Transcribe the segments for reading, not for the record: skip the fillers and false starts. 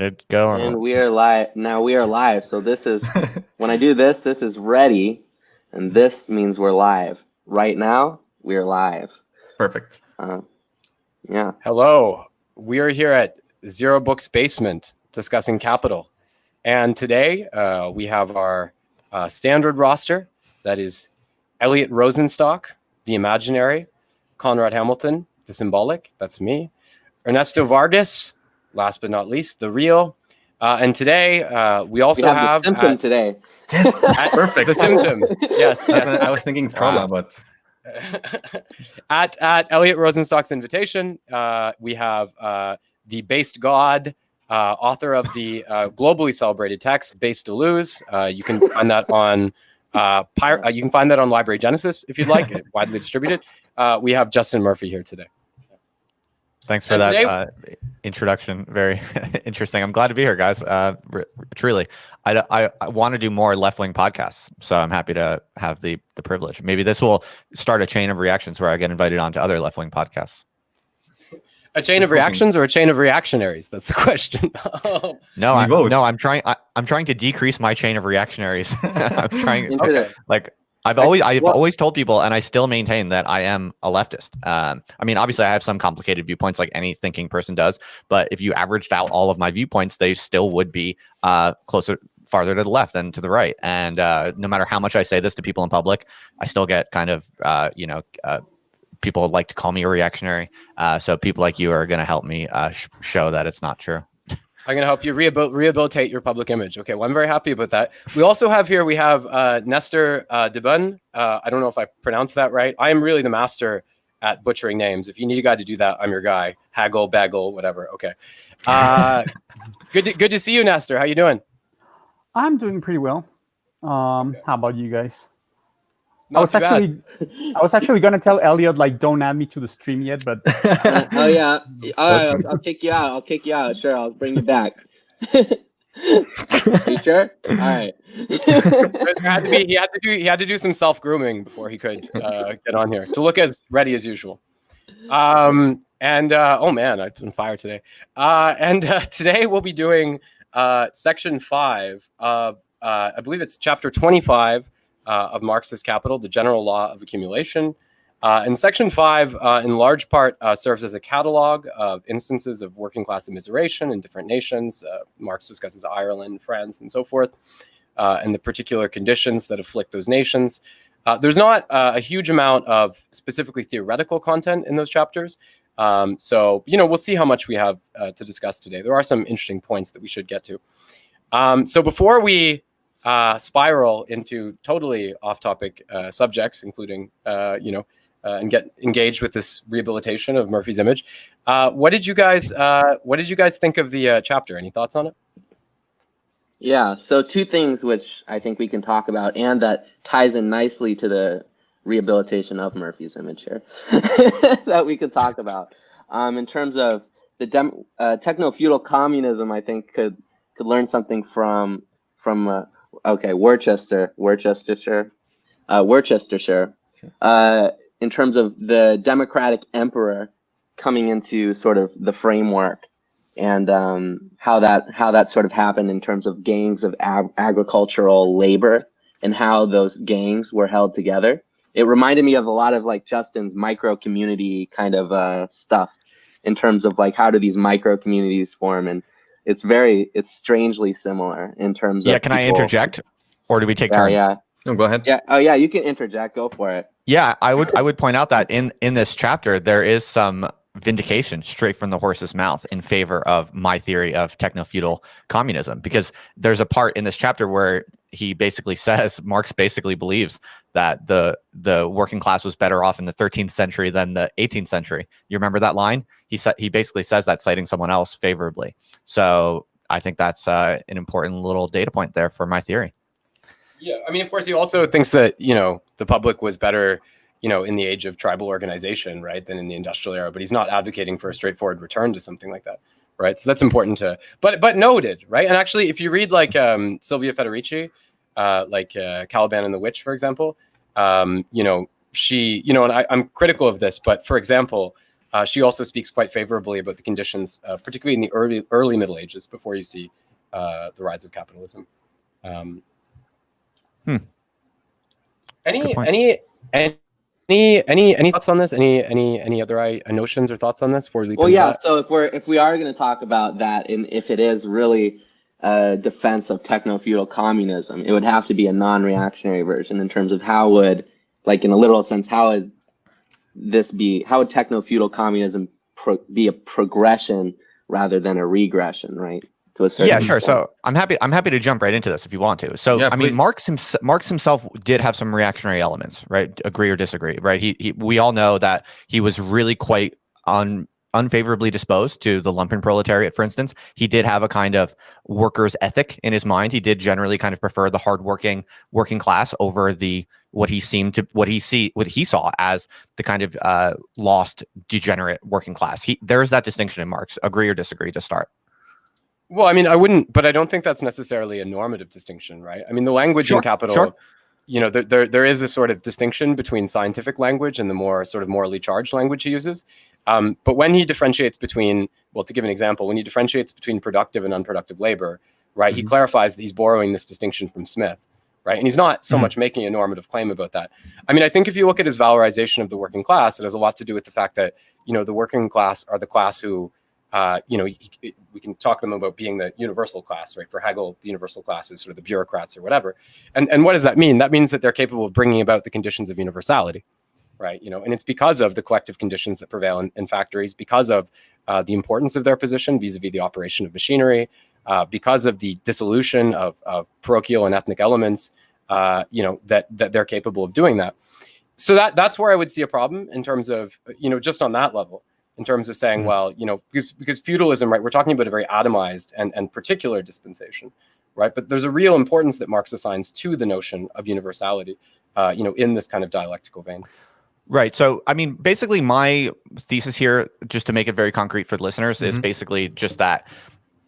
It go or And what? we are live. Now we are live. So this is, when I do this, this is ready. And this means we're live. Right now, we're live. Perfect. Yeah. Hello, we are here at Zero Books Basement discussing Capital. And today we have our standard roster. That is Eliot Rosenstock, the imaginary, Conrad Hamilton, the symbolic, that's me, Ernesto Vargas, last but not least, the real. And today we also We have the symptom today. Yes, perfect. the symptom. Yes, I was thinking trauma, but at Eliot Rosenstock's invitation, we have the based god, author of the globally celebrated text "Based to Lose." You can find that on you can find that on Library Genesis if you'd like. It widely distributed. We have Justin Murphy here today. Thanks for that introduction. Very interesting. I'm glad to be here, guys. Truly, I want to do more left-wing podcasts, so I'm happy to have the privilege. Maybe this will start a chain of reactions where I get invited onto other left-wing podcasts. A chain of reactions or a chain of reactionaries? That's the question. No, I'm trying to decrease my chain of reactionaries. I'm trying. I've always told people, and I still maintain that I am a leftist. I mean, obviously, I have some complicated viewpoints, like any thinking person does. But if you averaged out all of my viewpoints, they still would be farther to the left than to the right. And no matter how much I say this to people in public, I still get kind of, people like to call me a reactionary. So people like you are going to help me show that it's not true. I'm going to help you rehabilitate your public image. Okay, well, I'm very happy about that. We also have here, we have Nestor Debun. I don't know if I pronounced that right. I am really the master at butchering names. If you need a guy to do that, I'm your guy. Haggle, baggle, whatever. Okay. Good to see you, Nestor. How you doing? I'm doing pretty well. How about you guys? I was actually gonna tell Eliot, like, don't add me to the stream yet, but oh yeah, I'll kick you out. I'll kick you out. Sure, I'll bring you back. You sure? All right. He had to do some self grooming before he could get on here to look as ready as usual. Oh man, I'm on fire today. Today we'll be doing section 5 of I believe it's chapter 25. Of Marxist Capital, the general law of accumulation. And section 5, in large part, serves as a catalog of instances of working class immiseration in different nations. Marx discusses Ireland, France, and so forth, and the particular conditions that afflict those nations. There's not a huge amount of specifically theoretical content in those chapters. So, we'll see how much we have to discuss today. There are some interesting points that we should get to. So before we spiral into totally off-topic subjects, including and get engaged with this rehabilitation of Murphy's image. What did you guys think of the chapter? Any thoughts on it? Yeah. So two things which I think we can talk about, and that ties in nicely to the rehabilitation of Murphy's image here, that we could talk about. In terms of the techno-feudal communism, I think could learn something from Worcestershire. In terms of the democratic emperor coming into sort of the framework, and how that sort of happened in terms of gangs of agricultural labor and how those gangs were held together. It reminded me of a lot of like Justin's micro community kind of stuff in terms of like how do these micro communities form, and it's strangely similar in terms of. Yeah, can I interject, or do we take turns? Yeah. No, go ahead. Yeah. Oh yeah, you can interject. Go for it. Yeah, I would point out that in this chapter there is some vindication straight from the horse's mouth in favor of my theory of techno-feudal communism, because there's a part in this chapter where he basically says Marx basically believes that the working class was better off in the 13th century than the 18th century. You remember that line? He basically says that, citing someone else favorably. So I think that's an important little data point there for my theory. Yeah, I mean, of course, he also thinks that, the public was better, in the age of tribal organization, right, than in the industrial era. But he's not advocating for a straightforward return to something like that, right? So that's important to, but noted, right? And actually, if you read like Silvia Federici, Caliban and the Witch, for example, she, and I'm critical of this, but for example, She also speaks quite favorably about the conditions, particularly in the early Middle Ages, before you see the rise of capitalism. Any thoughts on this? Any other notions or thoughts on this before we leap into that? So if we are going to talk about that, and if it is really a defense of techno-feudal communism, it would have to be a non-reactionary version in terms of how would, like in a literal sense, how would techno-feudal communism be a progression rather than a regression, right? To a certain yeah, sure. So I'm happy to jump right into this if you want to. So yeah, I mean, Marx himself did have some reactionary elements, right? Agree or disagree, right? We all know that he was really quite unfavorably disposed to the lumpen proletariat, for instance. He did have a kind of workers' ethic in his mind. He did generally kind of prefer the hardworking working class over what he saw as the kind of lost, degenerate working class. There's that distinction in Marx. Agree or disagree to start? Well, I mean, I wouldn't, but I don't think that's necessarily a normative distinction, right? I mean, the language in Capital, you know, there is a sort of distinction between scientific language and the more sort of morally charged language he uses. But when he differentiates between, well, to give an example, when he differentiates between productive and unproductive labor, right, he clarifies that he's borrowing this distinction from Smith, right? And he's not so much making a normative claim about that. I mean, I think if you look at his valorization of the working class, it has a lot to do with the fact that, you know, the working class are the class who, you know, we can talk to them about being the universal class, right? For Hegel, the universal class is sort of the bureaucrats or whatever. And what does that mean? That means that they're capable of bringing about the conditions of universality, right? You know, and it's because of the collective conditions that prevail in factories, because of the importance of their position vis-a-vis the operation of machinery, because of the dissolution of parochial and ethnic elements, you know, that they're capable of doing that. So that's where I would see a problem in terms of, you know, just on that level. In terms of saying, well, you know, because feudalism, right, we're talking about a very atomized and particular dispensation, right? But there's a real importance that Marx assigns to the notion of universality, you know, in this kind of dialectical vein. Right. So, I mean, basically my thesis here, just to make it very concrete for the listeners, is basically just that.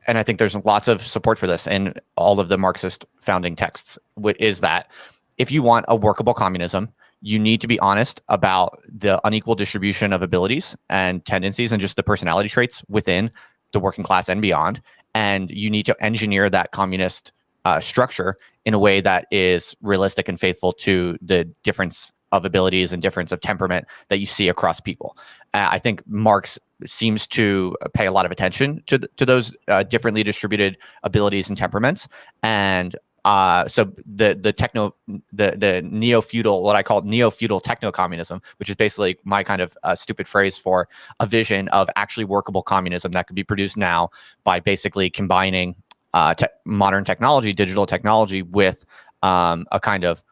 And I think there's lots of support for this in all of the Marxist founding texts, is that if you want a workable communism, you need to be honest about the unequal distribution of abilities and tendencies and just the personality traits within the working class and beyond. And you need to engineer that communist structure in a way that is realistic and faithful to the difference of abilities and difference of temperament that you see across people. I think Marx seems to pay a lot of attention to those differently distributed abilities and temperaments. And so the neo-feudal, what I call neo-feudal techno-communism, which is basically my kind of stupid phrase for a vision of actually workable communism that could be produced now by basically combining modern technology, digital technology, with a kind of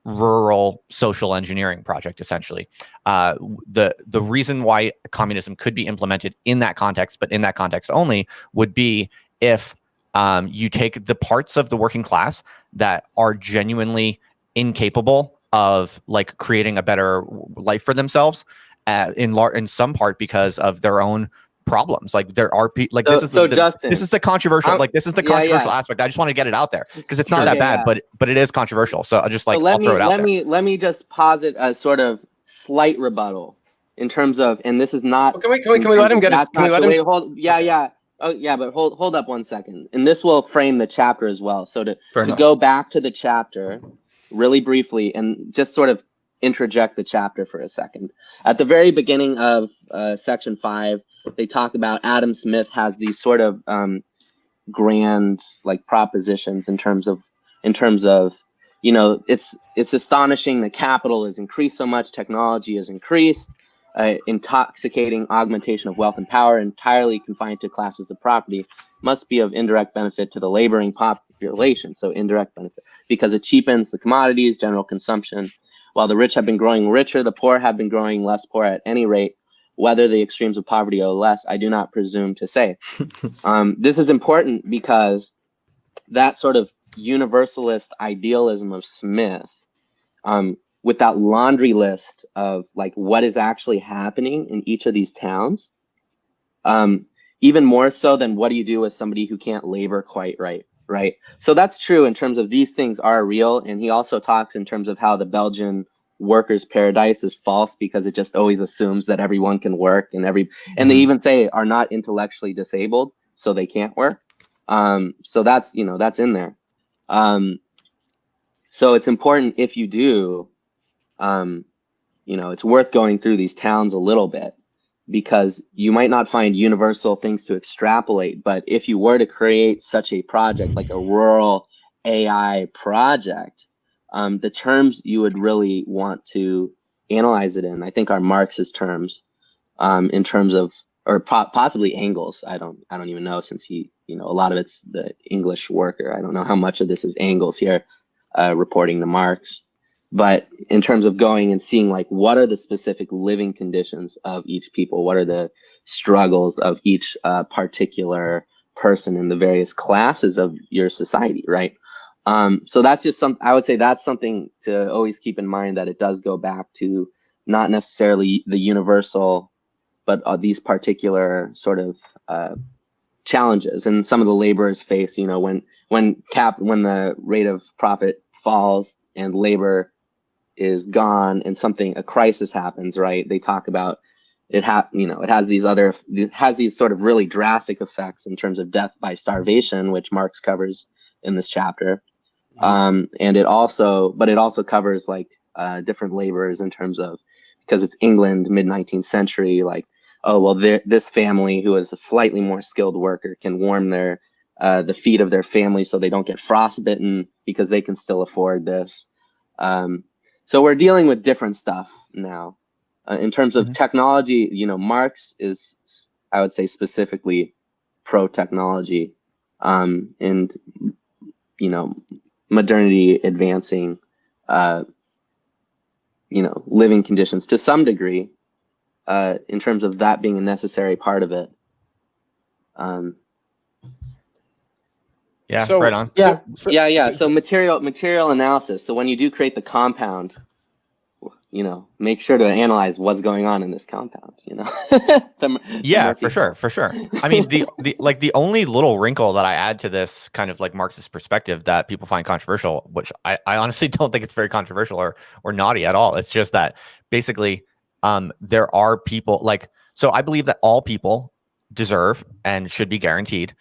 rural social engineering project, essentially. The reason why communism could be implemented in that context, but in that context only, would be if you take the parts of the working class that are genuinely incapable of like creating a better life for themselves, in some part because of their own problems. Like there are like Justin, this is the controversial controversial aspect. I just want to get it out there because it's not that bad, but it is controversial. So I just like I'll throw it out there. Let me just posit a sort of slight rebuttal in terms of, and this is not. Well, can we let him get his? Can we let him? Oh yeah, but hold up 1 second, and this will frame the chapter as well. So to go back to the chapter really briefly and just sort of interject the chapter for a second. At the very beginning of section 5, they talk about Adam Smith has these sort of grand like propositions in terms of you know, it's astonishing that capital has increased so much, technology has increased. Intoxicating augmentation of wealth and power entirely confined to classes of property must be of indirect benefit to the laboring population. So indirect benefit because it cheapens the commodities, general consumption. While the rich have been growing richer, the poor have been growing less poor at any rate. Whether the extremes of poverty are less, I do not presume to say. This is important because that sort of universalist idealism of Smith, with that laundry list of like what is actually happening in each of these towns, even more so than what do you do with somebody who can't labor quite right? So that's true in terms of these things are real. And he also talks in terms of how the Belgian workers' paradise is false because it just always assumes that everyone can work and they even say are not intellectually disabled, so they can't work. So that's, that's in there. So it's important if you do, it's worth going through these towns a little bit, because you might not find universal things to extrapolate, but if you were to create such a project, like a rural AI project, the terms you would really want to analyze it in, I think, are Marx's terms, in terms of, or possibly Engels. I don't even know, since he, a lot of it's the English worker. I don't know how much of this is Engels here, reporting to Marx. But in terms of going and seeing, like, what are the specific living conditions of each people? What are the struggles of each particular person in the various classes of your society, right? So that's just I would say that's something to always keep in mind, that it does go back to not necessarily the universal, but these particular sort of challenges. And some of the laborers face, when the rate of profit falls and labor is gone and a crisis happens, right? They talk about it has these sort of really drastic effects in terms of death by starvation, which Marx covers in this chapter. And it also covers, like, different laborers in terms of, because it's England, mid-19th century, like, oh, well, this family who is a slightly more skilled worker can warm the feet of their family so they don't get frostbitten, because they can still afford this. So we're dealing with different stuff now. In terms of technology, Marx is, I would say, specifically pro-technology, and, modernity advancing, living conditions to some degree, in terms of that being a necessary part of it. Yeah, so, right on. Yeah, So material analysis. So when you do create the compound, make sure to analyze what's going on in this compound. For sure. I mean, the only little wrinkle that I add to this kind of like Marxist perspective that people find controversial, which I honestly don't think it's very controversial or naughty at all. It's just that basically, there are people so I believe that all people deserve and should be guaranteed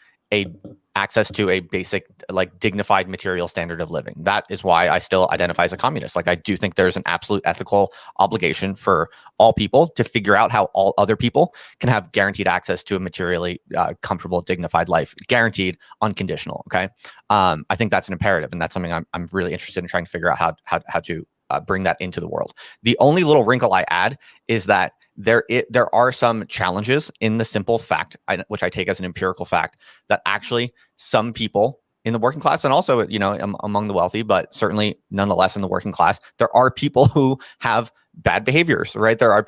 access to a basic, like, dignified material standard of living. That is why I still identify as a communist. Like, I do think there's an absolute ethical obligation for all people to figure out how all other people can have guaranteed access to a materially comfortable, dignified life, guaranteed, unconditional. Okay. I think that's an imperative, and that's something I'm really interested in trying to figure out how to bring that into the world. The only little wrinkle I add is that there are some challenges in the simple fact, which I take as an empirical fact, that actually some people in the working class, and also among the wealthy, but certainly nonetheless in the working class, there are people who have bad behaviors, right? There are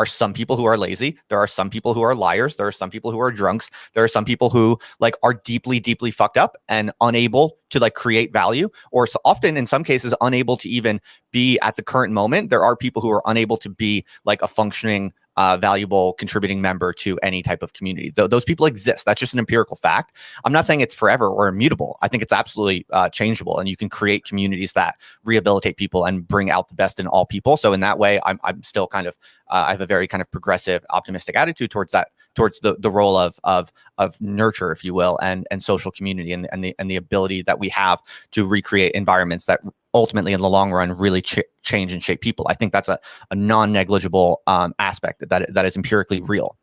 some people who are lazy. There are some people who are liars. There are some people who are drunks. There are some people who are deeply, deeply fucked up and unable to create value, or so often in some cases unable to even be at the current moment. There are people who are unable to be a functioning, valuable, contributing member to any type of community. Those people exist. That's just an empirical fact. I'm not saying it's forever or immutable. I think it's absolutely changeable, and you can create communities that rehabilitate people and bring out the best in all people. So in that way, I'm still kind of I have a very kind of progressive, optimistic attitude towards that, towards the role of nurture, if you will, and social community, and the ability that we have to recreate environments that ultimately in the long run really change and shape people. I think that's a non-negligible aspect that is empirically real.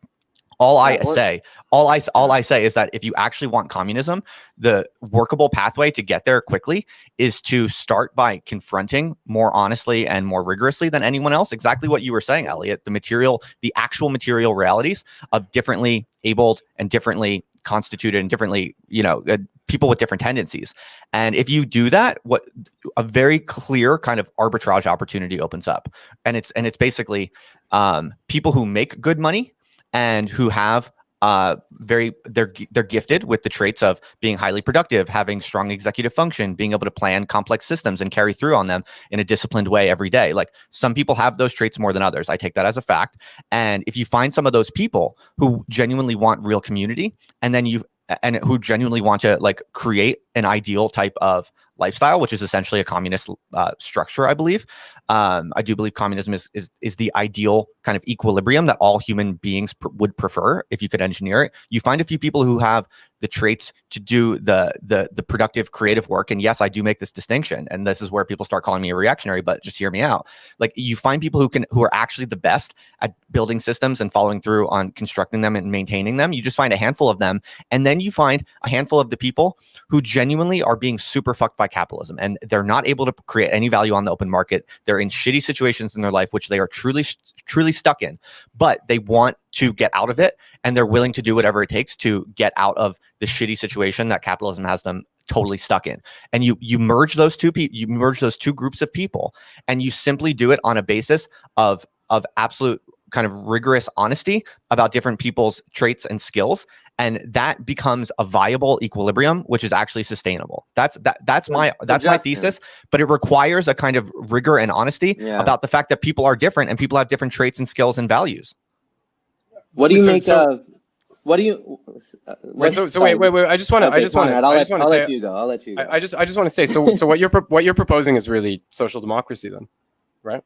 All I say is that if you actually want communism, the workable pathway to get there quickly is to start by confronting more honestly and more rigorously than anyone else exactly what you were saying, Eliot, the actual material realities of differently abled and differently constituted and differently, people with different tendencies. And if you do that, what a very clear kind of arbitrage opportunity opens up. And it's basically people who make good money and who have they're gifted with the traits of being highly productive, having strong executive function, being able to plan complex systems and carry through on them in a disciplined way every day. Some people have those traits more than others. I take that as a fact. And if you find some of those people who genuinely want real community, and who genuinely want to create an ideal type of lifestyle, which is essentially a communist structure, I believe. I do believe communism is the ideal kind of equilibrium that all human beings would prefer if you could engineer it. You find a few people who have the traits to do the productive creative work, and yes, I do make this distinction, and this is where people start calling me a reactionary, but just hear me out. Like, you find people who are actually the best at building systems and following through on constructing them and maintaining them. You just find a handful of them, and then you find a handful of the people who genuinely are being super fucked by capitalism, and they're not able to create any value on the open market. They're in shitty situations in their life, which they are truly stuck in, but they want to get out of it, and they're willing to do whatever it takes to get out of the shitty situation that capitalism has them totally stuck in. And you merge those two groups of people, and you simply do it on a basis of absolute kind of rigorous honesty about different people's traits and skills, and that becomes a viable equilibrium, which is actually sustainable. That's my thesis, but it requires a kind of rigor and honesty about the fact that people are different and people have different traits and skills and values. What do you make of? What do you? Wait. I just want to. I'll let you go. I just want to say. So what you're proposing is really social democracy, then, right?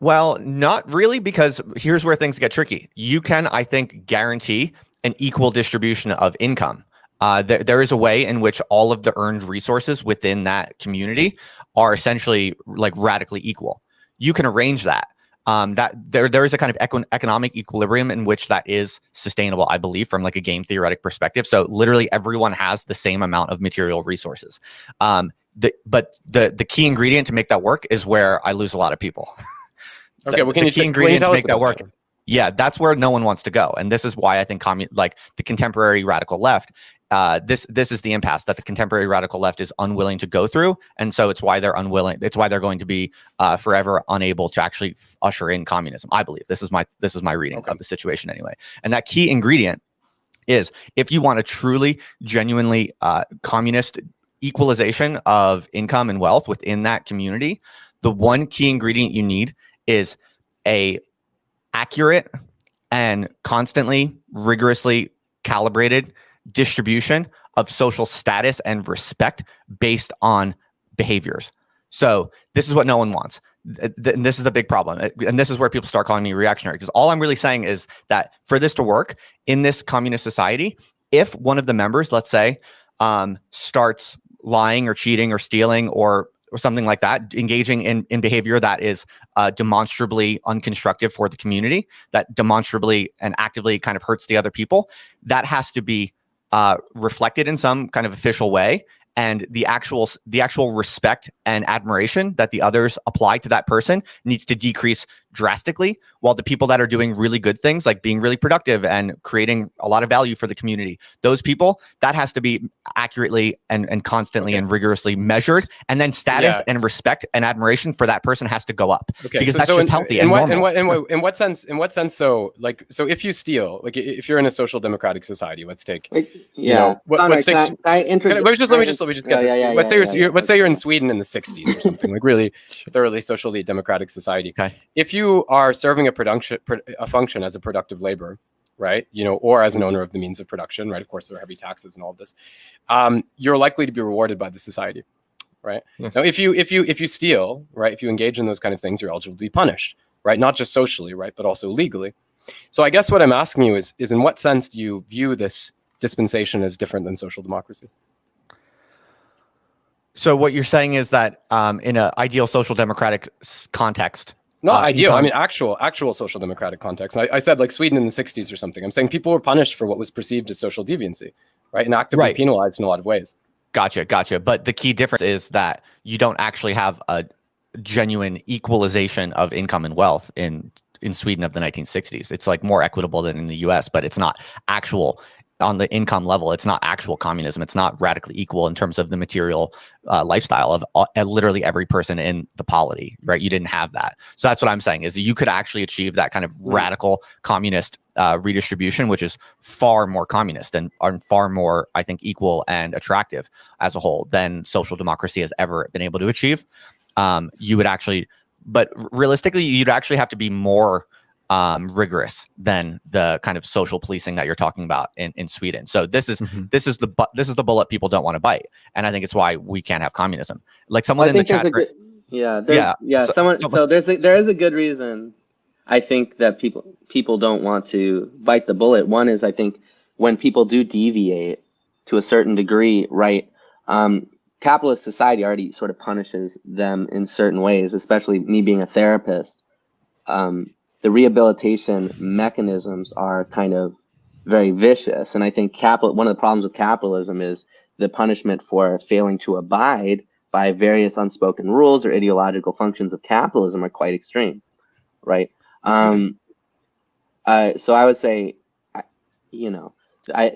Well, not really, because here's where things get tricky. You can, I think, guarantee an equal distribution of income. There is a way in which all of the earned resources within that community are essentially like radically equal. You can arrange that. That there is a kind of economic equilibrium in which that is sustainable, I believe, from like a game theoretic perspective. So literally everyone has the same amount of material resources. But the key ingredient to make that work is where I lose a lot of people. Okay, well, the key ingredient to make that work. Yeah, that's where no one wants to go, and this is why I think the contemporary radical left. This is the impasse that the contemporary radical left is unwilling to go through, and so it's why they're unwilling. It's why they're going to be forever unable to actually usher in communism. I believe this is my reading of the situation anyway. And that key ingredient is, if you want a truly, genuinely communist equalization of income and wealth within that community, the one key ingredient you need is a accurate and constantly, rigorously calibrated distribution of social status and respect based on behaviors. So this is what no one wants. This is the big problem. And this is where people start calling me reactionary, because all I'm really saying is that for this to work in this communist society, if one of the members, let's say, starts lying or cheating or stealing or something like that, engaging in behavior that is demonstrably unconstructive for the community, that demonstrably and actively kind of hurts the other people, that has to be reflected in some kind of official way. And the actual respect and admiration that the others apply to that person needs to decrease drastically, while the people that are doing really good things, like being really productive and creating a lot of value for the community, those people, that has to be accurately and constantly and rigorously measured. And then status and respect and admiration for that person has to go up, because that's just healthy and normal. In what sense though, like, so if you steal, like if you're in a social democratic society, let's take, let me just get this. Let's say you're in Sweden in the 60s or something, like really thoroughly socially democratic society. Okay. If you are serving a function as a productive labor, right, or as an owner of the means of production, right, of course there are heavy taxes and all of this, you're likely to be rewarded by the society, right? Yes. Now, if you steal, right, if you engage in those kind of things, you're eligible to be punished, right? Not just socially, right, but also legally. So I guess what I'm asking you is in what sense do you view this dispensation as different than social democracy? So what you're saying is that in an ideal social democratic context, not ideal, I mean actual social democratic context. I said like Sweden in the 60s or something. I'm saying people were punished for what was perceived as social deviancy, right? And actively penalized in a lot of ways. Gotcha. But the key difference is that you don't actually have a genuine equalization of income and wealth in Sweden of the 1960s. It's like more equitable than in the US, but it's not actual on the income level. It's not actual communism. It's not radically equal in terms of the material lifestyle of literally every person in the polity, right? You didn't have that. So that's what I'm saying, is that you could actually achieve that kind of radical communist redistribution, which is far more communist and far more, I think, equal and attractive as a whole than social democracy has ever been able to achieve. You would actually, but realistically, you'd actually have to be more rigorous than the kind of social policing that you're talking about in Sweden. So this is the bullet people don't want to bite, and I think it's why we can't have communism. Like someone in the chat. There is a good reason. I think that people don't want to bite the bullet. One is, I think when people do deviate to a certain degree, right? Capitalist society already sort of punishes them in certain ways, especially me being a therapist. The rehabilitation mechanisms are kind of very vicious. And I think one of the problems with capitalism is the punishment for failing to abide by various unspoken rules or ideological functions of capitalism are quite extreme, right? So I would say,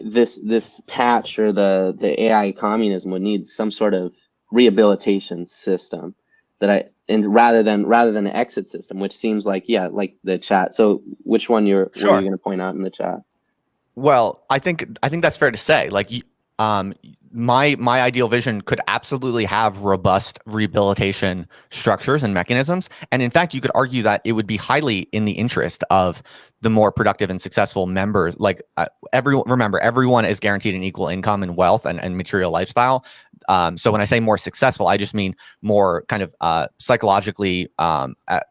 this patch or the AI communism would need some sort of rehabilitation system rather than an exit system, which seems like the chat. So which one were you going to point out in the chat? Well, I think that's fair to say. Like, my ideal vision could absolutely have robust rehabilitation structures and mechanisms, and in fact, you could argue that it would be highly in the interest of the more productive and successful members. Like, everyone is guaranteed an equal income and wealth and material lifestyle. So when I say more successful, I just mean more kind of psychologically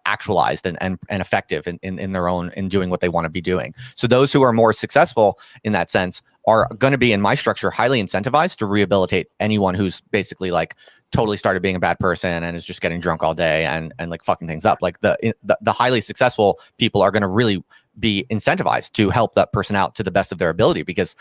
actualized and effective in their own, in doing what they want to be doing. So those who are more successful in that sense are going to be, in my structure, highly incentivized to rehabilitate anyone who's basically like totally started being a bad person and is just getting drunk all day and like fucking things up. Like the highly successful people are going to really be incentivized to help that person out to the best of their ability because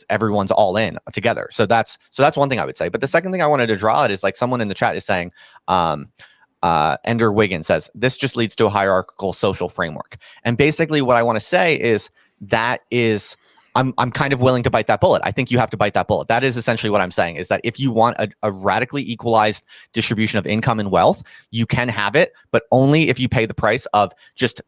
everyone's all in together. So that's one thing I would say. But the second thing I wanted to draw out is, like, someone in the chat is saying, Ender Wiggins says, this just leads to a hierarchical social framework. And basically what I want to say is I'm kind of willing to bite that bullet. I think you have to bite that bullet. That is essentially what I'm saying, is that if you want a radically equalized distribution of income and wealth, you can have it, but only if you pay the price of just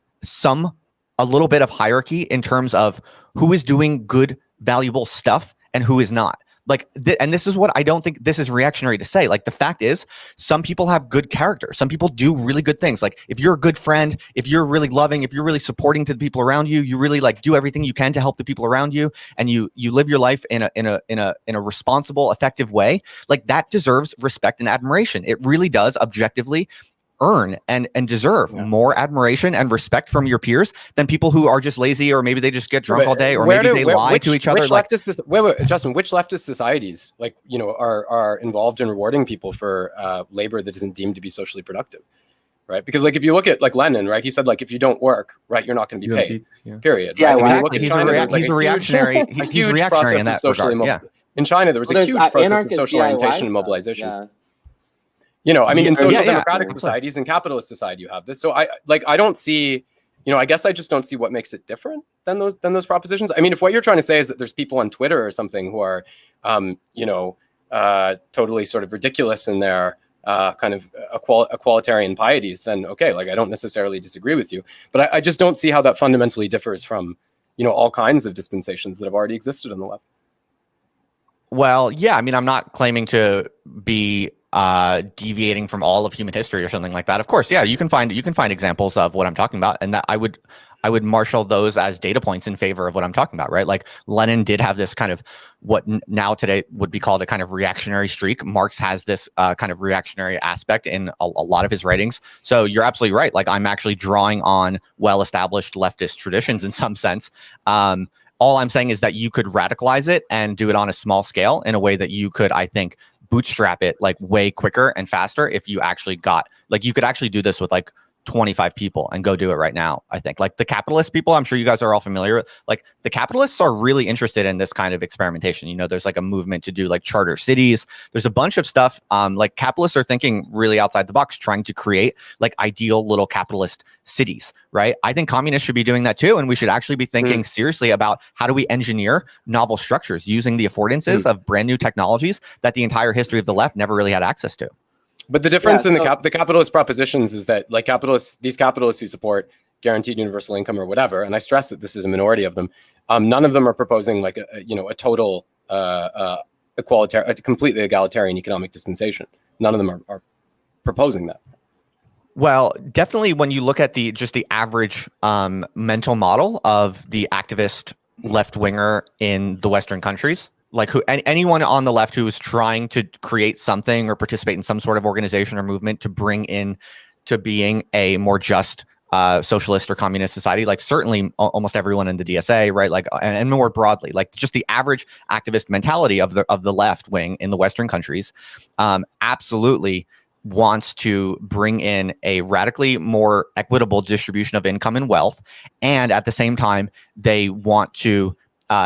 a little bit of hierarchy in terms of who is doing good, valuable stuff and who is not. Like, and this is what I don't think this is reactionary to say. Like, the fact is, some people have good character. Some people do really good things. Like, if you're a good friend, if you're really loving, if you're really supporting to the people around you, you really like do everything you can to help the people around you, and you live your life in a responsible, effective way. Like, that deserves respect and admiration. It really does objectively earn and deserve more admiration and respect from your peers than people who are just lazy, or maybe they just get drunk all day, or maybe they lie to each other. Justin, which leftist societies, like, are involved in rewarding people for labor that isn't deemed to be socially productive, right? Because, like, if you look at, like, Lenin, right, he said, like, if you don't work, right, you're not going to be paid. Period. Yeah, right? exactly. He's a reactionary. He's reactionary in that regard. Yeah. In China, there was a huge process of social orientation and mobilization. Yeah. In social democratic societies and capitalist society, you have this. So I don't see, I guess I just don't see what makes it different than those propositions. I mean, if what you're trying to say is that there's people on Twitter or something who are, totally sort of ridiculous in their kind of equalitarian pieties, then okay, like, I don't necessarily disagree with you. But I just don't see how that fundamentally differs from, all kinds of dispensations that have already existed on the left. Well, yeah, I mean, I'm not claiming to be deviating from all of human history or something like that. Of course, yeah, you can find examples of what I'm talking about, and that I would marshal those as data points in favor of what I'm talking about, right? Like, Lenin did have this kind of what now today would be called a kind of reactionary streak. Marx has this kind of reactionary aspect in a lot of his writings. So you're absolutely right. Like, I'm actually drawing on well-established leftist traditions in some sense. All I'm saying is that you could radicalize it and do it on a small scale in a way that you could, I think, bootstrap it like way quicker and faster if you actually you could actually do this with like 25 people and go do it right now. I think, like, the capitalist people, I'm sure you guys are all familiar with, like, the capitalists are really interested in this kind of experimentation. There's like a movement to do like charter cities. There's a bunch of stuff. Like, capitalists are thinking really outside the box, trying to create like ideal little capitalist cities, right? I think communists should be doing that too. And we should actually be thinking seriously about how do we engineer novel structures using the affordances of brand new technologies that the entire history of the left never really had access to. But the difference in the capitalist propositions is that, like, these capitalists who support guaranteed universal income or whatever, and I stress that this is a minority of them, none of them are proposing like a total equalitarian, a completely egalitarian economic dispensation. None of them are proposing that. Well, definitely when you look at just the average mental model of the activist left winger in the Western countries, like anyone on the left who is trying to create something or participate in some sort of organization or movement to bring in to being a more just socialist or communist society, like certainly almost everyone in the DSA, right? Like, and more broadly, like just the average activist mentality of the left wing in the Western countries, absolutely wants to bring in a radically more equitable distribution of income and wealth, and at the same time, they want to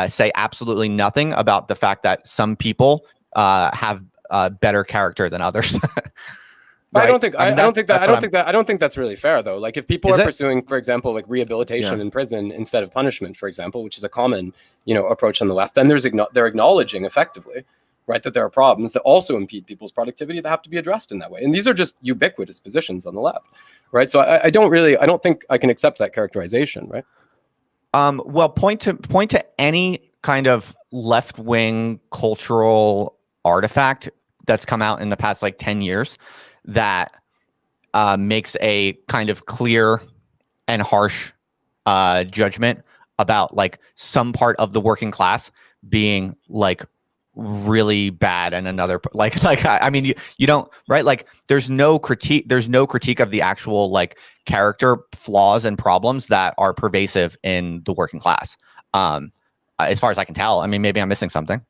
say absolutely nothing about the fact that some people have better character than others. Right? I don't think that's really fair though. Like if people are pursuing, for example, like rehabilitation in prison instead of punishment, for example, which is a common, approach on the left, then they're acknowledging effectively, right, that there are problems that also impede people's productivity that have to be addressed in that way. And these are just ubiquitous positions on the left, right? So I don't think I can accept that characterization, right? Well, point to any kind of left-wing cultural artifact that's come out in the past like 10 years that makes a kind of clear and harsh judgment about like some part of the working class being like really bad and another like I mean you don't, right? Like there's no critique of the actual like character flaws and problems that are pervasive in the working class, as far as I can tell. I mean, maybe I'm missing something.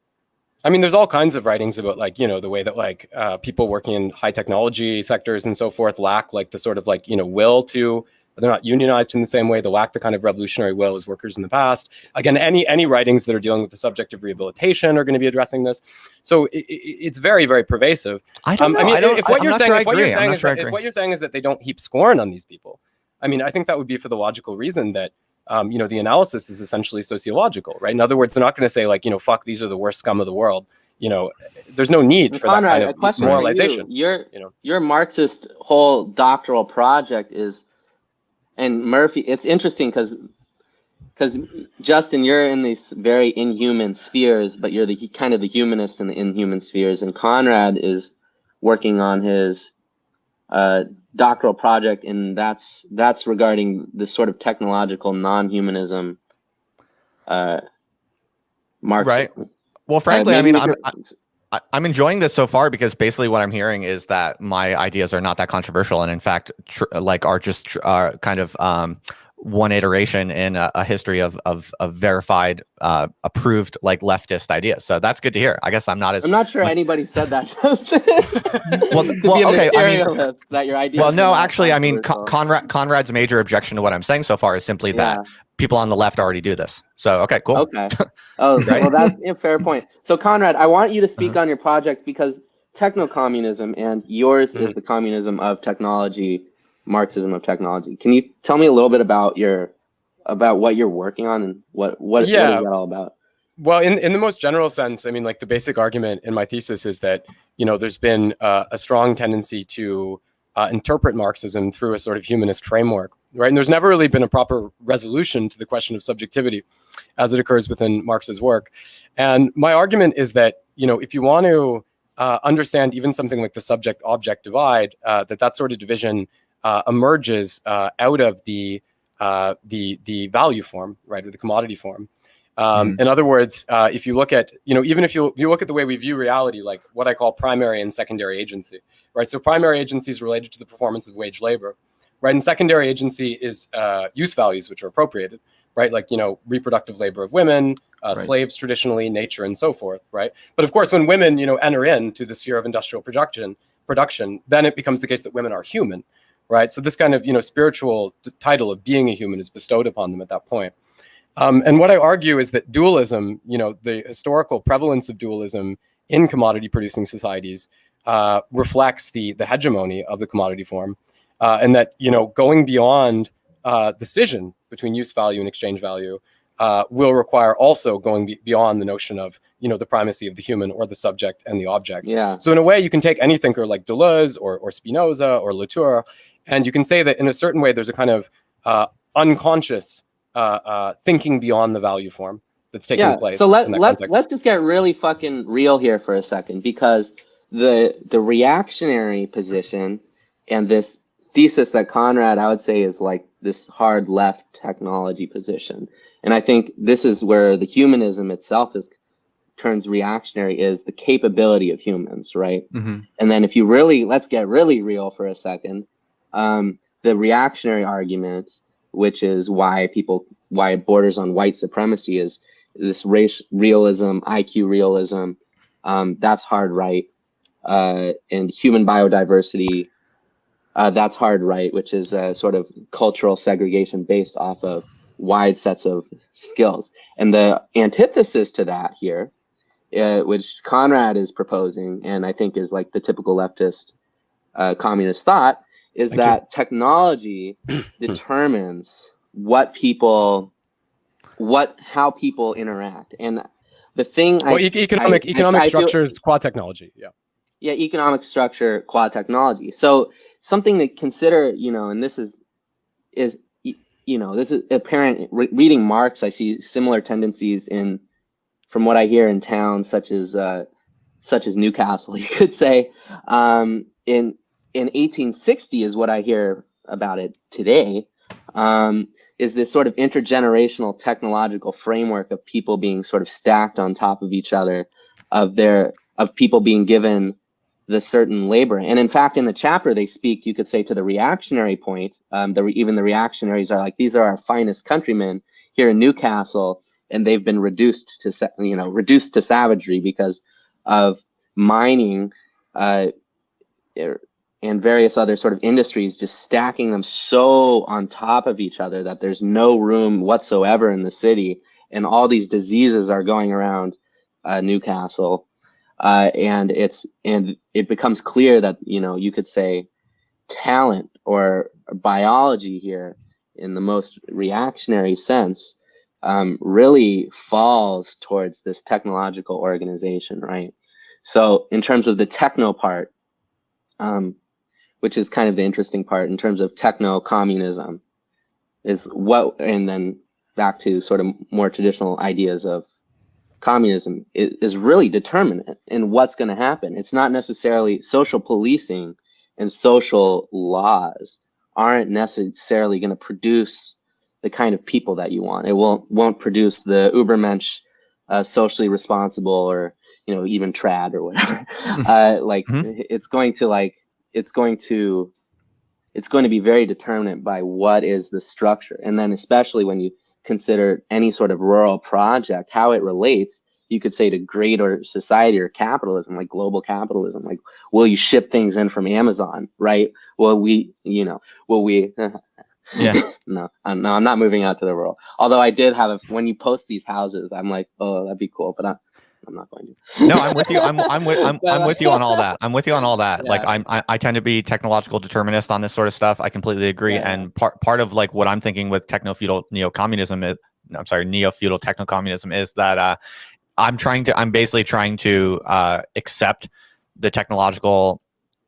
I mean, there's all kinds of writings about like, the way that like people working in high technology sectors and so forth lack like the sort of like, will to, they're not unionized in the same way. They lack the kind of revolutionary will as workers in the past. Again, any writings that are dealing with the subject of rehabilitation are going to be addressing this. So it's very, very pervasive. I don't know. I mean, if what you're saying is that they don't heap scorn on these people, I mean, I think that would be for the logical reason that, the analysis is essentially sociological, right? In other words, they're not going to say like, fuck, these are the worst scum of the world. There's no need for Conrad, that kind of moralization. Your Marxist whole doctoral project is, and Murphy, it's interesting because Justin, you're in these very inhuman spheres, but you're the kind of the humanist in the inhuman spheres, and Conrad is working on his doctoral project, and that's regarding this sort of technological non-humanism Marxism. Right. Well, frankly, I mean, I'm enjoying this so far because basically what I'm hearing is that my ideas are not that controversial, and in fact, are just kind of one iteration in a history of verified, approved like leftist ideas. So that's good to hear. I guess I'm not sure anybody said that. Okay. I mean, that your ideas. Well, no, actually, I mean, Conrad's major objection to what I'm saying so far is simply that people on the left already do this. So, okay, cool. Okay. Oh, right? Well, that's a fair point. So, Conrad, I want you to speak on your project because techno-communism and yours is the communism of technology, Marxism of technology. Can you tell me a little bit about what you're working on and what is that all about? Well, in the most general sense, I mean, like the basic argument in my thesis is that, there's been a strong tendency to interpret Marxism through a sort of humanist framework, right? And there's never really been a proper resolution to the question of subjectivity as it occurs within Marx's work. And my argument is that, if you want to understand even something like the subject-object divide, that sort of division emerges out of the value form, right, or the commodity form. In other words, if you look at, even if you look at the way we view reality, like what I call primary and secondary agency, right? So primary agency is related to the performance of wage labor, right? And secondary agency is use values, which are appropriated, right? Like, reproductive labor of women, slaves traditionally, nature, and so forth, right? But of course, when women, enter into the sphere of industrial production, then it becomes the case that women are human, right? So this kind of, spiritual title of being a human is bestowed upon them at that point. And what I argue is that dualism, the historical prevalence of dualism in commodity-producing societies reflects the hegemony of the commodity form, and that, going beyond the scission between use value and exchange value will require also going beyond the notion of, the primacy of the human or the subject and the object. Yeah. So in a way, you can take any thinker like Deleuze or Spinoza or Latour, and you can say that in a certain way, there's a kind of unconscious thinking beyond the value form that's taking place. So let's just get really fucking real here for a second, because the reactionary position and this thesis that Conrad, I would say, is like this hard left technology position. And I think this is where the humanism itself turns reactionary, is the capability of humans, right? Mm-hmm. And then if you let's get really real for a second, the reactionary argument, which is why it borders on white supremacy, is this race realism, IQ realism, that's hard right, and human biodiversity, that's hard right, which is a sort of cultural segregation based off of wide sets of skills. And the antithesis to that here, which Conrad is proposing, and I think is like the typical leftist communist thought, is that technology determines how people interact. And the thing, economic structure is quad technology. Yeah, economic structure, quad technology. So something to consider, and this is apparent. Reading Marx, I see similar tendencies from what I hear in towns such as Newcastle, you could say. In 1860 is what I hear about it today. Is this sort of intergenerational technological framework of people being sort of stacked on top of each other, of people being given the certain labor. And in fact, in the chapter, they speak, you could say, to the reactionary point. Even the reactionaries are like, these are our finest countrymen here in Newcastle, and they've been reduced to savagery because of mining and various other sort of industries, just stacking them so on top of each other that there's no room whatsoever in the city, and all these diseases are going around Newcastle. And it becomes clear that, you could say talent or biology here in the most reactionary sense really falls towards this technological organization, right? So in terms of the techno part, which is kind of the interesting part in terms of techno-communism, and then back to sort of more traditional ideas of communism, is really determinate in what's going to happen. It's not necessarily social policing and social laws aren't necessarily going to produce the kind of people that you want. It won't produce the Ubermensch, socially responsible, or even trad or whatever. It's going to be very determinant by what is the structure, and then especially when you consider any sort of rural project, how it relates, you could say, to greater society or capitalism, like global capitalism. Like, will you ship things in from Amazon, right? Yeah. No, I'm not moving out to the rural. Although I did have when you post these houses, I'm like, oh, that'd be cool, but I'm not going to. No, I'm with you. I'm with you on all that. I'm with you on all that. Yeah. Like I tend to be technological determinist on this sort of stuff. I completely agree. Yeah. And part of like what I'm thinking with neo-feudal techno-communism is that I'm basically trying to accept the technological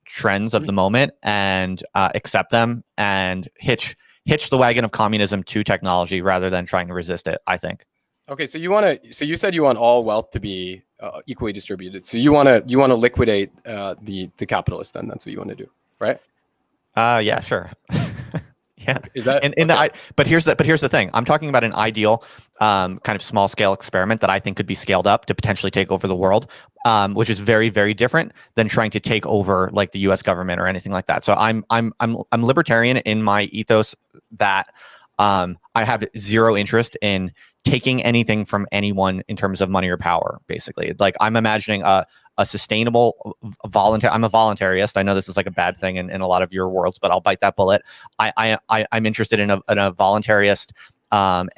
trends of the moment and accept them and hitch the wagon of communism to technology rather than trying to resist it, I think. Okay, so you said you want all wealth to be equally distributed. So you want to liquidate the capitalists. Then that's what you want to do, right? Yeah, sure. Yeah. Is that but here's the thing. I'm talking about an ideal kind of small scale experiment that I think could be scaled up to potentially take over the world, which is very, very different than trying to take over like the U.S. government or anything like that. So I'm libertarian in my ethos that I have zero interest in taking anything from anyone in terms of money or power. Basically, like I'm imagining a sustainable voluntary. I'm a voluntarist. I know this is like a bad thing in a lot of your worlds, but I'll bite that bullet. I'm interested in a voluntarist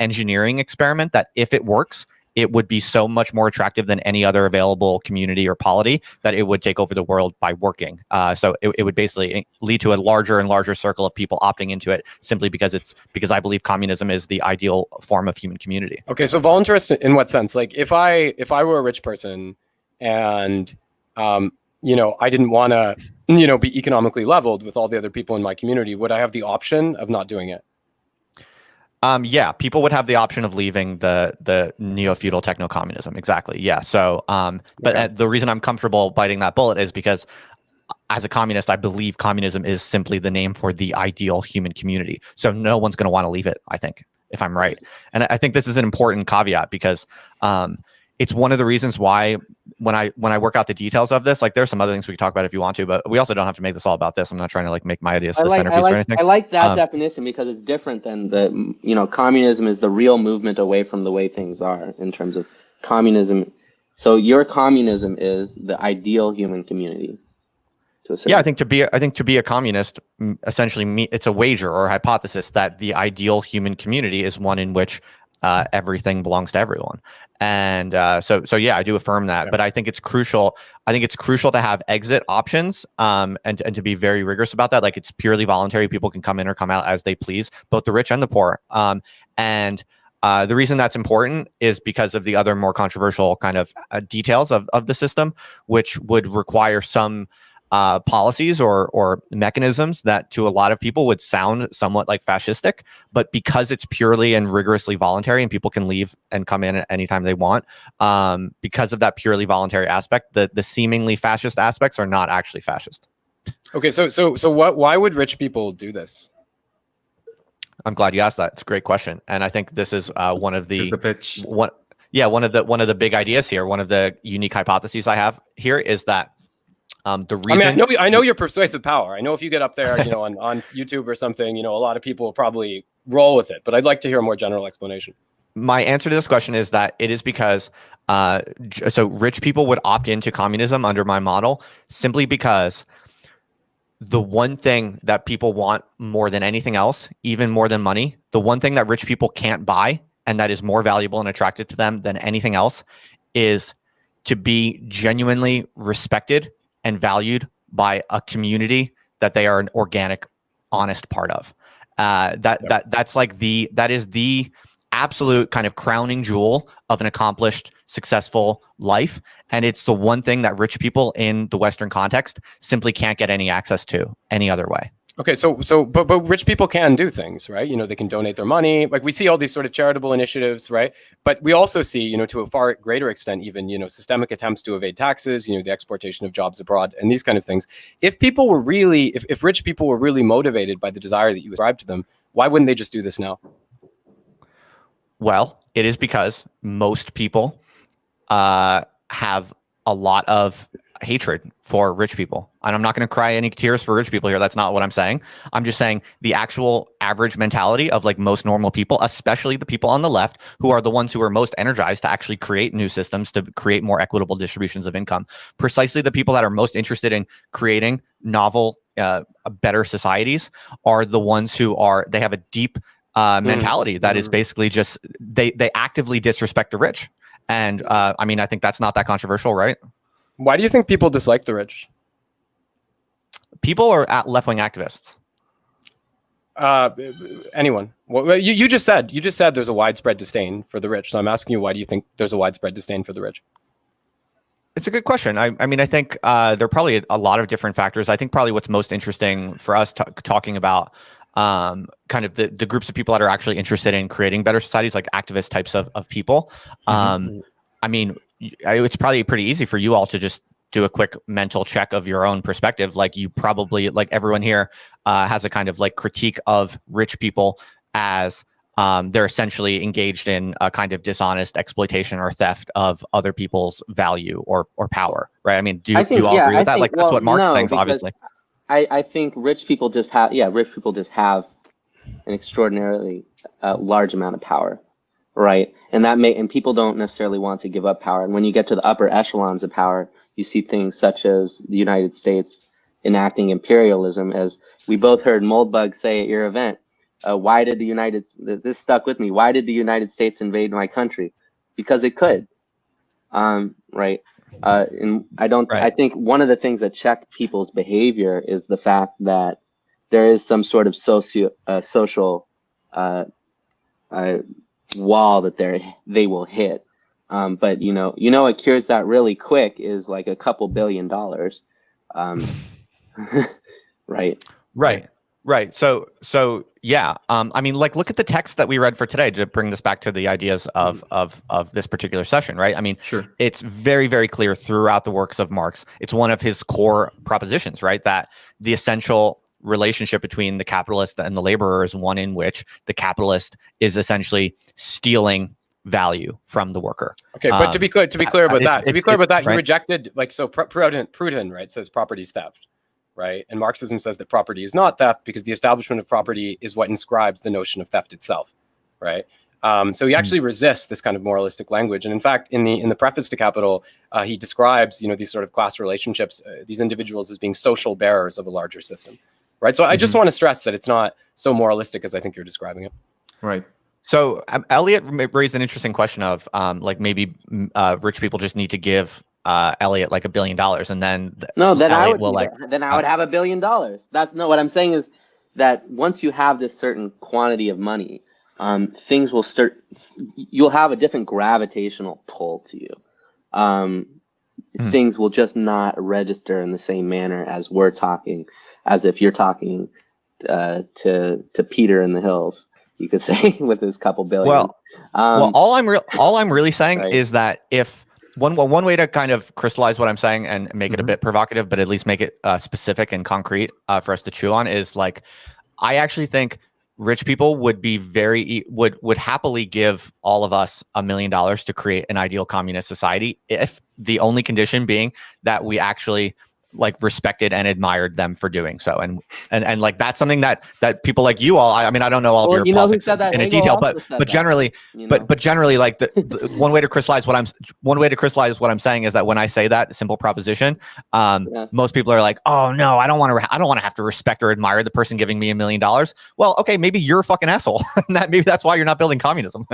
engineering experiment that, if it works, it would be so much more attractive than any other available community or polity that it would take over the world by working. So it would basically lead to a larger and larger circle of people opting into it simply because I believe communism is the ideal form of human community. Okay, so voluntarist in what sense? Like if I were a rich person and I didn't want to be economically leveled with all the other people in my community, would I have the option of not doing it? Yeah, people would have the option of leaving the neo-feudal techno-communism. Exactly. Yeah. So, but the reason I'm comfortable biting that bullet is because as a communist, I believe communism is simply the name for the ideal human community. So no one's going to want to leave it, I think, if I'm right. And I think this is an important caveat because it's one of the reasons why when I work out the details of this, like there's some other things we can talk about if you want to, but we also don't have to make this all about this. I'm not trying to like make my ideas the centerpiece or anything. I like that definition because it's different than communism is the real movement away from the way things are in terms of communism. So your communism is the ideal human community. Yeah, I think to be a communist, essentially, it's a wager or a hypothesis that the ideal human community is one in which everything belongs to everyone. And so yeah, I do affirm that. Yeah. But I think it's crucial. I think it's crucial to have exit options and to be very rigorous about that. Like it's purely voluntary. People can come in or come out as they please, both the rich and the poor. And the reason that's important is because of the other more controversial kind of details of the system, which would require some policies or mechanisms that to a lot of people would sound somewhat like fascistic, but because it's purely and rigorously voluntary and people can leave and come in at any time they want, because of that purely voluntary aspect, the seemingly fascist aspects are not actually fascist. Okay, so why would rich people do this? I'm glad you asked that. It's a great question, and I think this is one of the pitch. one of the big ideas here. One of the unique hypotheses I have here is that the reason I know your persuasive power. I know if you get up there, on YouTube or something, a lot of people will probably roll with it. But I'd like to hear a more general explanation. My answer to this question is that it is because so rich people would opt into communism under my model simply because the one thing that people want more than anything else, even more than money, the one thing that rich people can't buy and that is more valuable and attractive to them than anything else is to be genuinely respected and valued by a community that they are an organic, honest part of. That is the absolute kind of crowning jewel of an accomplished, successful life. And it's the one thing that rich people in the Western context simply can't get any access to any other way. Okay, but rich people can do things, right? They can donate their money. Like we see all these sort of charitable initiatives, right? But we also see, to a far greater extent, even, systemic attempts to evade taxes, the exportation of jobs abroad and these kind of things. If people were really, if rich people were really motivated by the desire that you ascribe to them, why wouldn't they just do this now? Well, it is because most people have a lot of hatred for rich people. And I'm not going to cry any tears for rich people here. That's not what I'm saying. I'm just saying the actual average mentality of like most normal people, especially the people on the left, who are the ones who are most energized to actually create new systems, to create more equitable distributions of income. Precisely the people that are most interested in creating novel, better societies are the ones who they have a deep mentality that is basically just, they actively disrespect the rich. And I think that's not that controversial, right? Why do you think people dislike the rich? People are left-wing activists. Anyone? Well, you just said there's a widespread disdain for the rich. So I'm asking you, why do you think there's a widespread disdain for the rich? It's a good question. I think there are probably a lot of different factors. I think probably what's most interesting for us talking about kind of the groups of people that are actually interested in creating better societies, like activist types of people. It's probably pretty easy for you all to just do a quick mental check of your own perspective. Like you probably, like everyone here has a kind of like critique of rich people as they're essentially engaged in a kind of dishonest exploitation or theft of other people's value or power, right? Do you all agree with that? That's what Marx thinks, obviously. I think rich people just have an extraordinarily large amount of power. Right. And people don't necessarily want to give up power. And when you get to the upper echelons of power, you see things such as the United States enacting imperialism, as we both heard Moldbug say at your event. Why did this stuck with me. Why did the United States invade my country? Because it could. Right. And I think one of the things that check people's behavior is the fact that there is some sort of social wall that they will hit, but what cures that really quick is like a couple $1 billion, right? Right. So yeah. I mean, like, look at the text that we read for today to bring this back to the ideas of this particular session, right? I mean, Sure. It's very, very clear throughout the works of Marx. It's one of his core propositions, right? That the essential relationship between the capitalist and the laborer is one in which the capitalist is essentially stealing value from the worker. Okay, but to be clear about that, he right? rejected, like, so Proudhon, right, says property is theft. Right. And Marxism says that property is not theft because the establishment of property is what inscribes the notion of theft itself. Right. So he actually resists this kind of moralistic language. And in fact, in the preface to Capital, he describes, these sort of class relationships, these individuals as being social bearers of a larger system. Right. So I just want to stress that it's not so moralistic as I think you're describing it. Right. So Eliot raised an interesting question of like maybe rich people just need to give Eliot like $1 billion, and then I would have $1 billion. That's no. What I'm saying is that once you have this certain quantity of money, things will start. You'll have a different gravitational pull to you. Things will just not register in the same manner as we're talking, as if you're talking to Peter in the hills. You could say with his couple billion. Well, all I'm really saying right. is that if one way to kind of crystallize what I'm saying and make it a bit provocative, but at least make it specific and concrete for us to chew on is like, I actually think rich people would be would happily give all of us $1 million to create an ideal communist society, if the only condition being that we actually like respected and admired them for doing so, and like that's something that people like you all. I mean, I don't know all of your politics in detail, but generally, but generally, like the one way to crystallize what I'm saying is that when I say that simple proposition, most people are like, oh no, I don't want to have to respect or admire the person giving me $1 million. Well, okay, maybe you're a fucking asshole. Maybe that's why you're not building communism.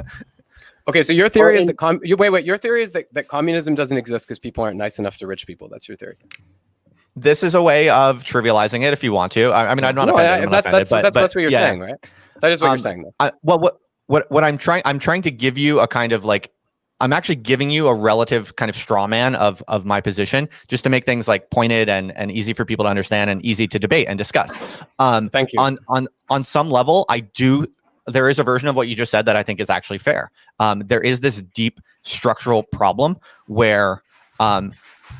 Okay, so your theory is that your theory is that communism doesn't exist because people aren't nice enough to rich people. That's your theory. This is a way of trivializing it if you want to. I mean, I'm not offended. That's what you're saying, right? That is what you're saying, though. What I'm trying to give you a kind of like, I'm actually giving you a relative kind of straw man of my position, just to make things like pointed and easy for people to understand and easy to debate and discuss. Thank you. On some level, there is a version of what you just said that I think is actually fair. There is this deep structural problem where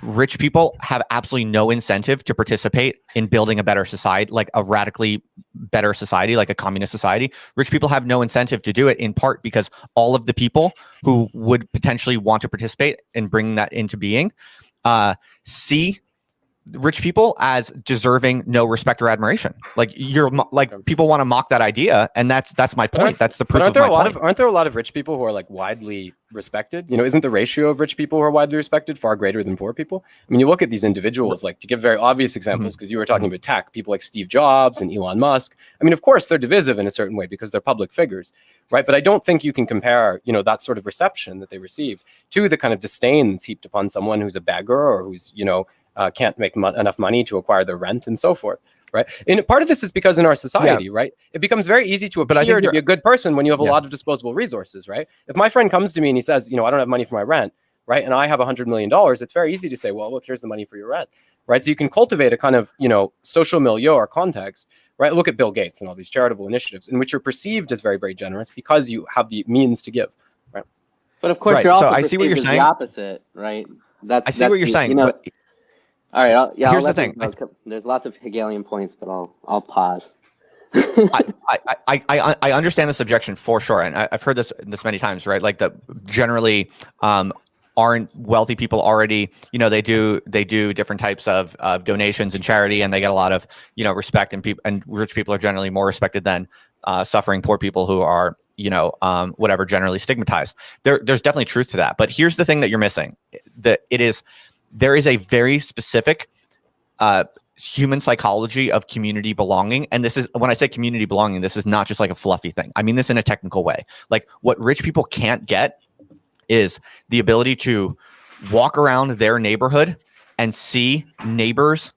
rich people have absolutely no incentive to participate in building a better society, like a radically better society, like a communist society. Rich people have no incentive to do it, in part because all of the people who would potentially want to participate in bringing that into being see rich people as deserving no respect or admiration. Like people want to mock that idea, and that's my point. That's the proof of my point. Aren't there a lot of rich people who are like widely respected? Isn't the ratio of rich people who are widely respected far greater than poor people? I mean, you look at these individuals, like, to give very obvious examples, because you were talking about tech, people like Steve Jobs and Elon Musk. I mean, of course, they're divisive in a certain way because they're public figures, right? But I don't think you can compare, that sort of reception that they receive to the kind of disdain that's heaped upon someone who's a beggar or who's, can't make enough money to acquire their rent and so forth, right? And part of this is because in our society, right, it becomes very easy to appear to be a good person when you have a lot of disposable resources, right? If my friend comes to me and he says, I don't have money for my rent, right, and I have $100 million, it's very easy to say, well, look, here's the money for your rent, right? So you can cultivate a kind of, social milieu or context, right? Look at Bill Gates and all these charitable initiatives in which you're perceived as very, very generous because you have the means to give, right? But of course, you're also perceived as the opposite, right? I see what you're saying. All right. Here's the thing. There's lots of Hegelian points that I'll pause. I understand this objection for sure, and I've heard this many times, right? Like that generally aren't wealthy people already, they do different types of donations and charity, and they get a lot of respect, and rich people are generally more respected than suffering poor people who are whatever, generally stigmatized. There's definitely truth to that, but here's the thing that you're missing: there is a very specific human psychology of community belonging. And this is, when I say community belonging, this is not just like a fluffy thing. I mean this in a technical way. Like, what rich people can't get is the ability to walk around their neighborhood and see neighbors,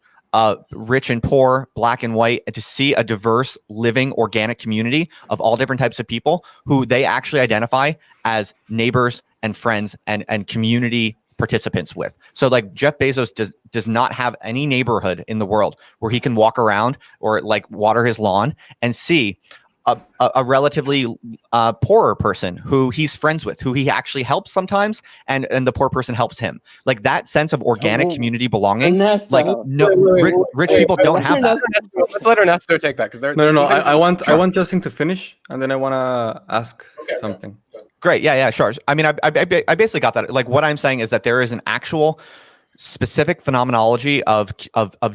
rich and poor, black and white, and to see a diverse, living, organic community of all different types of people who they actually identify as neighbors and friends and community participants with. So like Jeff Bezos does not have any neighborhood in the world where he can walk around or like water his lawn and see a relatively poorer person who he's friends with, who he actually helps sometimes, and the poor person helps him. Like that sense of organic community belonging. Ernesto. Like rich people don't have that. Let's let Ernesto take that because no. I want Justin to finish, and then I want to ask something. Great. Yeah, sure. I mean, I basically got that. Like what I'm saying is that there is an actual specific phenomenology of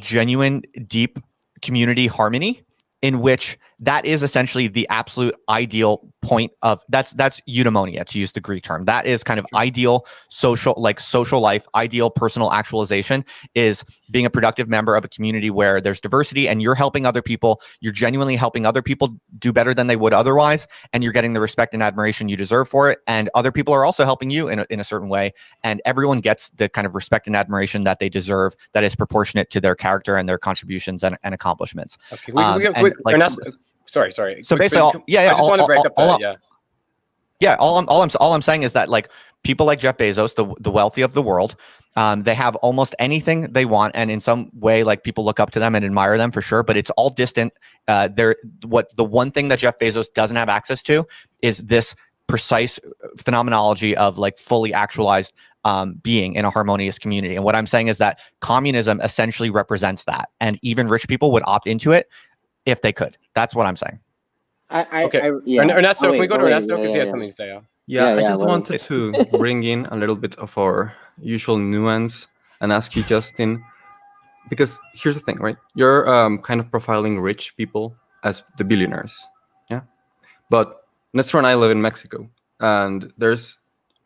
genuine, deep community harmony, in which that is essentially the absolute ideal point of that's eudaimonia, to use the Greek term. That is kind of ideal social life, ideal personal actualization, is being a productive member of a community where there's diversity and you're helping other people. You're genuinely helping other people do better than they would otherwise, and you're getting the respect and admiration you deserve for it. And other people are also helping you in a certain way, and everyone gets the kind of respect and admiration that they deserve, that is proportionate to their character and their contributions and accomplishments. Okay, sorry. So basically, I just want to break up that. All I'm saying is that like people like Jeff Bezos, the wealthy of the world, they have almost anything they want, and in some way, like people look up to them and admire them for sure. But it's all distant. The one thing that Jeff Bezos doesn't have access to is this precise phenomenology of like fully actualized being in a harmonious community. And what I'm saying is that communism essentially represents that, and even rich people would opt into it if they could. That's what I'm saying. Ernesto, can we go to Ernesto because he had something to say? I just wanted to bring in a little bit of our usual nuance and ask you, Justin, because here's the thing, right? You're kind of profiling rich people as the billionaires, yeah? But Nestor and I live in Mexico, and there's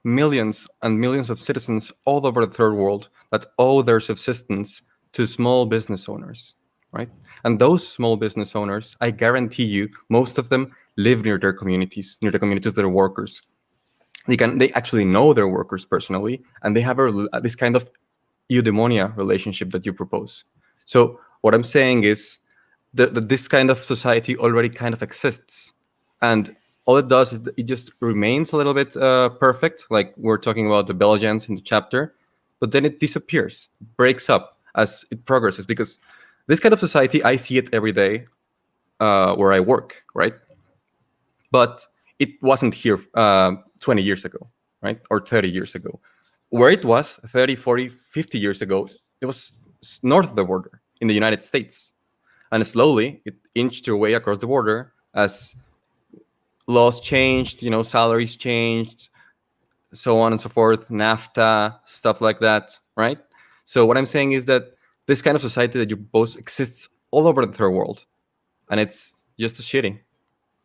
millions and millions of citizens all over the third world that owe their subsistence to small business owners, right? And those small business owners, I guarantee you, most of them live near their communities, of their workers. They actually know their workers personally, and they have this kind of eudaimonia relationship that you propose. So what I'm saying is that this kind of society already kind of exists, and all it does is it just remains a little bit perfect, like we're talking about the Belgians in the chapter, but then it disappears, breaks up as it progresses, because this kind of society, I see it every day where I work, right? But it wasn't here 20 years ago, right? Or 30 years ago. Where it was 30, 40, 50 years ago, it was north of the border in the United States. And slowly, it inched their way across the border as laws changed, salaries changed, so on and so forth, NAFTA, stuff like that, right? So what I'm saying is that this kind of society that you propose exists all over the third world, and it's just as shitty.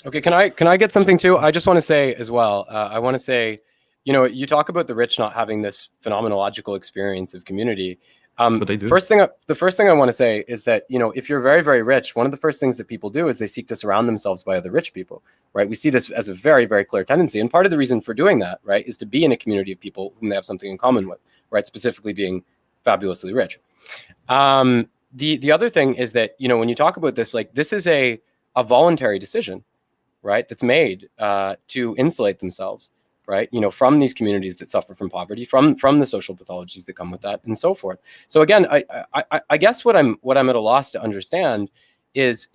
Okay, can I get something too? I just want to say as well. I want to say, you talk about the rich not having this phenomenological experience of community. But they do. The first thing I want to say is that if you're very, very rich, one of the first things that people do is they seek to surround themselves by other rich people, right? We see this as a very, very clear tendency, and part of the reason for doing that, right, is to be in a community of people whom they have something in common with, right? Specifically being fabulously rich. The other thing is that when you talk about this, like this is a voluntary decision, right? That's made to insulate themselves, right? From these communities that suffer from poverty, from the social pathologies that come with that, and so forth. So again, I guess what I'm at a loss to understand is,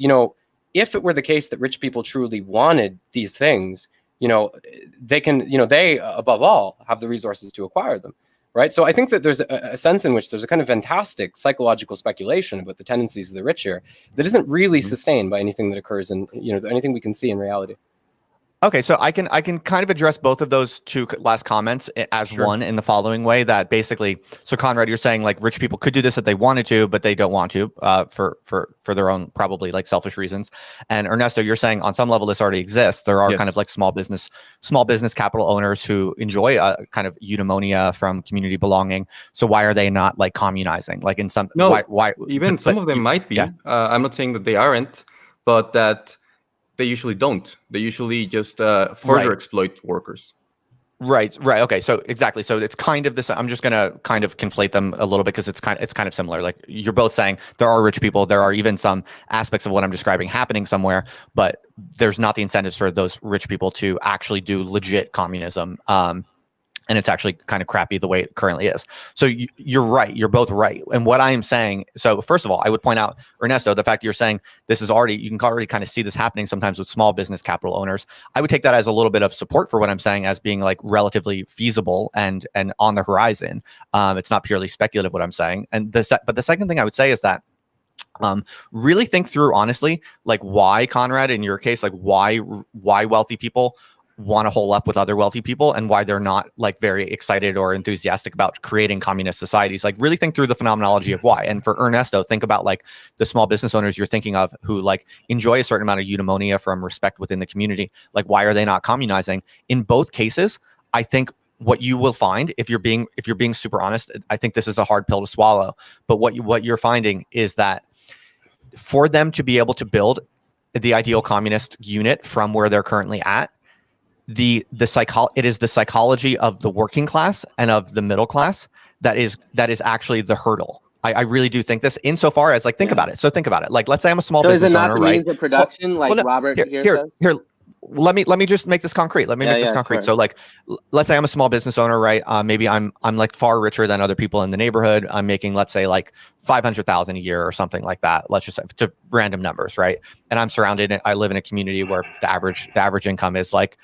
if it were the case that rich people truly wanted these things, they can, they above all have the resources to acquire them. Right. So I think that there's a sense in which there's a kind of fantastic psychological speculation about the tendencies of the rich here that isn't really sustained by anything that occurs in, anything we can see in reality. Okay, so I can kind of address both of those two last comments as one in the following way, that basically, so Conrad, you're saying like rich people could do this if they wanted to, but they don't want to for their own probably like selfish reasons. And Ernesto, you're saying on some level this already exists. There are kind of like small business capital owners who enjoy a kind of eudaimonia from community belonging. So why are they not like communizing? Like in some why even some of them might be. Yeah. I'm not saying that they aren't, but that they usually don't. They usually just further exploit workers. Right. Okay. So exactly. So it's kind of this. I'm just gonna kind of conflate them a little bit because it's kind of similar. Like you're both saying there are rich people. There are even some aspects of what I'm describing happening somewhere, but there's not the incentives for those rich people to actually do legit communism. And it's actually kind of crappy the way it currently is. So you're right. You're both right. And what I am saying, so first of all, I would point out, Ernesto, the fact that you're saying this is already, you can already kind of see this happening sometimes with small business capital owners. I would take that as a little bit of support for what I'm saying as being like relatively feasible and on the horizon. It's not purely speculative what I'm saying. And but the second thing I would say is that really think through honestly, like why, Conrad, in your case, like why wealthy people want to hole up with other wealthy people and why they're not like very excited or enthusiastic about creating communist societies. Like really think through the phenomenology of why. And for Ernesto, think about like the small business owners you're thinking of who like enjoy a certain amount of eudaimonia from respect within the community. Like why are they not communizing? In both cases, I think what you will find if you're being super honest, I think this is a hard pill to swallow, but what you're finding is that for them to be able to build the ideal communist unit from where they're currently at, it is the psychology of the working class and of the middle class that is actually the hurdle. I really do think this, insofar as like think about it. So think about it. Like let's say I'm a small business owner, right? So is it not the means of production, Robert here? Let me just make this concrete. Let me make this concrete. Sure. So like, let's say I'm a small business owner, right? Maybe I'm like far richer than other people in the neighborhood. I'm making, let's say, like 500,000 a year or something like that. Let's just say to random numbers, right? And I'm surrounded. I live in a community where the average income is like,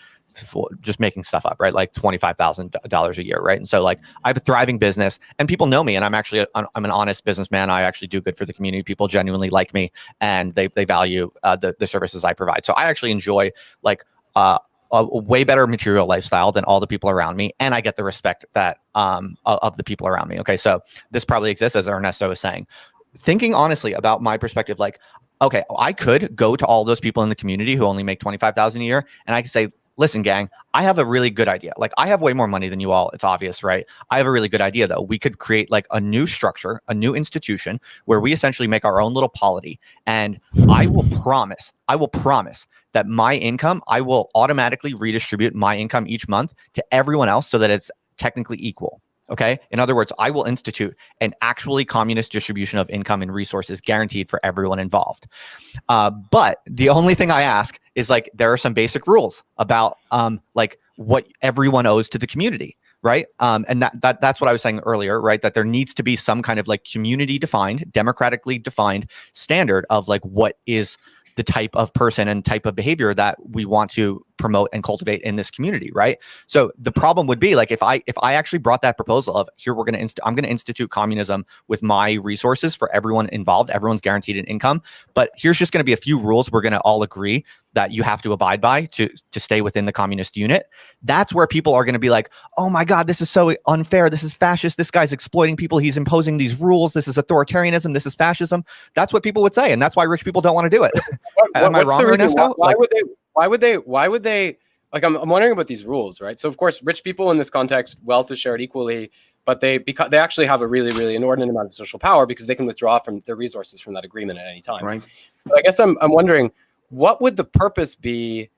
just making stuff up, right? Like $25,000 a year, right? And so like I have a thriving business and people know me and I'm an honest businessman. I actually do good for the community. People genuinely like me and they value the services I provide. So I actually enjoy like a way better material lifestyle than all the people around me. And I get the respect that of the people around me. Okay. So this probably exists, as Ernesto was saying. Thinking honestly about my perspective, like, okay, I could go to all those people in the community who only make $25,000 a year and I could say, listen, gang, I have a really good idea. Like I have way more money than you all. It's obvious, right? I have a really good idea though. We could create like a new structure, a new institution where we essentially make our own little polity. And I will promise that my income, I will automatically redistribute my income each month to everyone else so that it's technically equal. Okay. In other words, I will institute an actually communist distribution of income and resources guaranteed for everyone involved. But the only thing I ask is like, there are some basic rules about like what everyone owes to the community. Right. And that's what I was saying earlier, right? That there needs to be some kind of like community defined, democratically defined standard of like what is the type of person and type of behavior that we want to promote and cultivate in this community, right? So the problem would be like if I actually brought that proposal of here I'm going to institute communism with my resources for everyone involved, everyone's guaranteed an income, but here's just going to be a few rules we're going to all agree that you have to abide by to stay within the communist unit. That's where people are going to be like, oh my God, this is so unfair. This is fascist. This guy's exploiting people. He's imposing these rules. This is authoritarianism. This is fascism. That's what people would say. And that's why rich people don't want to do it. Am I wrong, Ernesto? Why would they, like, I'm wondering about these rules, right? So of course, rich people in this context, wealth is shared equally, but they actually have a really, really inordinate amount of social power because they can withdraw from their resources from that agreement at any time. Right. But I guess I'm wondering, what would the purpose be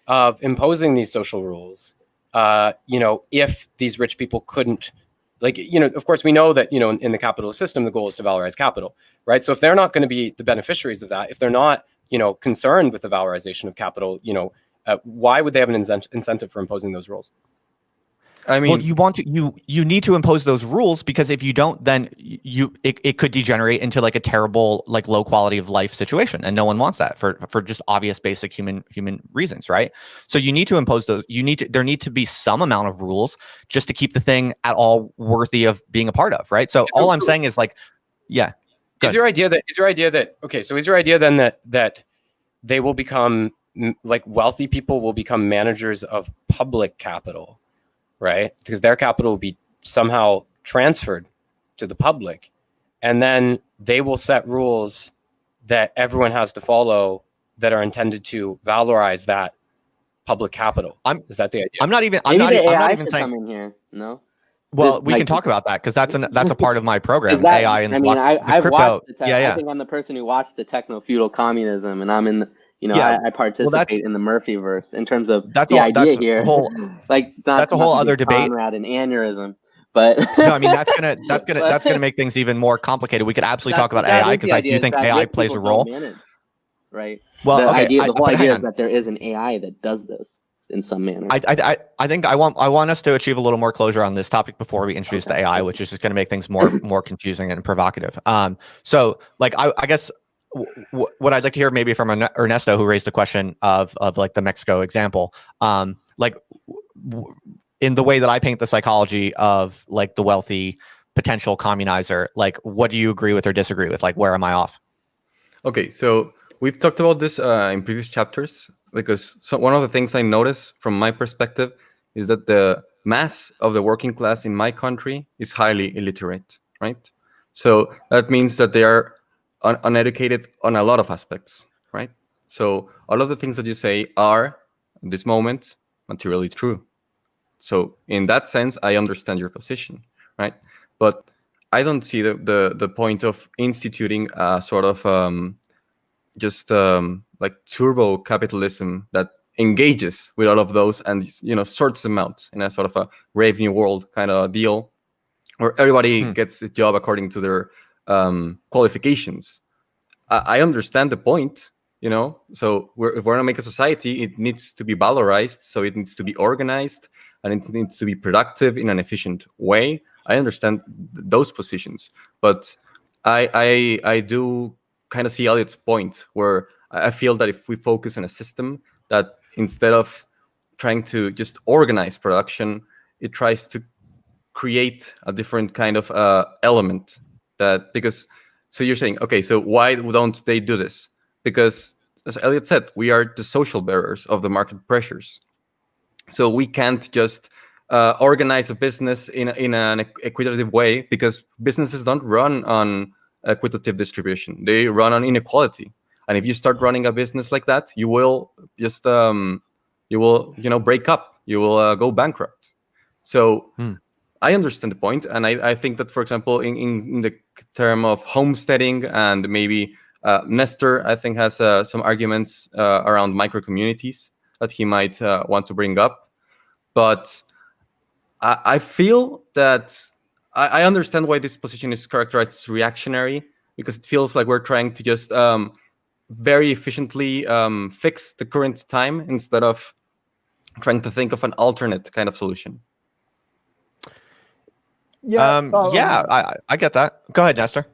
of imposing these social rules? If these rich people couldn't, like, of course we know that, in the capitalist system, the goal is to valorize capital, right? So if they're not going to be the beneficiaries of that, if they're not, concerned with the valorization of capital, why would they have an incentive for imposing those rules? I mean, well, you need to impose those rules because if you don't, then it could degenerate into like a terrible, like low quality of life situation, and no one wants that for just obvious basic human reasons, right? So you need to impose those. There need to be some amount of rules just to keep the thing at all worthy of being a part of, right? So all I'm saying is like, yeah. Is your idea then that they will become like wealthy people will become managers of public capital? Right? Because their capital will be somehow transferred to the public. And then they will set rules that everyone has to follow that are intended to valorize that public capital. Is that the idea? I'm not even saying come in here. No. Well, we can talk about that because that's a part of my program. AI and I've crypto. Watched I think I'm the person who watched the techno-feudal communism, and I'm in I participate in the Murphyverse in terms of the idea here. That's a whole other debate. Conrad and aneurysm, but no, I mean that's gonna make things even more complicated. We could absolutely talk about AI because I do think AI plays a role. Right. Well, the whole idea is that there is an AI that does this. in some manner. I think I want us to achieve a little more closure on this topic before we introduce the AI, which is just going to make things more confusing and provocative. So like I guess what I'd like to hear maybe from Ernesto, who raised the question of like the Mexico example, like in the way that I paint the psychology of like the wealthy potential communizer, like what do you agree with or disagree with? Like where am I off? Okay, so we've talked about this in previous chapters, because one of the things I notice from my perspective is that the mass of the working class in my country is highly illiterate, right? So that means that they are uneducated on a lot of aspects, right? So all of the things that you say are, at this moment, materially true. So in that sense, I understand your position, right? But I don't see the point of instituting a sort of like turbo capitalism that engages with all of those and sorts them out in a sort of a revenue world kind of deal, where everybody gets a job according to their qualifications. I understand the point, so if we're going to make a society, it needs to be valorized, so it needs to be organized and it needs to be productive in an efficient way. I understand those positions, but I do kind of see Eliot's point, where I feel that if we focus on a system that instead of trying to just organize production, it tries to create a different kind of element so you're saying, okay, so why don't they do this? Because as Eliot said, we are the social bearers of the market pressures. So we can't just organize a business in an equitative way, because businesses don't run on equitative distribution. They run on inequality. And if you start running a business like that, you will just break up. You will go bankrupt. So I understand the point, and I think that, for example, in the term of homesteading, and maybe Nestor, I think, has some arguments around micro communities that he might want to bring up. But I feel that I understand why this position is characterized as reactionary, because it feels like we're trying to just very efficiently fix the current time instead of trying to think of an alternate kind of solution. Yeah, I get that. Go ahead, Nestor.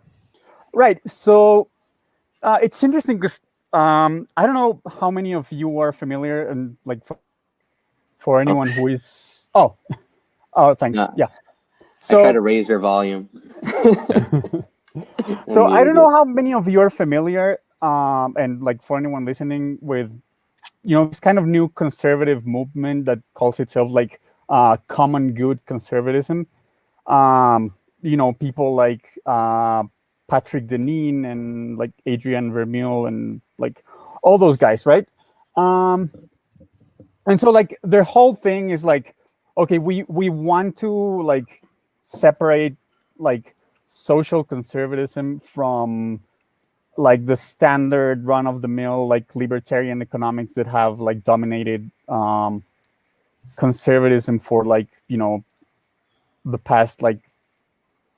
Right. So it's interesting because I don't know how many of you are familiar, and like for anyone who is thanks. No. Yeah. So I try to raise your volume. So I don't know how many of you are familiar, and like for anyone listening, with this kind of new conservative movement that calls itself like common good conservatism. People like Patrick Deneen and like Adrian Vermeule and like all those guys, right? And so like their whole thing is like, okay, we want to like separate like social conservatism from like the standard run-of-the-mill like libertarian economics that have like dominated conservatism for like the past like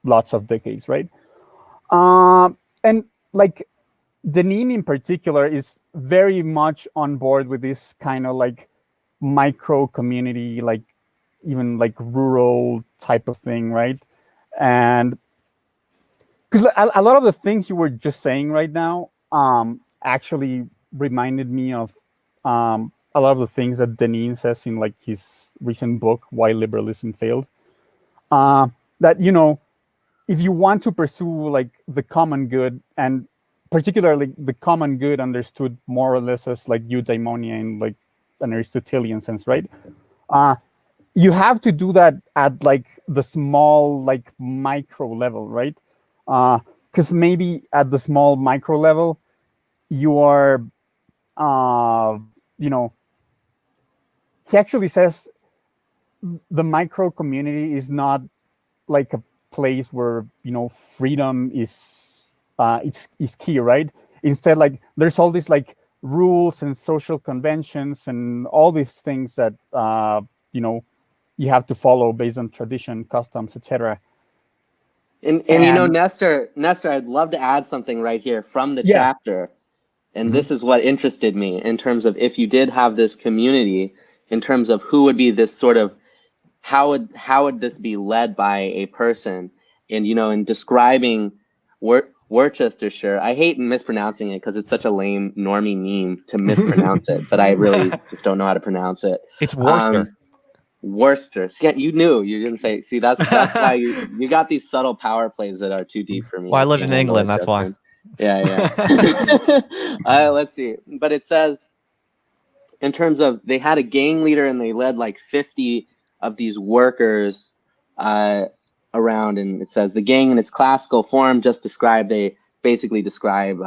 lots of decades, right? And like Deneen in particular is very much on board with this kind of like micro community, like even like rural type of thing, right? And because a lot of the things you were just saying right now actually reminded me of a lot of the things that Deneen says in like his recent book, Why Liberalism Failed. That if you want to pursue like the common good, and particularly the common good understood more or less as like eudaimonia in like an Aristotelian sense, right? You have to do that at like the small like micro level, right? Because maybe at the small micro level, you are, he actually says the micro community is not like a place where freedom is key, right? Instead, like there's all these like rules and social conventions and all these things that you have to follow based on tradition, customs, etc. And Nestor, I'd love to add something right here from the chapter. And this is what interested me in terms of if you did have this community in terms of who would be this sort of, how would this be led by a person? And, you know, in describing Worcestershire, I hate mispronouncing it because it's such a lame normie meme to mispronounce it, but I really just don't know how to pronounce it. It's Worcester. Worcester. See, you knew. You didn't say. See, that's why you got these subtle power plays that are too deep for me. Well, I lived in England. That's why. Yeah. Let's see. But it says, in terms of, they had a gang leader and they led like 50 of these workers around, and it says the gang in its classical form just described, they basically describe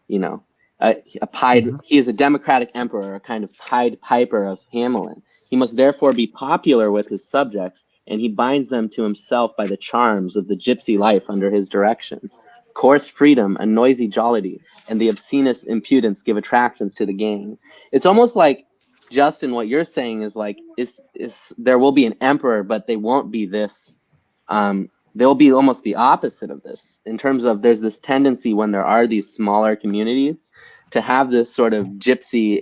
you know, he is a democratic emperor, a kind of Pied Piper of Hamelin. He must therefore be popular with his subjects, and he binds them to himself by the charms of the gypsy life under his direction. Coarse freedom, a noisy jollity, and the obscenest impudence give attractions to the gang. It's almost like, Justin, what you're saying is like, is there will be an emperor, but they won't be this. They'll be almost the opposite of this, in terms of there's this tendency when there are these smaller communities to have this sort of gypsy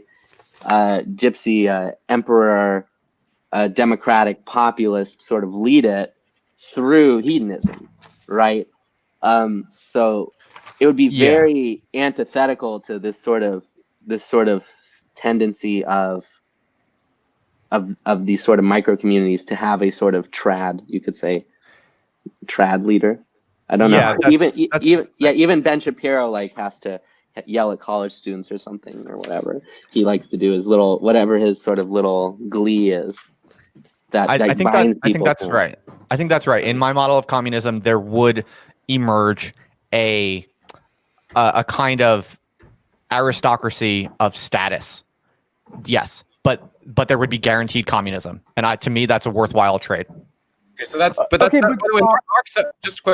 emperor, democratic populist sort of lead it through hedonism, right? So it would be very antithetical to this sort of tendency of these sort of micro communities to have a sort of you could say trad leader. I don't know. Even Ben Shapiro like has to yell at college students or something or whatever he likes to do, his little, whatever his sort of little glee is. I think that's right. I think that's right. In my model of communism, there would emerge a kind of aristocracy of status. Yes, but there would be guaranteed communism, and to me, that's a worthwhile trade. Okay, so that's by the way, Marx. I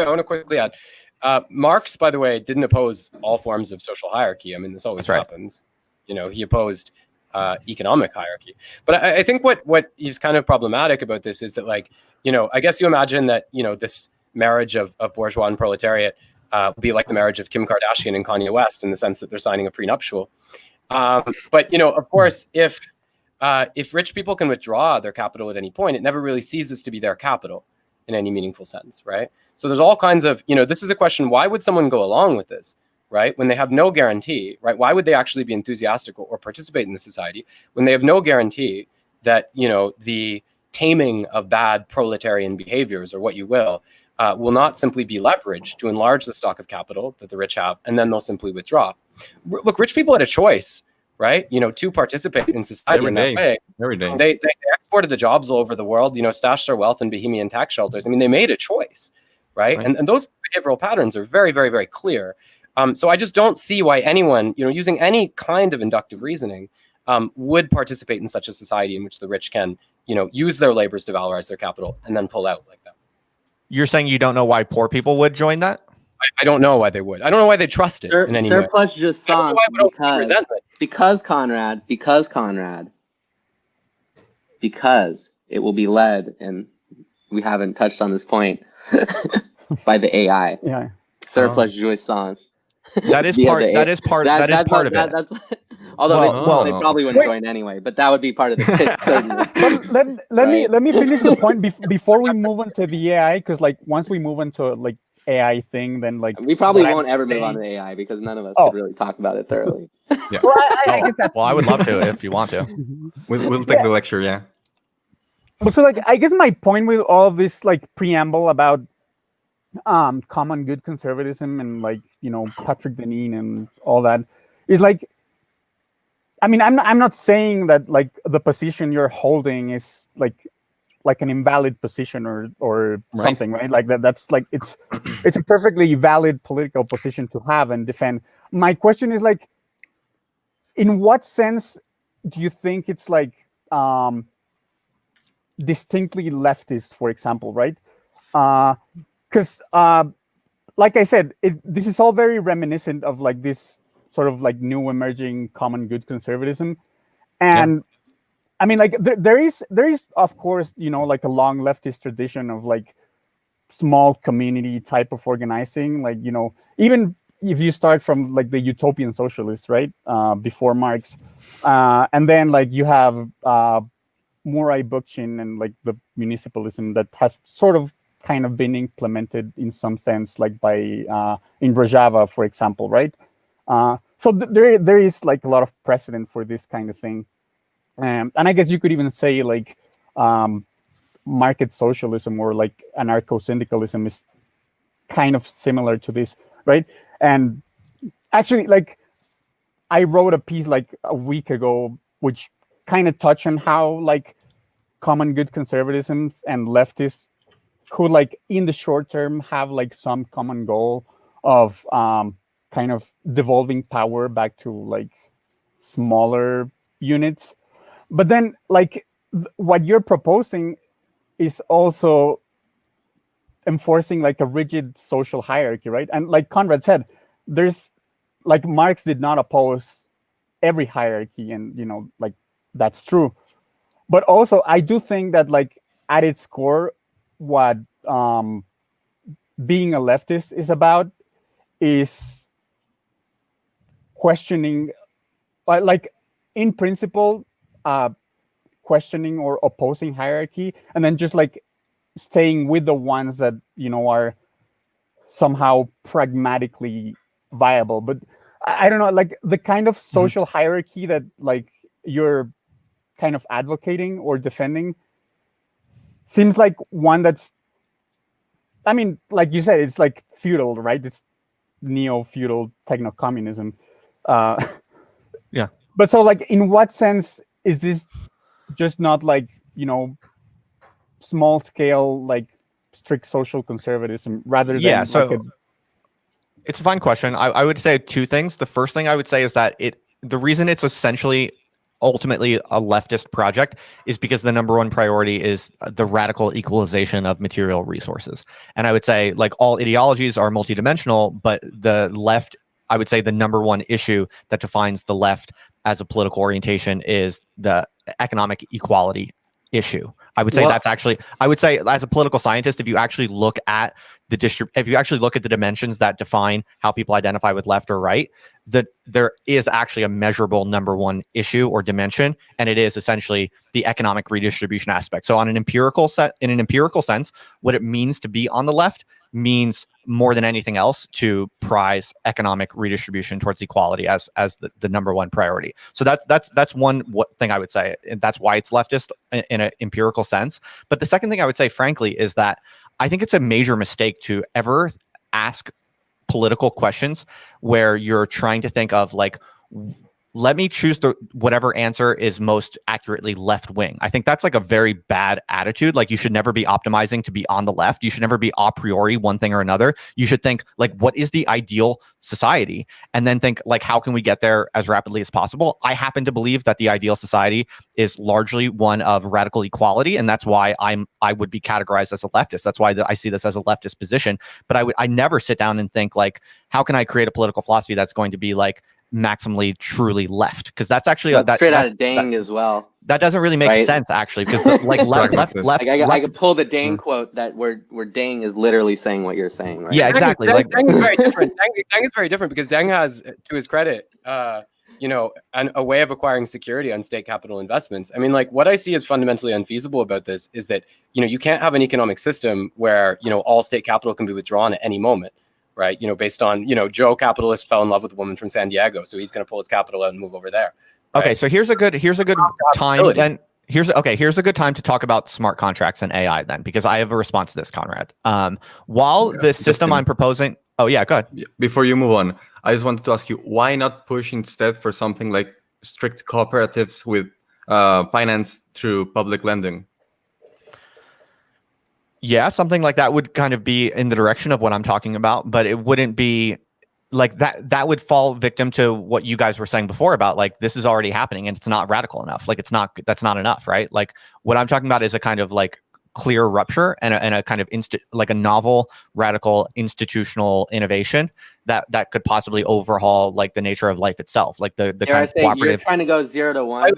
want to quickly add. Marx, by the way, didn't oppose all forms of social hierarchy. I mean, this always happens. You know, he opposed economic hierarchy. But I think what is kind of problematic about this is that, like, you know, I guess you imagine that, you know, this marriage of bourgeois and proletariat will be like the marriage of Kim Kardashian and Kanye West in the sense that they're signing a prenuptial. But, you know, of course, if rich people can withdraw their capital at any point, it never really ceases to be their capital in any meaningful sense, right? So there's all kinds of, you know, this is a question, why would someone go along with this, right? When they have no guarantee, right? Why would they actually be enthusiastic or participate in the society when they have no guarantee that, you know, the taming of bad proletarian behaviors, or what you will not simply be leveraged to enlarge the stock of capital that the rich have, and then they'll simply withdraw. Look, rich people had a choice, right? You know, to participate in society in that way. Every day. They exported the jobs all over the world, you know, stashed their wealth in Bohemian tax shelters. I mean, they made a choice, right? And those behavioral patterns are very, very, very clear. So I just don't see why anyone, you know, using any kind of inductive reasoning would participate in such a society in which the rich can, you know, use their labors to valorize their capital and then pull out like that. You're saying you don't know why poor people would join that? I don't know why they would. I don't know why they trust it in any way. Surplus just songs because Conrad, because it will be led, and we haven't touched on this point, by the AI. Yeah. Surplus jouissance. That is part of it. Although they probably wouldn't join anyway, but that would be part of the pitch. Let me finish the point before we move on to the AI, because like once we move into like AI thing, then like we probably won't ever move on to AI because none of us could really talk about it thoroughly. Yeah. Well, I guess that's I would love to if you want to. We'll take the lecture, yeah. So like I guess my point with all of this like preamble about common good conservatism and like, you know, Patrick Deneen and all that is like, I mean, I'm not saying that like the position you're holding is like an invalid position or something, right? Like that's like it's a perfectly valid political position to have and defend. My question is like, in what sense do you think it's like distinctly leftist, for example, right? Because like I said, this is all very reminiscent of like this sort of like new emerging common good conservatism. And I mean, like there is of course, you know, like a long leftist tradition of like small community type of organizing, like, you know, even if you start from like the utopian socialists, right, before Marx, and then like you have Murray Bookchin and like the municipalism that has sort of kind of been implemented in some sense, like by in Rojava, for example, right? So there is like a lot of precedent for this kind of thing, and I guess you could even say like market socialism or like anarcho-syndicalism is kind of similar to this, right? And actually, like I wrote a piece like a week ago, which kind of touched on how like common good conservatisms and leftists could like in the short term have like some common goal of kind of devolving power back to like smaller units. But then like what you're proposing is also enforcing like a rigid social hierarchy, right? And like Conrad said, there's like Marx did not oppose every hierarchy, and you know, like that's true. But also I do think that like at its core, what being a leftist is about is questioning, like in principle, questioning or opposing hierarchy, and then just like staying with the ones that, you know, are somehow pragmatically viable. But I don't know, like the kind of social hierarchy that like you're kind of advocating or defending seems like one that's, I mean, like you said, it's like feudal, right? It's neo-feudal techno-communism. Yeah. But so like in what sense is this just not like, you know, small scale, like strict social conservatism rather than so it's a fine question. I would say two things. The first thing I would say is that the reason it's essentially ultimately a leftist project is because the number one priority is the radical equalization of material resources. And I would say like all ideologies are multidimensional, but the left, I would say the number one issue that defines the left as a political orientation is the economic equality issue. I would say that's actually, I would say as a political scientist, if you actually look at if you actually look at the dimensions that define how people identify with left or right, that there is actually a measurable number one issue or dimension, and it is essentially the economic redistribution aspect. So in an empirical sense, what it means to be on the left means more than anything else to prize economic redistribution towards equality as the number one priority. So that's one thing I would say, and that's why it's leftist in an empirical sense. But the second thing I would say, frankly, is that I think it's a major mistake to ever ask political questions where you're trying to think of like, let me choose whatever answer is most accurately left wing. I think that's like a very bad attitude. Like you should never be optimizing to be on the left. You should never be a priori one thing or another. You should think like, what is the ideal society? And then think like, how can we get there as rapidly as possible? I happen to believe that the ideal society is largely one of radical equality. And that's why I would be categorized as a leftist. That's why I see this as a leftist position. But I never sit down and think like, how can I create a political philosophy that's going to be like, maximally truly left, because that's actually straight out of Dang as well. That doesn't really make sense actually, because like left. I could pull the Dang quote that where Dang is literally saying what you're saying, right? Yeah, exactly. Dang is very different. Dang is very different because Dang has, to his credit, you know, a way of acquiring security on state capital investments. I mean, like what I see as fundamentally unfeasible about this is that, you know, you can't have an economic system where, you know, all state capital can be withdrawn at any moment. Right, you know, based on, you know, Joe capitalist fell in love with a woman from San Diego, so he's going to pull his capital out and move over there. Right? Okay, so here's a good time. Then here's a good time to talk about smart contracts and AI then, because I have a response to this, Conrad. While the system I'm proposing, oh yeah, go ahead. Before you move on, I just wanted to ask you, why not push instead for something like strict cooperatives with finance through public lending? Yeah, something like that would kind of be in the direction of what I'm talking about, but it wouldn't be like that. That would fall victim to what you guys were saying before about like, this is already happening and it's not radical enough. Like that's not enough, right? Like what I'm talking about is a kind of like clear rupture and a kind of like a novel, radical institutional innovation that could possibly overhaul like the nature of life itself. Like the kind of cooperative. You're trying to go 0 to 1.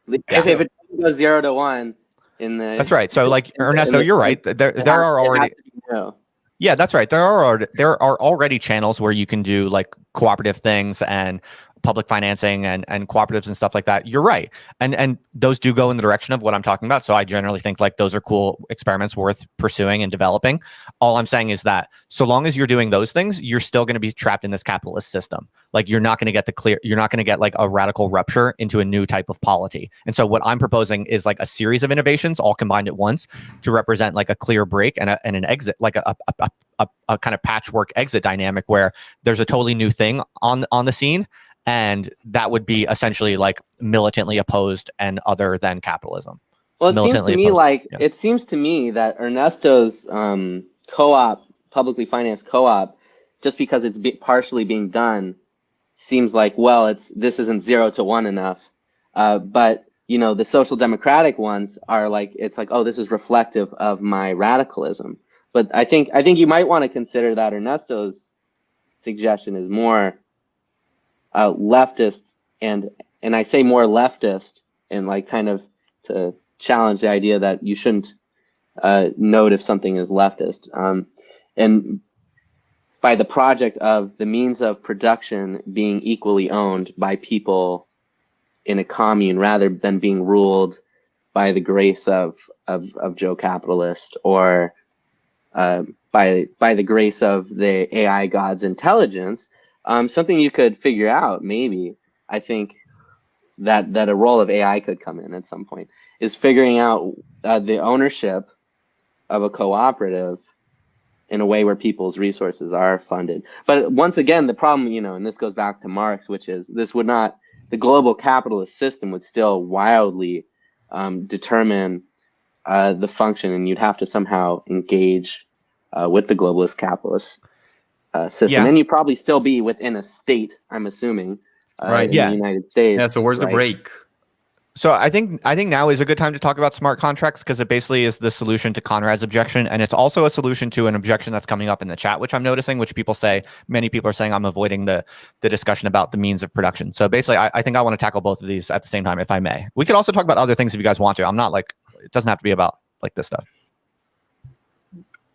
If it goes 0 to 1. That's right. So like Ernesto, you're right. There are already. Yeah, that's right. There are already channels where you can do like cooperative things and public financing and cooperatives and stuff like that. You're right. And those do go in the direction of what I'm talking about. So I generally think like those are cool experiments worth pursuing and developing. All I'm saying is that so long as you're doing those things, you're still going to be trapped in this capitalist system. Like you're not going to get you're not going to get like a radical rupture into a new type of polity. And so what I'm proposing is like a series of innovations all combined at once to represent like a clear break and an exit, like a kind of patchwork exit dynamic where there's a totally new thing on the scene. And that would be essentially like militantly opposed and other than capitalism. Well, it seems to me that Ernesto's co-op, publicly financed co-op, just because it's partially being done, seems like, well, this isn't 0 to 1 enough. But you know, the social democratic ones are like, it's like, oh, this is reflective of my radicalism. But I think you might want to consider that Ernesto's suggestion is more leftist, and I say more leftist, and like kind of to challenge the idea that you shouldn't note if something is leftist. And by the project of the means of production being equally owned by people in a commune rather than being ruled by the grace of Joe Capitalist or by the grace of the AI god's intelligence. Something you could figure out, maybe, I think that a role of AI could come in at some point, is figuring out the ownership of a cooperative in a way where people's resources are funded. But once again, the problem, you know, and this goes back to Marx, which is the global capitalist system would still wildly determine the function, and you'd have to somehow engage with the globalist capitalist system. Yeah. And you'd probably still be within a state, I'm assuming, in the United States. Yeah, so where's the break? So I think now is a good time to talk about smart contracts, because it basically is the solution to Conrad's objection, and it's also a solution to an objection that's coming up in the chat, which I'm noticing, which many people are saying I'm avoiding the discussion about the means of production. So basically, I think I want to tackle both of these at the same time, if I may. We could also talk about other things if you guys want to. I'm not like, it doesn't have to be about like this stuff.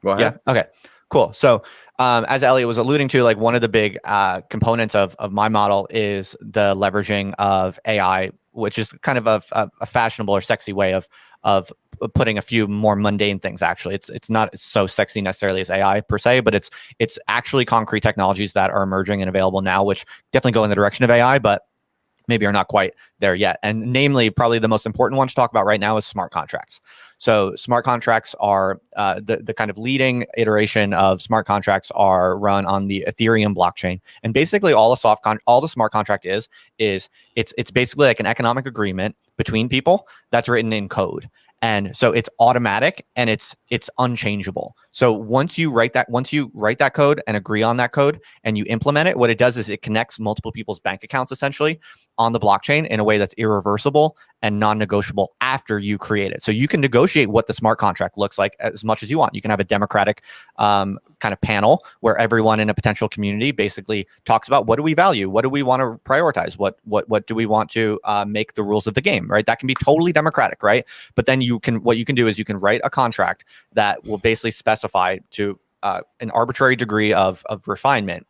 Go ahead. Yeah. Okay. Cool. So as Eliot was alluding to, like one of the big components of my model is the leveraging of AI, which is kind of a fashionable or sexy way of putting a few more mundane things. Actually, it's not so sexy necessarily as AI per se, but it's actually concrete technologies that are emerging and available now, which definitely go in the direction of AI, but maybe are not quite there yet. And namely, probably the most important one to talk about right now is smart contracts. So smart contracts are the kind of leading iteration of smart contracts are run on the Ethereum blockchain. And basically all the smart contract is it's basically like an economic agreement between people that's written in code. And so it's automatic and it's unchangeable. So once you write that code and agree on that code and you implement it, what it does is it connects multiple people's bank accounts essentially on the blockchain in a way that's irreversible and non-negotiable after you create it. So you can negotiate what the smart contract looks like as much as you want. You can have a democratic kind of panel where everyone in a potential community basically talks about, what do we value? What do we want to prioritize? What do we want to make the rules of the game, right? That can be totally democratic, right? But then what you can do is you can write a contract that will basically specify to an arbitrary degree of refinement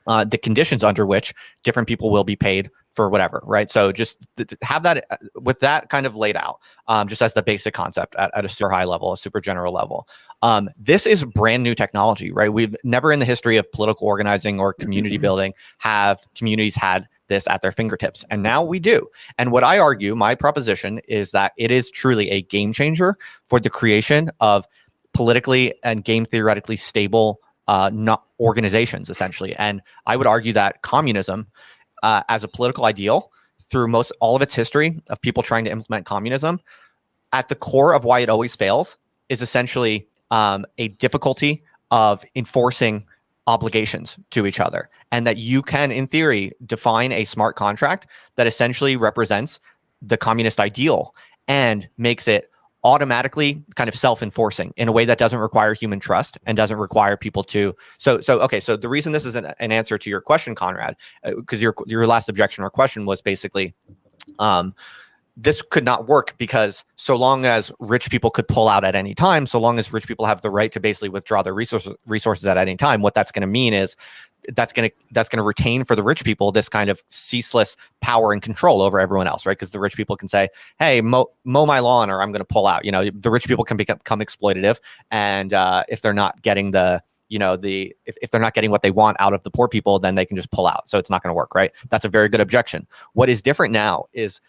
the conditions under which different people will be paid for whatever, right? So just have that with that kind of laid out, just as the basic concept at a super high level, a super general level. This is brand new technology, right? We've never in the history of political organizing or community building have communities had this at their fingertips, and now we do. And what I argue, my proposition is that it is truly a game changer for the creation of politically and game theoretically stable not organizations, essentially. And I would argue that communism as a political ideal, through all of its history of people trying to implement communism, at the core of why it always fails is essentially a difficulty of enforcing obligations to each other. And that you can, in theory, define a smart contract that essentially represents the communist ideal and makes it automatically kind of self-enforcing in a way that doesn't require human trust and doesn't require people to. So the reason this is an answer to your question, Conrad, because your last objection or question was basically this could not work, because so long as rich people could pull out at any time, so long as rich people have the right to basically withdraw their resources at any time, what that's going to mean is that's going to retain for the rich people this kind of ceaseless power and control over everyone else, right? Because the rich people can say, hey, mow my lawn, or I'm going to pull out. The rich people can become exploitative, and if they're not getting if they're not getting what they want out of the poor people, then they can just pull out. So it's not going to work, right? That's a very good objection. What is different now is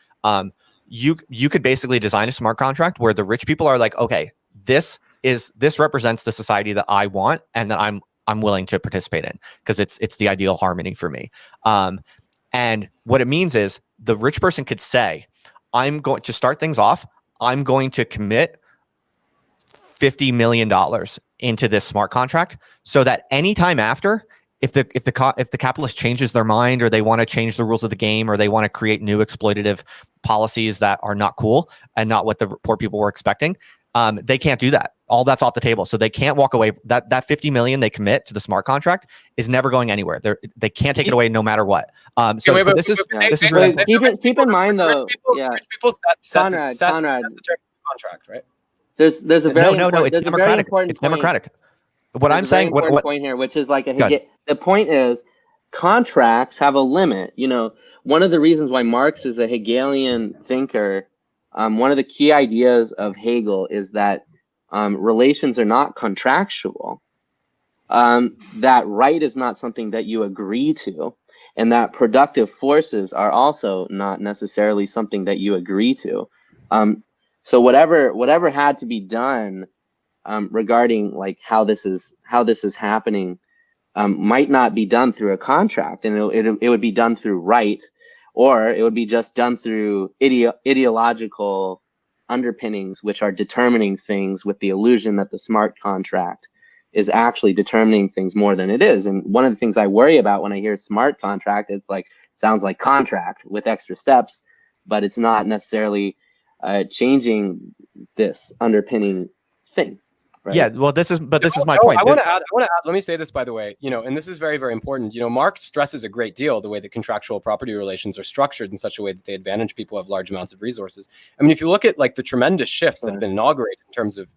you could basically design a smart contract where the rich people are like, okay, this represents the society that I want and that I'm willing to participate in, because it's the ideal harmony for me. And what it means is the rich person could say, I'm going to start things off, I'm going to commit $50 million into this smart contract, so that anytime after, if the capitalist changes their mind, or they want to change the rules of the game, or they want to create new exploitative policies that are not cool and not what the poor people were expecting, they can't do that. All that's off the table. So they can't walk away. That 50 million they commit to the smart contract is never going anywhere. They can't take it away no matter what. Keep in mind though. Rich people set the terms of the contract, right? There's a very no. It's democratic. It's democratic. What I'm saying, what point here, which is like the point is, contracts have a limit. One of the reasons why Marx is a Hegelian thinker, one of the key ideas of Hegel is that relations are not contractual. That right is not something that you agree to, and that productive forces are also not necessarily something that you agree to. So whatever had to be done regarding like how this is happening might not be done through a contract, and it would be done through right, or it would be just done through ideological underpinnings, which are determining things with the illusion that the smart contract is actually determining things more than it is. And one of the things I worry about when I hear smart contract, it's like, sounds like contract with extra steps, but it's not necessarily changing this underpinning thing. Right? Yeah, well, this is my point. I want to add. Let me say this, by the way. And this is very, very important. Marx stresses a great deal the way that contractual property relations are structured in such a way that they advantage people who have large amounts of resources. I mean, if you look at like the tremendous shifts that have been inaugurated in terms of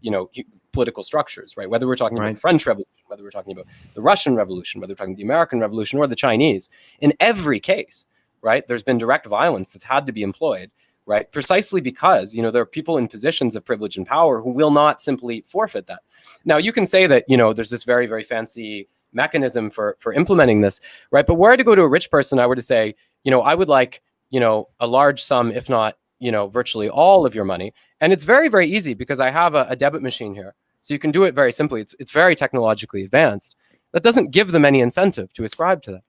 political structures, right? Whether we're talking about the French Revolution, whether we're talking about the Russian Revolution, whether we're talking about the American Revolution or the Chinese, in every case, right, there's been direct violence that's had to be employed. Right, precisely because there are people in positions of privilege and power who will not simply forfeit that. Now you can say that there's this very, very fancy mechanism for implementing this, right? But were I to go to a rich person, I were to say, I would like a large sum, if not virtually all of your money, and it's very, very easy because I have a debit machine here, so you can do it very simply. It's very technologically advanced. That doesn't give them any incentive to ascribe to that.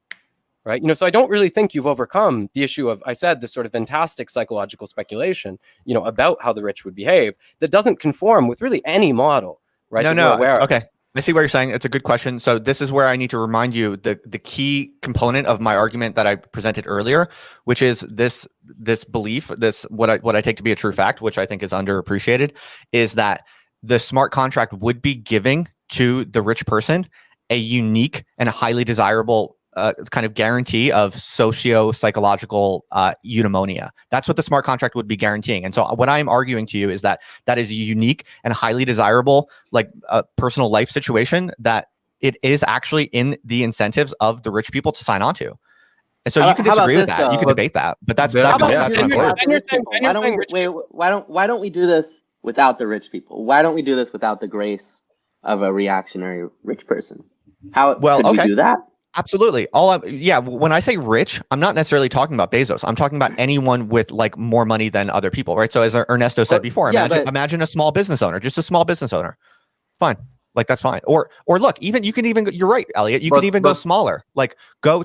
Right. So I don't really think you've overcome the issue of, I said, this sort of fantastic psychological speculation, about how the rich would behave that doesn't conform with really any model. Right. No. Okay. I see what you're saying. It's a good question. So this is where I need to remind you the key component of my argument that I presented earlier, which is this belief, what I take to be a true fact, which I think is underappreciated, is that the smart contract would be giving to the rich person a unique and a highly desirable kind of guarantee of socio-psychological eudaimonia. That's what the smart contract would be guaranteeing. And so what I'm arguing to you is that is a unique and highly desirable, like personal life situation that it is actually in the incentives of the rich people to sign on to. And so you can disagree with that. You can debate that, but that's what I'm Why don't we do this without the rich people? Why don't we do this without the grace of a reactionary rich person? Could we do that? Absolutely. When I say rich, I'm not necessarily talking about Bezos. I'm talking about anyone with like more money than other people, right? So as Ernesto said before, imagine a small business owner, just a small business owner. Fine. Like that's fine. Or look, you're right, Eliot. You can even go smaller. Like go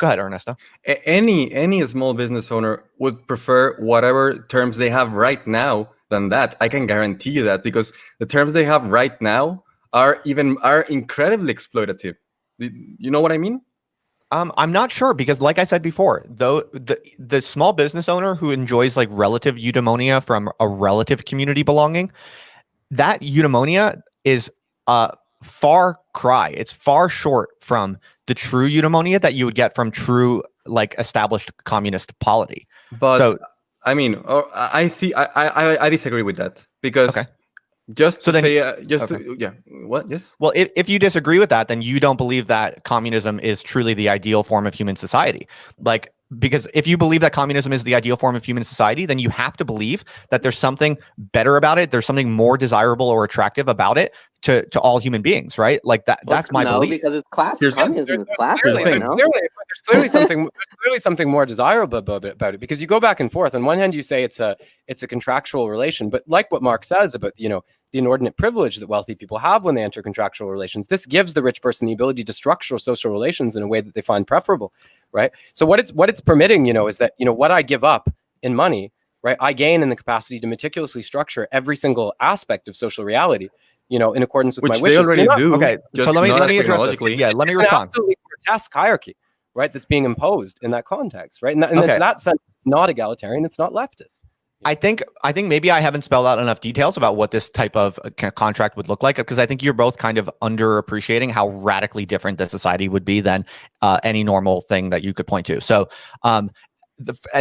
ahead, Ernesto. Any small business owner would prefer whatever terms they have right now than that. I can guarantee you that, because the terms they have right now are incredibly exploitative. You know what I mean? I'm not sure, because like I said before, though the small business owner who enjoys like relative eudaimonia from a relative community belonging, that eudaimonia is far cry. It's far short from the true eudaimonia that you would get from true like established communist polity. But I mean, or I see. I disagree with that because just so to then, say, what? Yes. Well, if you disagree with that, then you don't believe that communism is truly the ideal form of human society. Like, because if you believe that communism is the ideal form of human society, then you have to believe that there's something better about it. There's something more desirable or attractive about it to all human beings, right? Like that. Well, that's my belief. Because it's class. Communism is class. There's clearly something more desirable about it, because you go back and forth. On one hand, you say it's a contractual relation, but like what Mark says about the inordinate privilege that wealthy people have when they enter contractual relations, this gives the rich person the ability to structure social relations in a way that they find preferable, right? So what it's permitting, is that what I give up in money, right, I gain in the capacity to meticulously structure every single aspect of social reality, in accordance with my wishes. Which they already do. Okay, so let me address this. Yeah, let me respond. An absolutely grotesque hierarchy, right, that's being imposed in that context, right? And in that sense, it's not egalitarian, it's not leftist. I think maybe I haven't spelled out enough details about what this type of contract would look like, because I think you're both kind of underappreciating how radically different the society would be than any normal thing that you could point to. So, and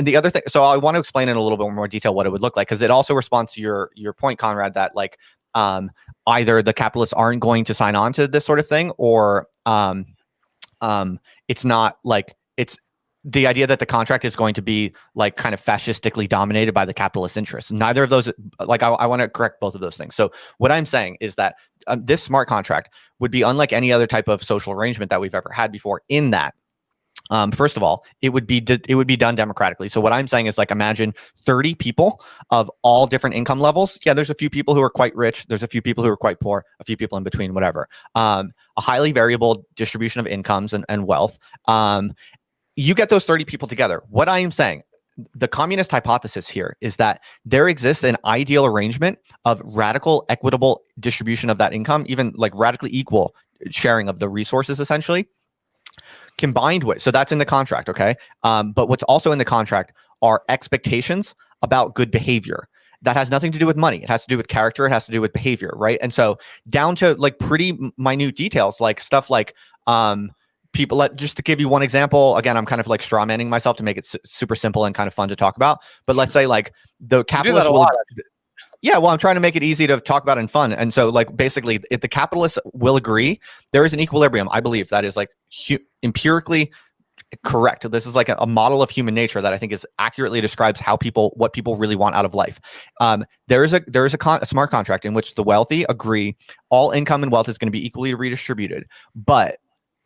the other thing, so I want to explain in a little bit more detail what it would look like, because it also responds to your point, Conrad, that like either the capitalists aren't going to sign on to this sort of thing, or it's not like it's the idea that the contract is going to be like kind of fascistically dominated by the capitalist interests. Neither of those, like I want to correct both of those things. So what I'm saying is that this smart contract would be unlike any other type of social arrangement that we've ever had before, in that first of all, it would be done democratically. So what I'm saying is, like, imagine 30 people of all different income levels. Yeah, there's a few people who are quite rich. There's a few people who are quite poor, a few people in between, whatever. A highly variable distribution of incomes and wealth. You get those 30 people together. What I am saying, the communist hypothesis here is that there exists an ideal arrangement of radical, equitable distribution of that income, even like radically equal sharing of the resources, essentially, combined with, so that's in the contract, okay? But what's also in the contract are expectations about good behavior. That has nothing to do with money. It has to do with character. It has to do with behavior, right? And so down to like pretty minute details, like stuff like people, just to give you one example, again, I'm kind of like straw manning myself to make it super simple and kind of fun to talk about. But let's say like the capitalists will, yeah, well, I'm trying to make it easy to talk about and fun. And so like basically, if the capitalists will agree, there is an equilibrium. I believe that is like empirically correct. This is like a model of human nature that I think is accurately describes what people really want out of life. There is a smart contract in which the wealthy agree all income and wealth is going to be equally redistributed, but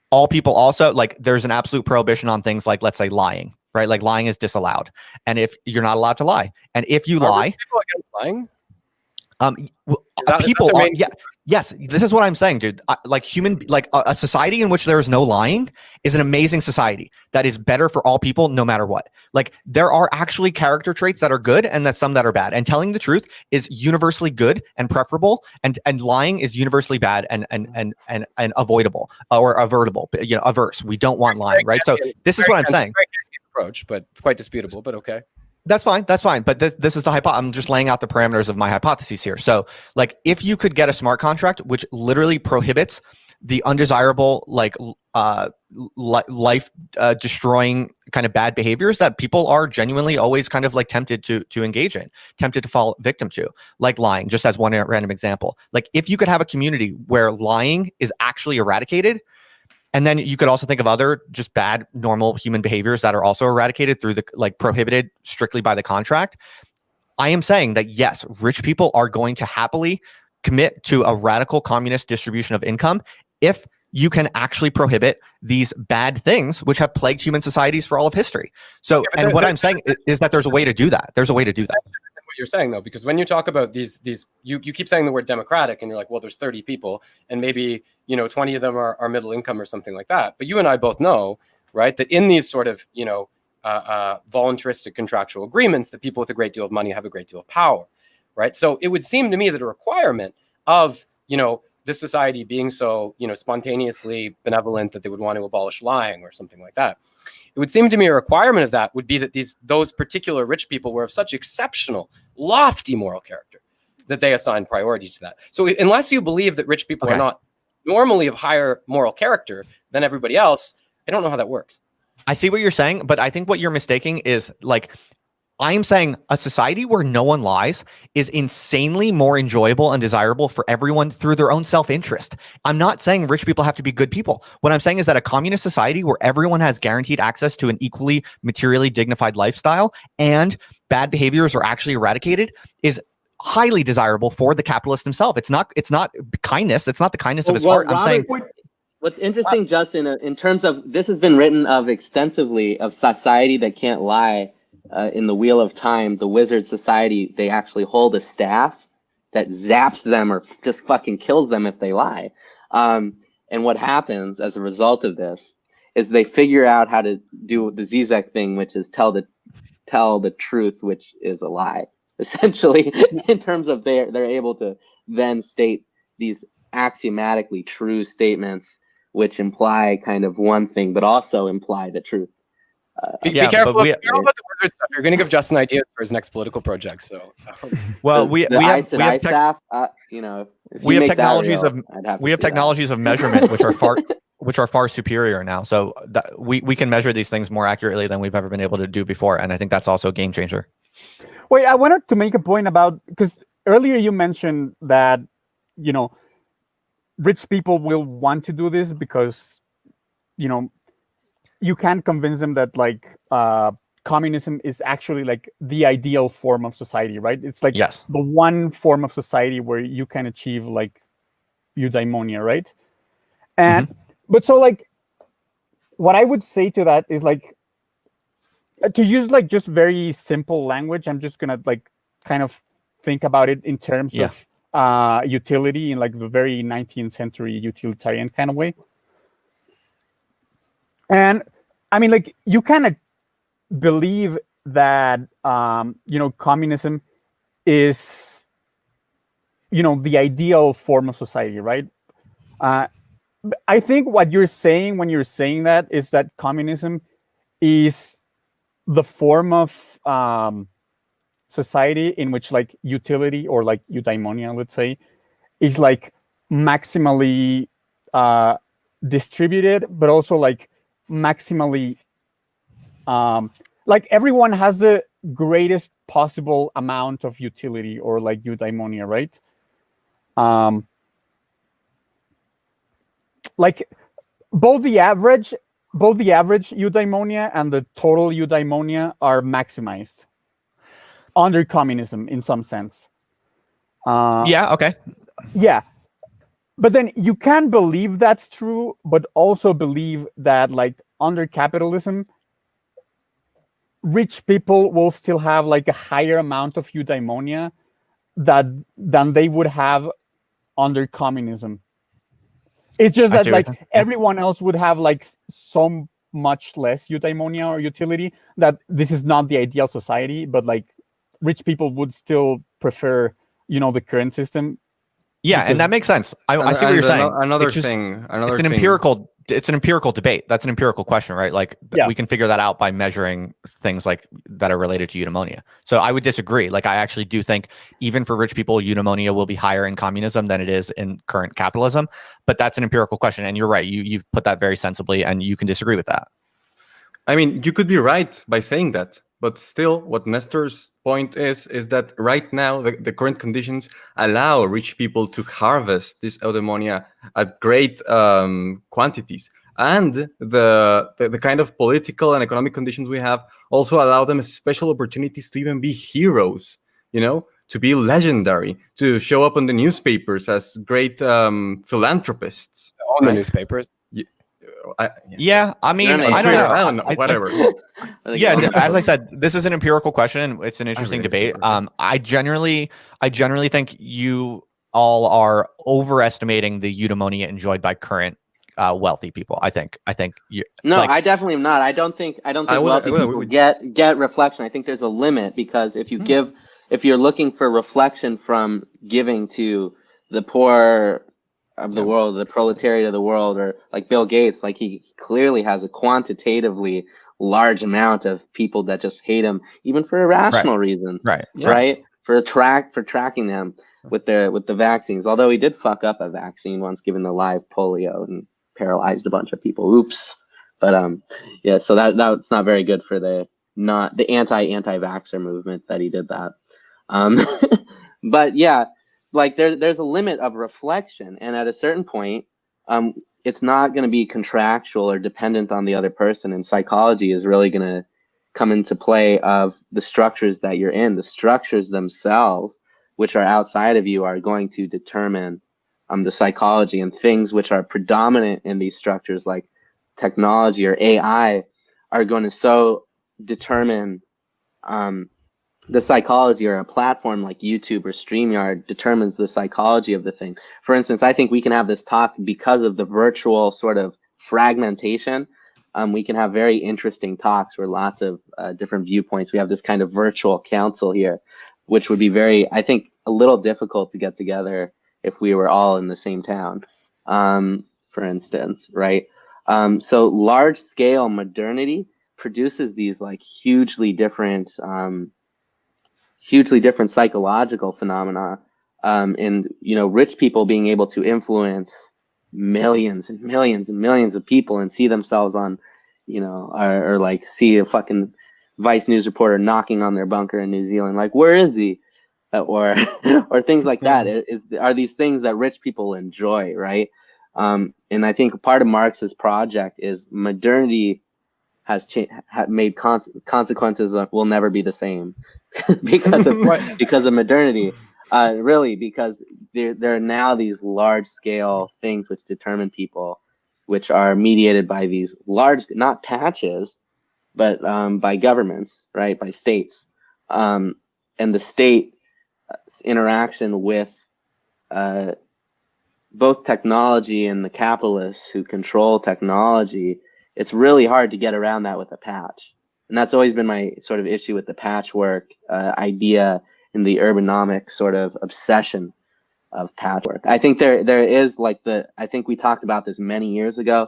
all people also, like, there's an absolute prohibition on things like, let's say, lying, right? Like lying is disallowed, and if you're not allowed to lie, and if you lie, people against lying? People are, yeah. Yes, this is what I'm saying, dude. Like a society in which there is no lying is an amazing society that is better for all people, no matter what. Like, there are actually character traits that are good and that some that are bad. And telling the truth is universally good and preferable, and lying is universally bad and avoidable or avertible. Averse. We don't want lying, right? So this is what I'm saying. Approach, but quite disputable. But okay. That's fine. But this is the I'm just laying out the parameters of my hypotheses here. So, like, if you could get a smart contract which literally prohibits the undesirable, like, life destroying kind of bad behaviors that people are genuinely always kind of like tempted to engage in, tempted to fall victim to, like lying, just as one random example. Like, if you could have a community where lying is actually eradicated, and then you could also think of other just bad, normal human behaviors that are also eradicated through the, like, prohibited strictly by the contract. I am saying that, yes, rich people are going to happily commit to a radical communist distribution of income if you can actually prohibit these bad things which have plagued human societies for all of history. So, and what I'm saying is that there's a way to do that. There's a way to do that. What you're saying, though, because when you talk about these you keep saying the word democratic, and you're like, well, there's 30 people and maybe 20 of them are middle income or something like that. But you and I both know, right, that in these sort of voluntaristic contractual agreements, that people with a great deal of money have a great deal of power, right? So it would seem to me that a requirement of this society being so spontaneously benevolent that they would want to abolish lying or something like that, it would seem to me a requirement of that would be that those particular rich people were of such exceptional, lofty moral character that they assign priority to that. So unless you believe that rich people are not normally of higher moral character than everybody else, I don't know how that works. I see what you're saying, but I think what you're mistaking is, like, I am saying a society where no one lies is insanely more enjoyable and desirable for everyone through their own self-interest. I'm not saying rich people have to be good people. What I'm saying is that a communist society where everyone has guaranteed access to an equally materially dignified lifestyle and bad behaviors are actually eradicated is highly desirable for the capitalist himself. It's not kindness. It's not the kindness of his heart. I'm saying. What's interesting, Justin, in terms of this has been written of extensively of society that can't lie. In the Wheel of Time, the Wizard Society, they actually hold a staff that zaps them or just fucking kills them if they lie. And what happens as a result of this is they figure out how to do the Zizek thing, which is tell the truth, which is a lie, essentially, in terms of they're able to then state these axiomatically true statements, which imply kind of one thing, but also imply the truth. Be careful about the wizard stuff. You're going to give Justin ideas for his next political project. So, well, we have staff. We have technologies of measurement which are far superior now. So we can measure these things more accurately than we've ever been able to do before, and I think that's also a game changer. Wait, I wanted to make a point about, because earlier you mentioned that rich people will want to do this because you can't convince them that communism is actually like the ideal form of society, right? It's like yes. the one form of society where you can achieve like eudaimonia, right? And but so like what I would say to that is like to use like just very simple language. I'm just gonna like kind of think about it in terms of utility in like the very 19th century utilitarian kind of way. And I mean, like, you kind of believe that, communism is, the ideal form of society, right? I think what you're saying when you're saying that is that communism is the form of society in which like utility or like eudaimonia, let's say, is like maximally distributed, but also like maximally like everyone has the greatest possible amount of utility or like eudaimonia, right? Like both the average eudaimonia and the total eudaimonia are maximized under communism in some sense. Okay. Yeah. But then you can believe that's true, but also believe that like under capitalism, rich people will still have like a higher amount of eudaimonia than they would have under communism. It's just that like everyone else would have like so much less eudaimonia or utility that this is not the ideal society, but like rich people would still prefer, the current system. Yeah, and that makes sense. I see what you're saying. It's an empirical debate. That's an empirical question, right? Like we can figure that out by measuring things like that are related to eudaimonia. So I would disagree. Like I actually do think even for rich people, eudaimonia will be higher in communism than it is in current capitalism. But that's an empirical question, and you're right. You put that very sensibly, and you can disagree with that. I mean, you could be right by saying that. But still, what Nestor's point is that right now, the current conditions allow rich people to harvest this eudaimonia at great quantities. And the kind of political and economic conditions we have also allow them special opportunities to even be heroes, to be legendary, to show up on the newspapers as great philanthropists. On the newspapers. I don't know. Whatever. As I said, this is an empirical question. It's an interesting debate. I generally think you all are overestimating the eudaimonia enjoyed by current wealthy people. I think I definitely am not. I don't think wealthy people get reflection. I think there's a limit because if you're looking for reflection from giving to the poor of the world, the proletariat of the world, or like Bill Gates, like he clearly has a quantitatively large amount of people that just hate him, even for irrational reasons, right? For tracking them with the vaccines. Although he did fuck up a vaccine once, given the live polio and paralyzed a bunch of people. Oops. But so that's not very good for the not the anti-vaxxer movement that he did that. But yeah, like there's a limit of reflection, and at a certain point, it's not going to be contractual or dependent on the other person, and psychology is really going to come into play of the structures that you're in. The structures themselves, which are outside of you, are going to determine the psychology, and things which are predominant in these structures like technology or AI are going to so determine the psychology, or a platform like YouTube or StreamYard determines the psychology of the thing. For instance, I think we can have this talk because of the virtual sort of fragmentation. We can have very interesting talks where lots of different viewpoints. We have this kind of virtual council here, which would be very, I think, a little difficult to get together if we were all in the same town, for instance, right? So large scale modernity produces these like hugely different psychological phenomena, and rich people being able to influence millions and millions and millions of people and see themselves on, or like see a fucking Vice News reporter knocking on their bunker in New Zealand, like, where is he? Or things like that are these things that rich people enjoy, right? And I think part of Marx's project is modernity has made consequences that will never be the same because of modernity. Really, because there are now these large scale things which determine people, which are mediated by these large, not patches, but by governments, right? By states, and the state interaction with both technology and the capitalists who control technology. It's really hard to get around that with a patch. And that's always been my sort of issue with the patchwork idea in the urbanomic sort of obsession of patchwork. I think there is like I think we talked about this many years ago.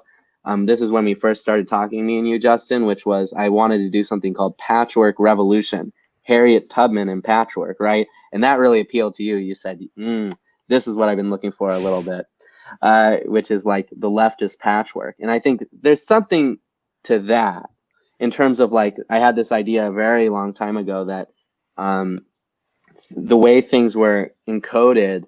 This is when we first started talking, me and you, Justin, which was I wanted to do something called Patchwork Revolution, Harriet Tubman and patchwork, right? And that really appealed to you. You said, this is what I've been looking for a little bit, which is like the leftist patchwork. And I think there's something to that in terms of like, I had this idea a very long time ago that the way things were encoded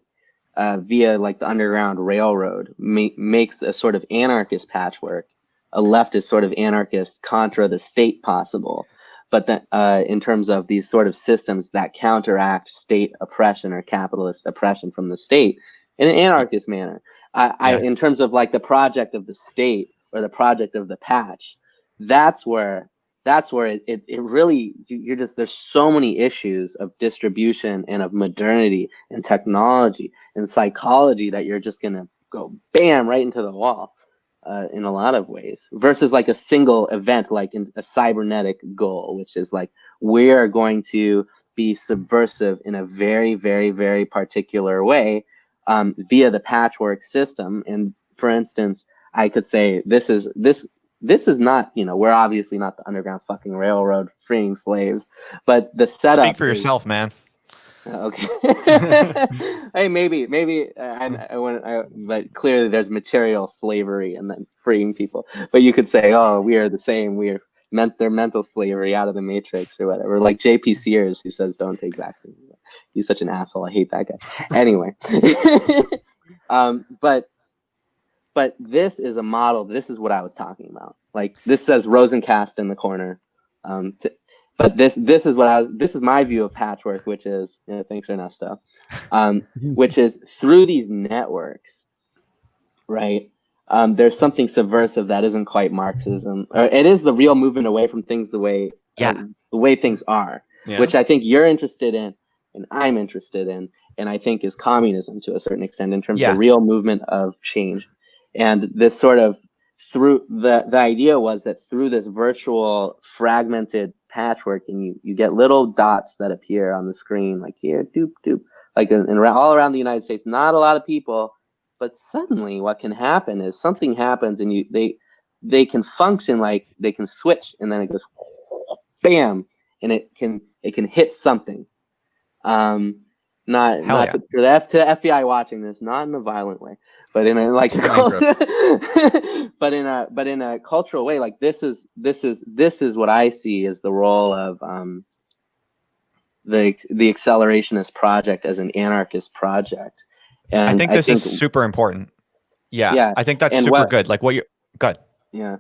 via like the Underground Railroad makes a sort of anarchist patchwork, a leftist sort of anarchist contra the state possible. But that in terms of these sort of systems that counteract state oppression or capitalist oppression from the state in an anarchist manner. In terms of like the project of the state or the project of the patch, that's where it really, there's so many issues of distribution and of modernity and technology and psychology that you're just gonna go bam right into the wall. In a lot of ways, versus like a single event, like in a cybernetic goal, which is like we're going to be subversive in a very, very, very particular way via the patchwork system. And for instance, I could say this is not, we're obviously not the Underground fucking Railroad freeing slaves, but the setup. Speak for yourself, man. Okay. Hey, maybe, but clearly there's material slavery and then freeing people. But you could say, oh, we are the same. They're mental slavery out of the matrix or whatever. Like J.P. Sears, who says don't take vaccines. He's such an asshole. I hate that guy. Anyway, but this is a model. This is what I was talking about. Like this says Rosenstock in the corner. But this is my view of patchwork, which is thanks Ernesto, which is through these networks, right? There's something subversive that isn't quite Marxism. It is the real movement away from things the way things are, which I think you're interested in and I'm interested in, and I think is communism to a certain extent in terms of the real movement of change. And this sort of through the idea was that through this virtual fragmented patchwork, and you get little dots that appear on the screen, like here, doop doop, like all around the United States, not a lot of people, but suddenly what can happen is something happens, and they can function like they can switch, and then it goes bam, and it can hit something, and not to the FBI watching this, not in a violent way, but in a like, but in a cultural way. Like this is what I see as the role of the accelerationist project as an anarchist project. And I think this is super important. Yeah, I think that's super good. Like what you're good. Yeah.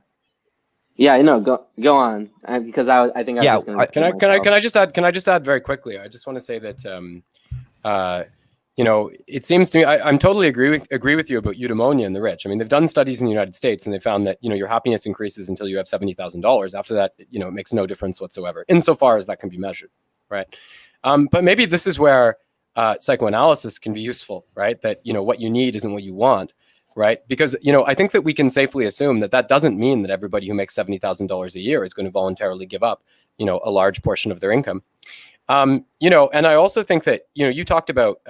Yeah, no, go on, because I think I was just going to. Can I just add very quickly? I just want to say that it seems to me I'm totally agree with you about eudaimonia and the rich. I mean, they've done studies in the United States and they found that your happiness increases until you have $70,000. After that, it makes no difference whatsoever, insofar as that can be measured, right? But maybe this is where psychoanalysis can be useful, right? That what you need isn't what you want. Right. Because, I think that we can safely assume that doesn't mean that everybody who makes $70,000 a year is going to voluntarily give up, a large portion of their income. And I also think that, you talked about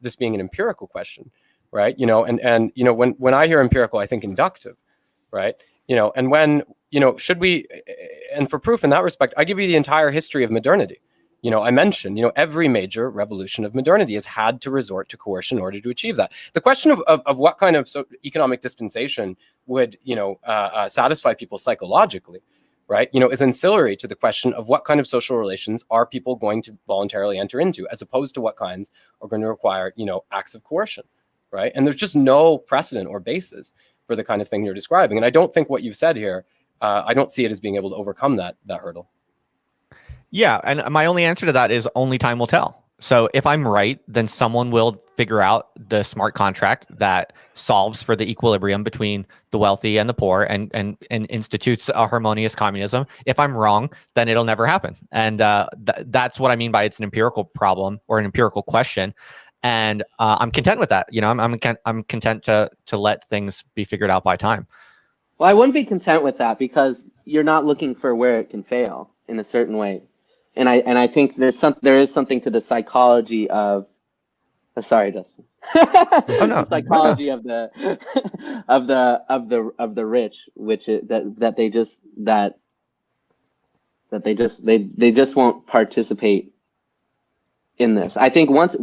this being an empirical question. Right. And when I hear empirical, I think inductive. Right. And when, should we, and for proof in that respect, I give you the entire history of modernity. I mentioned, every major revolution of modernity has had to resort to coercion in order to achieve that. The question of what kind of economic dispensation would, satisfy people psychologically, right, is ancillary to the question of what kind of social relations are people going to voluntarily enter into, as opposed to what kinds are going to require, acts of coercion, right? And there's just no precedent or basis for the kind of thing you're describing. And I don't think what you've said here, I don't see it as being able to overcome that hurdle. Yeah, and my only answer to that is only time will tell. So if I'm right, then someone will figure out the smart contract that solves for the equilibrium between the wealthy and the poor and institutes a harmonious communism. If I'm wrong, then it'll never happen. And that's what I mean by it's an empirical problem or an empirical question. And I'm content with that. I'm content to let things be figured out by time. Well, I wouldn't be content with that because you're not looking for where it can fail in a certain way. And I think there is something to the psychology of, sorry, Dustin. The psychology of the rich, which is that they just won't participate in this. I think once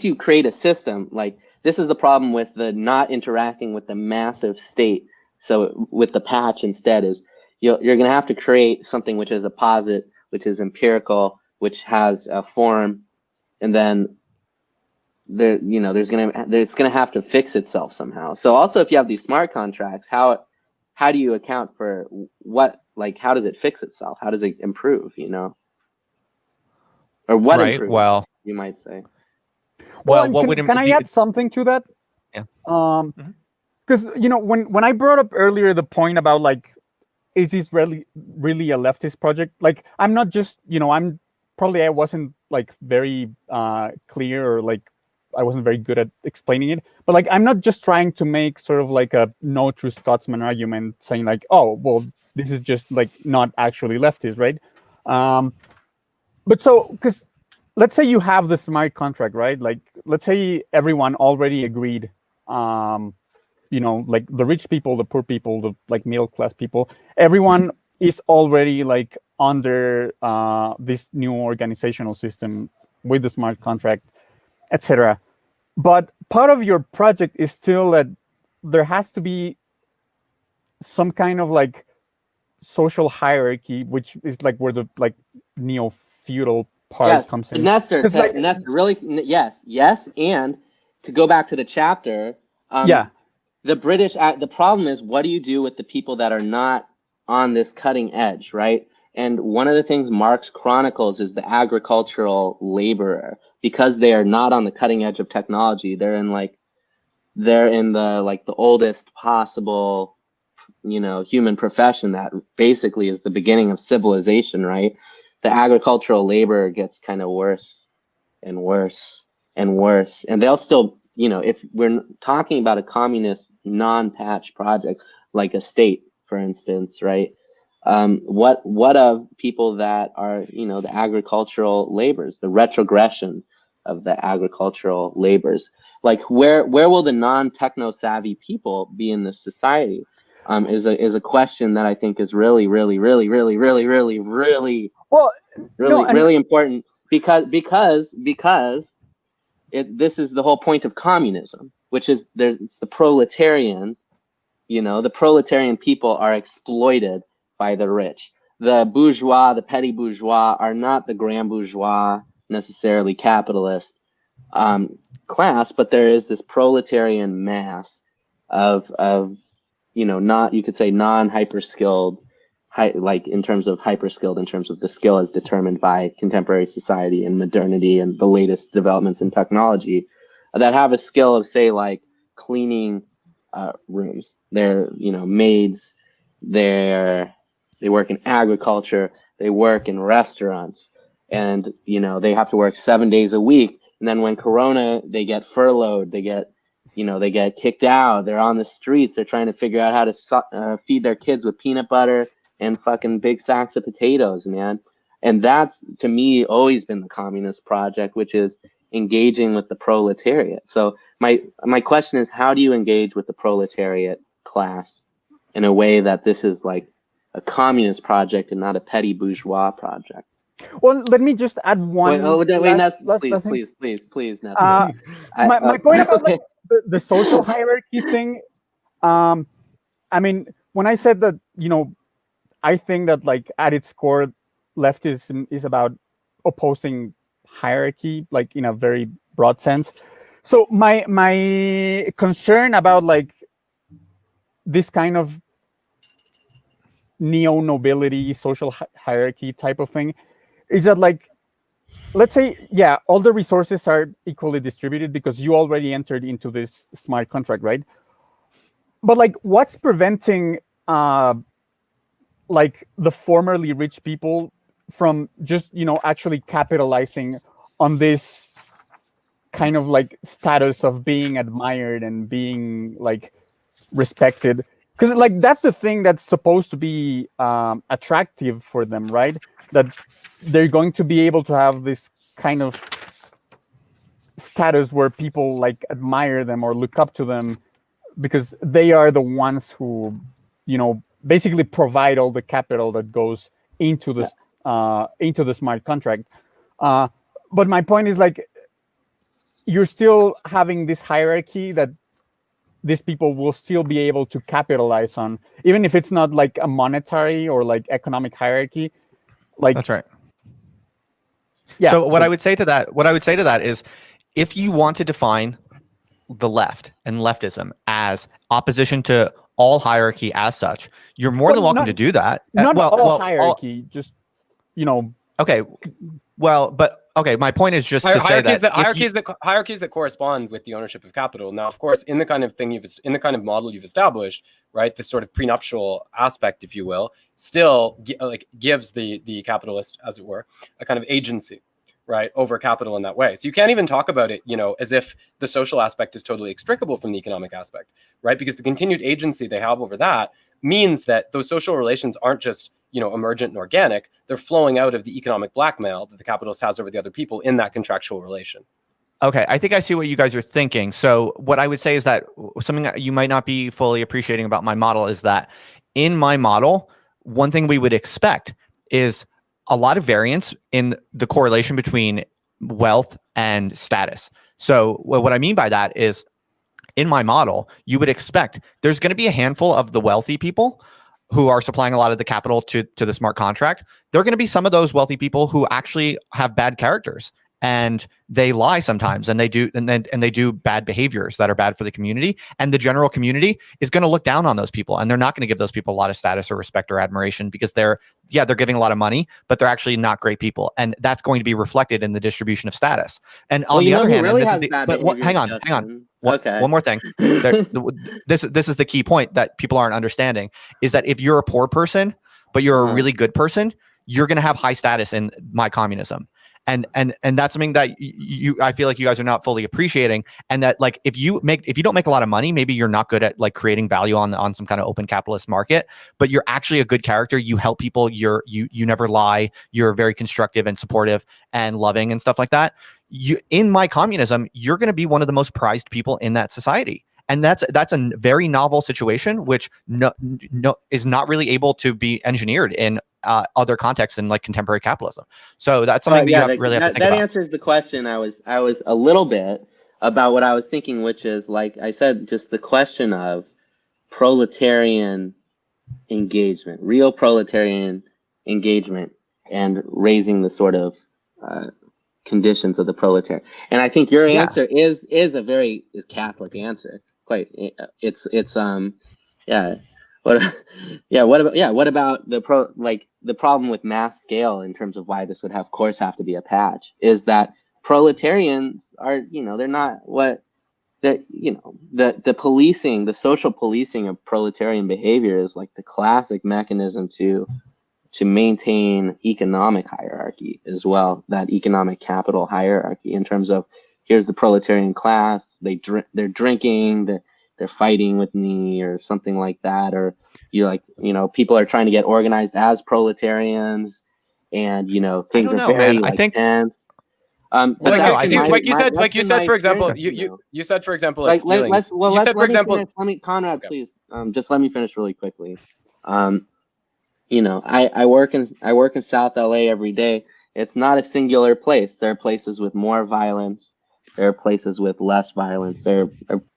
you create a system, like this is the problem with the not interacting with the massive state. So with the patch instead is you're going to have to create something which is a posit, which is empirical, which has a form, and then it's going to have to fix itself somehow. So also, if you have these smart contracts, how do you account for how does it fix itself? How does it improve? Or what improves? Well, you might say. Well, can I add something to that? Yeah. Because when I brought up earlier the point about is this really a leftist project? Like, I'm not just, I wasn't very clear or I wasn't very good at explaining it. But I'm not just trying to make sort of a no true Scotsman argument saying oh, well, this is just not actually leftist, right? But so, because let's say you have the smart contract, right? Let's say everyone already agreed, the rich people, the poor people, the middle class people, everyone is already under this new organizational system with the smart contract, etc. But part of your project is still that there has to be some kind of social hierarchy, which is where the neo-feudal part comes in. Ernesto, really, yes. And to go back to the chapter, the British, the problem is, what do you do with the people that are not on this cutting edge, right? And one of the things Marx chronicles is the agricultural laborer, because they are not on the cutting edge of technology. They're in the oldest possible, human profession that basically is the beginning of civilization, right? The agricultural labor gets kind of worse and worse and worse, and they'll still. If we're talking about a communist non-patch project, like a state, for instance, right? What of people that are, the agricultural labors, the retrogression of the agricultural labors? Where will the non-techno savvy people be in this society? Is a question that I think is really, really, really, really, really, really, really, really important because this is the whole point of communism, which is it's the proletarian. The proletarian people are exploited by the rich. The bourgeois, the petty bourgeois, are not the grand bourgeois, necessarily capitalist class, but there is this proletarian mass of not, you could say, non-hyper-skilled, like in terms of hyper-skilled, in terms of the skill as determined by contemporary society and modernity and the latest developments in technology, that have a skill of, say, like cleaning rooms. They're, maids, they work in agriculture, they work in restaurants, and, they have to work 7 days a week. And then when Corona, they get furloughed, they get kicked out, they're on the streets, they're trying to figure out how to feed their kids with peanut butter and fucking big sacks of potatoes, man. And that's, to me, always been the communist project, which is engaging with the proletariat. So my question is, how do you engage with the proletariat class in a way that this is like a communist project and not a petty bourgeois project? Well, let me just add one. Please, Nathan. My point about like, the social hierarchy thing. I mean, when I said that, I think that like at its core, leftism is about opposing hierarchy, like in a very broad sense. So my concern about like this kind of neo-nobility, social hierarchy type of thing is that, like, let's say, yeah, all the resources are equally distributed because you already entered into this smart contract, right? But like, what's preventing like the formerly rich people from just, actually capitalizing on this kind of like status of being admired and being like respected? Because like that's the thing that's supposed to be attractive for them, right? That they're going to be able to have this kind of status where people like admire them or look up to them because they are the ones who, basically provide all the capital that goes into this into the smart contract. But my point is, like, you're still having this hierarchy that these people will still be able to capitalize on, even if it's not like a monetary or like economic hierarchy. Like, that's right. Yeah. So what I would say to that is, if you want to define the left and leftism as opposition to all hierarchy as such, you're more than welcome to do that. Not all hierarchy, just, Okay. Well, but okay, my point is just to say that hierarchies that correspond with the ownership of capital. Now, of course, in the kind of model you've established, right, this sort of prenuptial aspect, if you will, still gives the capitalist, as it were, a kind of agency, right, over capital in that way. So you can't even talk about it, as if the social aspect is totally extricable from the economic aspect, right? Because the continued agency they have over that means that those social relations aren't just, emergent and organic. They're flowing out of the economic blackmail that the capitalist has over the other people in that contractual relation. Okay, I think I see what you guys are thinking. So what I would say is that something that you might not be fully appreciating about my model is that in my model, one thing we would expect is a lot of variance in the correlation between wealth and status. So what I mean by that is, in my model, you would expect there's going to be a handful of the wealthy people who are supplying a lot of the capital to the smart contract. There are going to be some of those wealthy people who actually have bad characters and they lie sometimes, and they do bad behaviors that are bad for the community. And the general community is going to look down on those people, and they're not going to give those people a lot of status or respect or admiration because they're giving a lot of money, but they're actually not great people, and that's going to be reflected in the distribution of status. And on the other hand, hang on. One more thing. This is the key point that people aren't understanding, is that if you're a poor person, but you're a really good person, you're going to have high status in my communism. And that's something that I feel like you guys are not fully appreciating. And that, like, if you don't make a lot of money, maybe you're not good at like creating value on some kind of open capitalist market, but you're actually a good character. You help people. You never lie. You're very constructive and supportive and loving and stuff like that. In my communism, you're going to be one of the most prized people in that society. And that's a very novel situation, which is not really able to be engineered in other contexts in like contemporary capitalism. So that's something that you really have to think about. That answers the question. I was a little bit about what I was thinking, which is, like I said, just the question of proletarian engagement, real proletarian engagement, and raising the sort of conditions of the proletariat. And I think your answer is a very Catholic answer. What about the problem with mass scale in terms of why this would of course have to be a patch is that proletarians are, they're not what that, the policing, the social policing of proletarian behavior is like the classic mechanism to maintain economic hierarchy as well, that economic capital hierarchy in terms of, here's the proletarian class, they're drinking, they're fighting with me or something like that, or people are trying to get organized as proletarians, and things are very tense. Like you said, for example, you said, for example, like Conrad, please, just let me finish really quickly. I work in South LA every day. It's not a singular place. There are places with more violence. There are places with less violence. There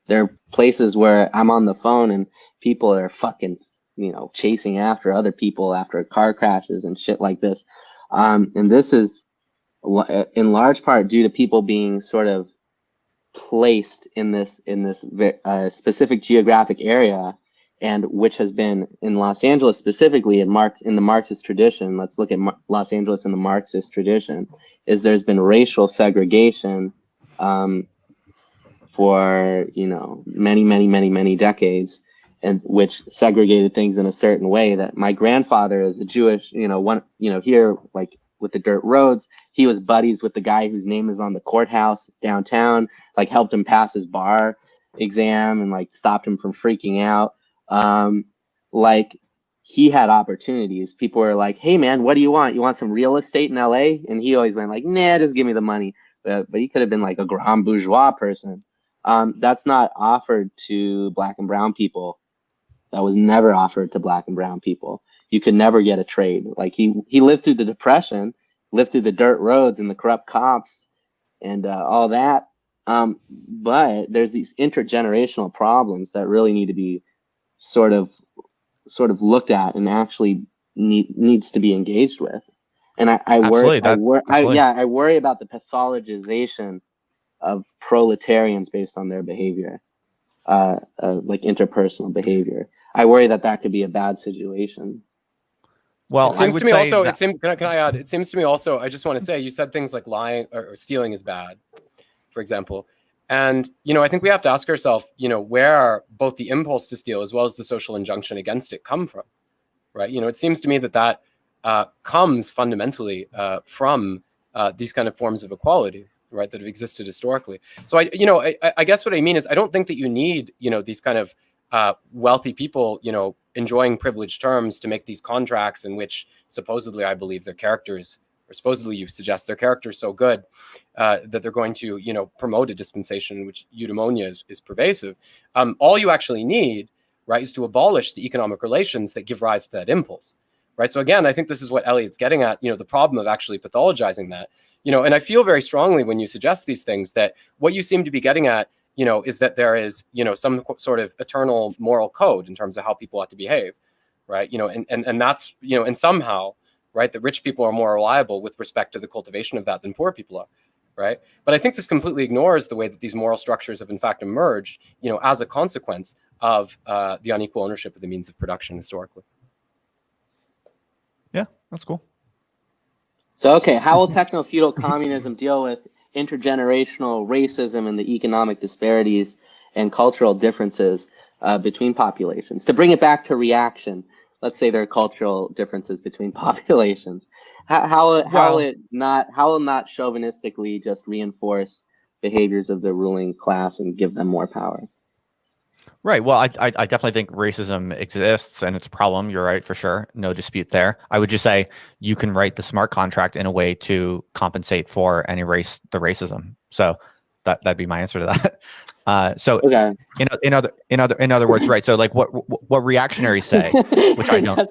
are places where I'm on the phone and people are fucking, chasing after other people after car crashes and shit like this. And this is in large part due to people being sort of placed in this specific geographic area, and which has been in Los Angeles specifically in the Marxist tradition. Let's look at Los Angeles in the Marxist tradition. Is there's been racial segregation for many decades, and which segregated things in a certain way. That my grandfather is a Jewish, here, like with the dirt roads, he was buddies with the guy whose name is on the courthouse downtown, like helped him pass his bar exam and like stopped him from freaking out. Like he had opportunities. People were like, hey man, what do you want? You want some real estate in LA? And he always went like, nah, just give me the money. But he could have been like a grand bourgeois person. That's not offered to Black and brown people. That was never offered to Black and brown people. You could never get a trade. Like he lived through the Depression, lived through the dirt roads and the corrupt cops and all that. But there's these intergenerational problems that really need to be sort of looked at and actually needs to be engaged with. And I worry about the pathologization of proletarians based on their behavior, like interpersonal behavior. I worry that could be a bad situation. Well, it seems to me also. Can I add? It seems to me also. I just want to say, you said things like lying or stealing is bad, for example. And, I think we have to ask ourselves, where both the impulse to steal as well as the social injunction against it come from, right? It seems to me that comes fundamentally from these kind of forms of equality, right, that have existed historically. So I guess what I mean is I don't think that you need, these kind of wealthy people, enjoying privileged terms to make these contracts in which supposedly I believe their characters, or supposedly you suggest their character's so good that they're going to, promote a dispensation in which eudaimonia is pervasive. All you actually need, right, is to abolish the economic relations that give rise to that impulse, right? So again, I think this is what Eliot's getting at, the problem of actually pathologizing that, and I feel very strongly when you suggest these things that what you seem to be getting at, is that there is, some sort of eternal moral code in terms of how people ought to behave, right? And that's, and somehow, right, that rich people are more reliable with respect to the cultivation of that than poor people are, right? But I think this completely ignores the way that these moral structures have in fact emerged, as a consequence of the unequal ownership of the means of production historically. Yeah, that's cool. So, okay, how will techno-feudal communism deal with intergenerational racism and the economic disparities and cultural differences between populations? To bring it back to reaction, let's say there are cultural differences between populations. How will not chauvinistically just reinforce behaviors of the ruling class and give them more power? Right. Well, I definitely think racism exists and it's a problem. You're right, for sure. No dispute there. I would just say you can write the smart contract in a way to compensate for any racism. So that'd be my answer to that. So okay. In other words, right. So like what reactionaries say, which I don't.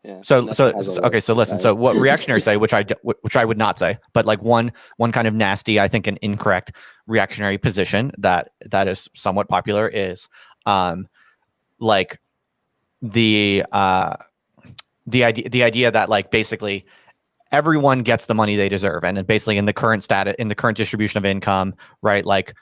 Yeah. So listen. So what reactionaries say, which I would not say, but like one kind of nasty, I think an incorrect reactionary position that is somewhat popular is, like the idea that like basically everyone gets the money they deserve, and basically in the current distribution of income, right? Like,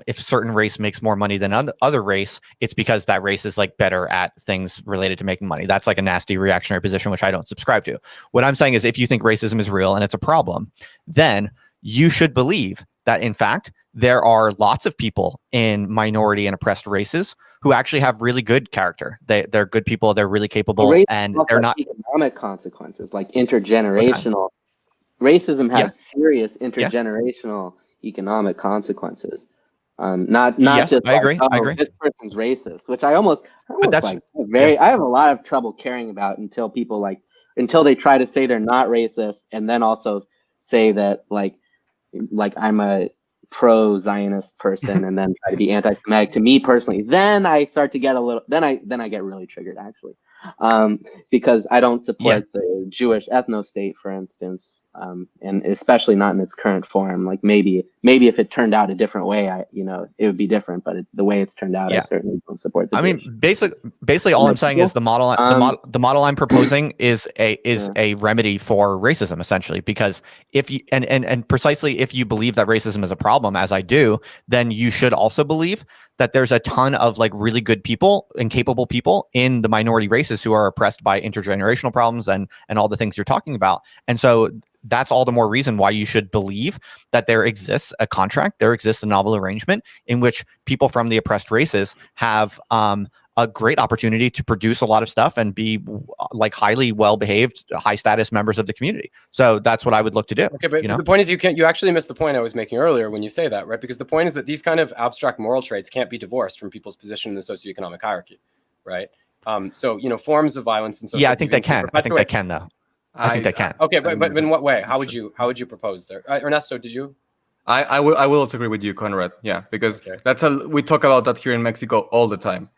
if certain race makes more money than other race, it's because that race is like better at things related to making money. That's like a nasty reactionary position, which I don't subscribe to. What I'm saying is, if you think racism is real and it's a problem, then you should believe that in fact there are lots of people in minority and oppressed races who actually have really good character. They're good people. They're really capable, and they're not economic consequences, like intergenerational. Racism has serious intergenerational economic consequences. Not yes, just I agree. Like, I agree. This person's racist, which I almost like I have a lot of trouble caring about until they try to say they're not racist, and then also say that like I'm a pro-Zionist person and then try to be anti-Semitic. To me personally, then I start to get a little. Then I get really triggered actually, because I don't support the Jewish ethno-state, for instance, and especially not in its current form. Like maybe if it turned out a different way, it would be different. But the way it's turned out, I certainly don't support the Jewish. Basically, all I'm saying is the model I'm proposing is a remedy for racism, essentially, because if you and precisely if you believe that racism is a problem, as I do, then you should also believe that there's a ton of like really good people and capable people in the minority races who are oppressed by intergenerational problems and all the things you're talking about. And so that's all the more reason why you should believe that there exists a contract, there exists a novel arrangement in which people from the oppressed races have a great opportunity to produce a lot of stuff and be like highly well-behaved, high-status members of the community. So that's what I would look to do. Okay, but the point is you actually missed the point I was making earlier when you say that, right? Because the point is that these kind of abstract moral traits can't be divorced from people's position in the socioeconomic hierarchy, right? So forms of violence and social I think they can. I think they can, though. I think they can. Okay, but in what way? How would you propose there? Ernesto, did you? I will also agree with you, Conrad. Yeah, because we talk about that here in Mexico all the time.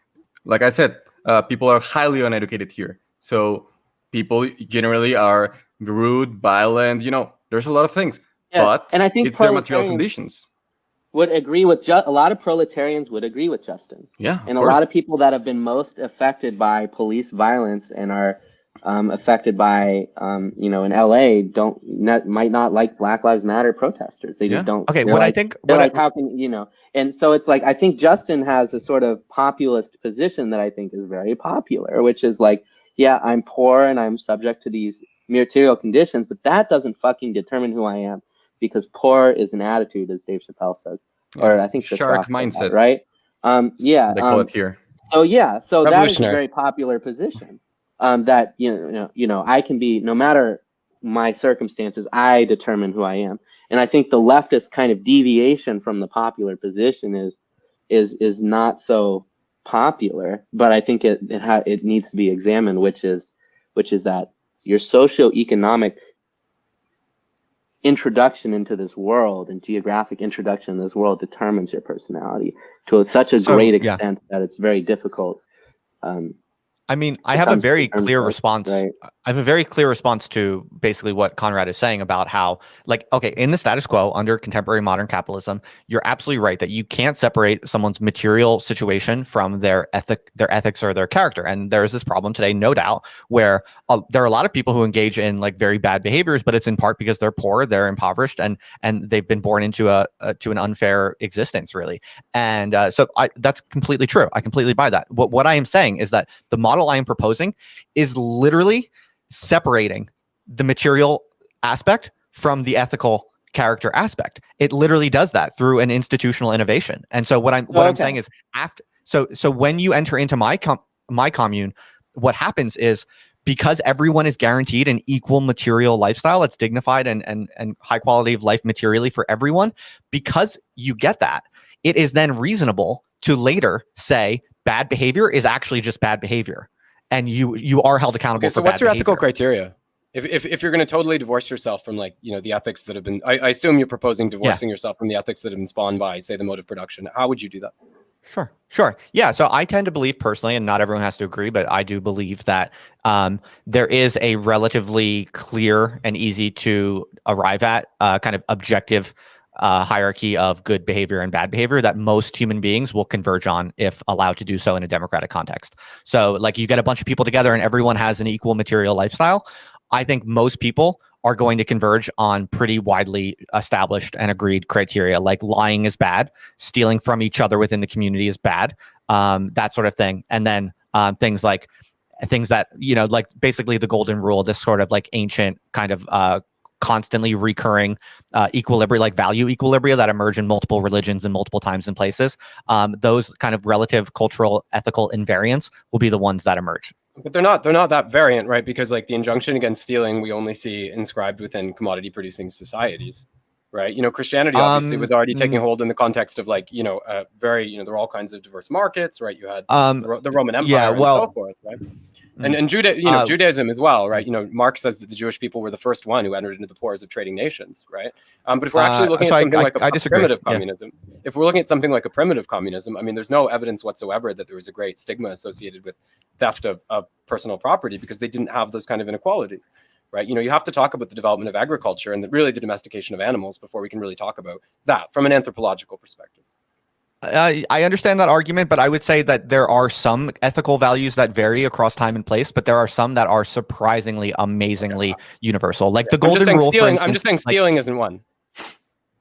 Like I said, people are highly uneducated here. So people generally are rude, violent, there's a lot of things. Yeah, but and I think it's their material conditions. Would agree with a lot of proletarians would agree with Justin. Yeah. And a lot of people that have been most affected by police violence and are affected by in LA might not like Black Lives Matter protesters. They just don't. Okay, how can and so it's like I think Justin has a sort of populist position that I think is very popular, which is like, yeah, I'm poor and I'm subject to these material conditions, but that doesn't fucking determine who I am, because poor is an attitude, as Dave Chappelle says, or I think shark mindset, right? They call it here. So that is a very popular position. That I can be, no matter my circumstances, I determine who I am. And I think the leftist kind of deviation from the popular position is not so popular, but I think it needs to be examined, which is that your socioeconomic introduction into this world and geographic introduction in this world determines your personality to such a great extent that it's very difficult. I mean, I have a very clear response. Right. I have a very clear response to basically what Conrad is saying about how, like, okay, in the status quo under contemporary modern capitalism, you're absolutely right that you can't separate someone's material situation from their ethics or their character. And there's this problem today, no doubt, where there are a lot of people who engage in like very bad behaviors, but it's in part because they're poor, they're impoverished, and they've been born into to an unfair existence, really. And so that's completely true. I completely buy that. What I am saying is that the model I am proposing is literally separating the material aspect from the ethical character aspect. It literally does that through an institutional innovation. And so what I'm saying is, so when you enter into my commune, what happens is, because everyone is guaranteed an equal material lifestyle that's dignified and high quality of life materially for everyone, because you get that, it is then reasonable to later say bad behavior is actually just bad behavior, and you are held accountable. So what's your ethical criteria? If you're going to totally divorce yourself from the ethics that have been, I assume you're proposing divorcing yourself from the ethics that have been spawned by, say, the mode of production. How would you do that? Sure. Yeah. So I tend to believe personally, and not everyone has to agree, but I do believe that there is a relatively clear and easy to arrive at kind of objective hierarchy of good behavior and bad behavior that most human beings will converge on if allowed to do so in a democratic context. So like you get a bunch of people together and everyone has an equal material lifestyle. I think most people are going to converge on pretty widely established and agreed criteria, like lying is bad, stealing from each other within the community is bad, that sort of thing. And then things that, like basically the golden rule, this sort of like ancient kind of constantly recurring equilibria, like value equilibria that emerge in multiple religions and multiple times and places. Those kind of relative cultural ethical invariants will be the ones that emerge. But they're not that variant, right? Because like the injunction against stealing, we only see inscribed within commodity producing societies, right? Christianity obviously was already taking hold in the context of like, very, there are all kinds of diverse markets, right? You had the Roman Empire and so forth, right? And Judaism as well, right? Marx says that the Jewish people were the first one who entered into the pores of trading nations, right? But if we're actually looking at something like a primitive communism, if we're looking at something like a primitive communism, I mean, there's no evidence whatsoever that there was a great stigma associated with theft of personal property because they didn't have those kind of inequalities, right? You have to talk about the development of agriculture and really the domestication of animals before we can really talk about that from an anthropological perspective. I understand that argument, but I would say that there are some ethical values that vary across time and place, but there are some that are surprisingly, amazingly universal. Like the golden rule, for instance. I'm just saying stealing isn't one.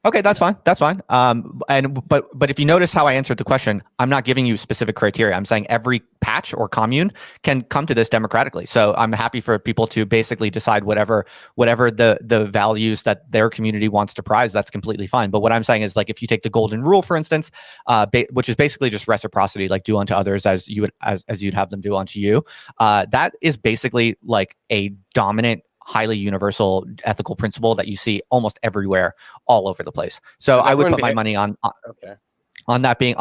Okay, that's fine. But if you notice how I answered the question, I'm not giving you specific criteria. I'm saying every patch or commune can come to this democratically. So I'm happy for people to basically decide whatever the values that their community wants to prize. That's completely fine. But what I'm saying is, like, if you take the golden rule, for instance, which is basically just reciprocity, like do unto others as you'd have them do unto you. That is basically like a dominant, highly universal ethical principle that you see almost everywhere, all over the place. So I would put my money on that being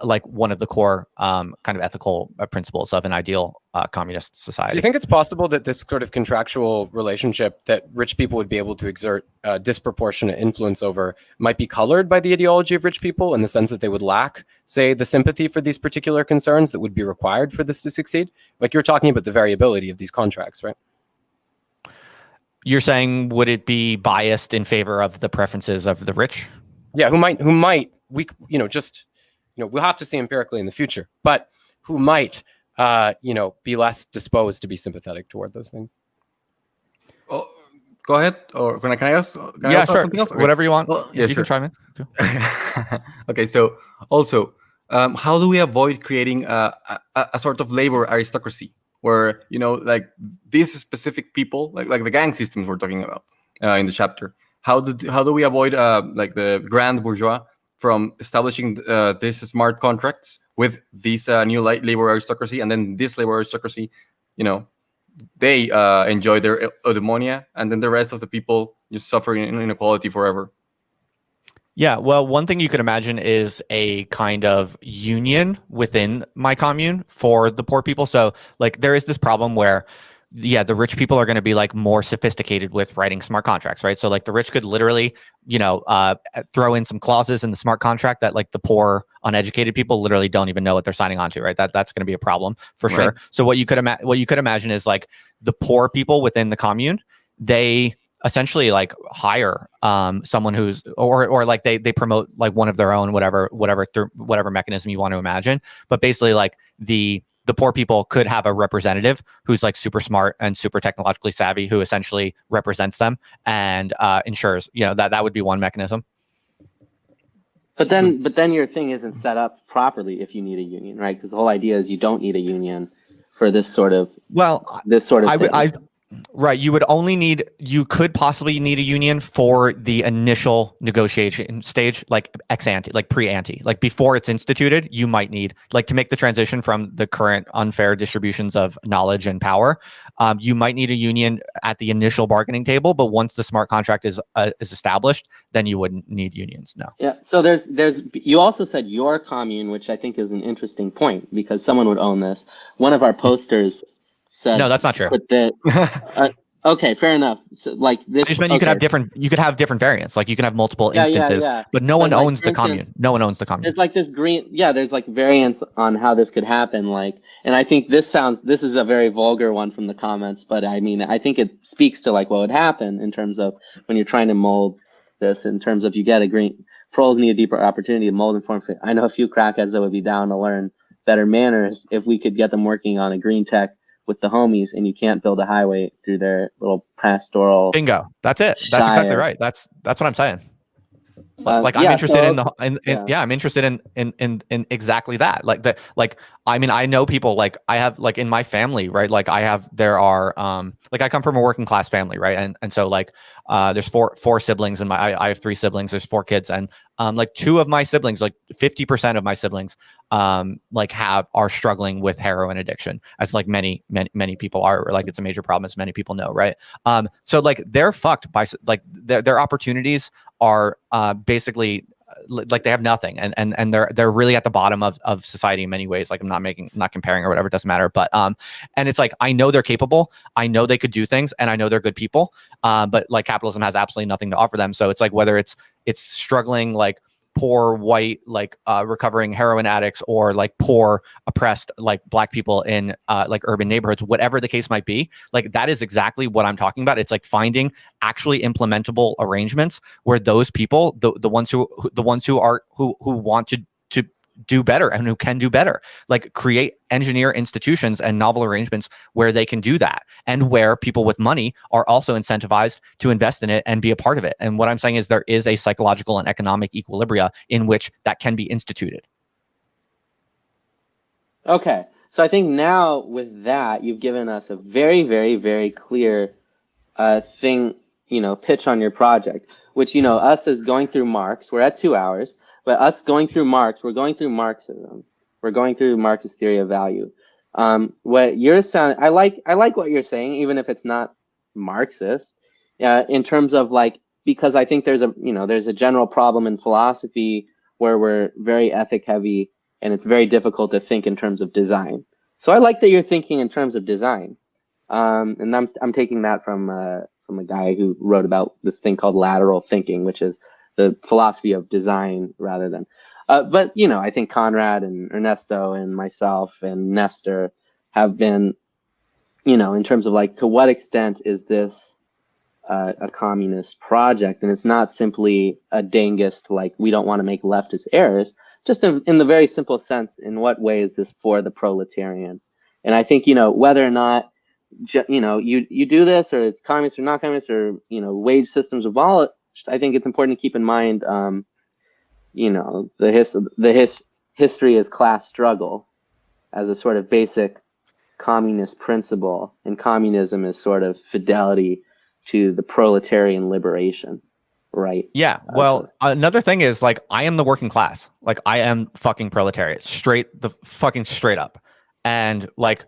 like one of the core kind of ethical principles of an ideal communist society. Do you think it's possible that this sort of contractual relationship that rich people would be able to exert disproportionate influence over might be colored by the ideology of rich people in the sense that they would lack, say, the sympathy for these particular concerns that would be required for this to succeed? Like you're talking about the variability of these contracts, right? You're saying, would it be biased in favor of the preferences of the rich? Yeah, who might we'll have to see empirically in the future, but who might be less disposed to be sympathetic toward those things. Oh, go ahead. Or can I ask? Sure. Something else? Okay. Whatever you want. Well, you can chime in. Okay. So also, how do we avoid creating a sort of labor aristocracy where, like these specific people, like the gang systems we're talking about in the chapter, how do we avoid like the grand bourgeois from establishing these smart contracts with this new labor aristocracy, and then this labor aristocracy, they enjoy their eudaimonia, and then the rest of the people just suffer inequality forever? Yeah, well, one thing you could imagine is a kind of union within my commune for the poor people. So like there is this problem where, yeah, the rich people are going to be like more sophisticated with writing smart contracts, right? So like the rich could literally, throw in some clauses in the smart contract that like the poor, uneducated people literally don't even know what they're signing on to, right? That's going to be a problem for sure. So what you could imagine is like the poor people within the commune, they essentially like hire someone who's or like they promote like one of their own, whatever mechanism you want to imagine. But basically like the poor people could have a representative who's like super smart and super technologically savvy, who essentially represents them and ensures, that would be one mechanism. But then your thing isn't set up properly if you need a union, right? Because the whole idea is you don't need a union for this sort of thing. Right. You could possibly need a union for the initial negotiation stage, like ex ante, like pre-ante, like before it's instituted. You might need, like, to make the transition from the current unfair distributions of knowledge and power. You might need a union at the initial bargaining table, but once the smart contract is established, then you wouldn't need unions. No. Yeah. So you also said your commune, which I think is an interesting point because someone would own this. One of our posters said, no, that's not true. Okay, fair enough. So, like this, I just meant you could have different variants. Like you can have multiple instances, but no one owns the commune. No one owns the commune. There's like this there's like variants on how this could happen. Like, and I think this is a very vulgar one from the comments, but I mean, I think it speaks to like what would happen in terms of when you're trying to mold this, in terms of you get a green, trolls need a deeper opportunity to mold and form. I know a few crackheads that would be down to learn better manners if we could get them working on a green tech with the homies, and you can't build a highway through their little pastoral. Bingo. That's it. That's exactly right. That's what I'm saying. Like I'm interested I'm interested in exactly that. Like that. Like I mean, I know people. Like I have like in my family, right? Like there are like I come from a working class family, right? And so like there's four siblings, and I have 3 siblings. There's 4 kids, and like 2 of my siblings, like 50% of my siblings, like are struggling with heroin addiction, as like many people are. Or like it's a major problem, as many people know, right? So like they're fucked by like their opportunities are basically like they have nothing, and they're really at the bottom of society in many ways. Like I'm not comparing or whatever, it doesn't matter, but and it's like I know they're capable, I know they could do things, and I know they're good people, but like capitalism has absolutely nothing to offer them. So it's like whether it's struggling like poor white like recovering heroin addicts, or like poor oppressed like Black people in like urban neighborhoods, whatever the case might be, like that is exactly what I'm talking about. It's like finding actually implementable arrangements where those people, the ones who want to do better and who can do better, like engineer institutions and novel arrangements where they can do that, and where people with money are also incentivized to invest in it and be a part of it. And what I'm saying is there is a psychological and economic equilibria in which that can be instituted. Okay, so I think now with that, you've given us a very, very, very clear thing, pitch on your project, which, us as going through Marx, we're at 2 hours. But us going through Marx, we're going through Marxism. We're going through Marxist theory of value. What you're saying, I like what you're saying, even if it's not Marxist. In terms of like, because I think there's a general problem in philosophy where we're very ethic heavy, and it's very difficult to think in terms of design. So I like that you're thinking in terms of design, and I'm taking that from a guy who wrote about this thing called lateral thinking, which is the philosophy of design rather than, but I think Conrad and Ernesto and myself and Nestor have been, in terms of like, to what extent is this a communist project? And it's not simply a dangest, like we don't want to make leftist errors, just in the very simple sense, in what way is this for the proletarian? And I think, whether or not, you do this, or it's communist or not communist, or, wage systems abolished, I think it's important to keep in mind, the history is class struggle as a sort of basic communist principle, and communism is sort of fidelity to the proletarian liberation, right? Yeah. Well, another thing is like I am the working class. Like I am fucking proletariat, straight up, and like.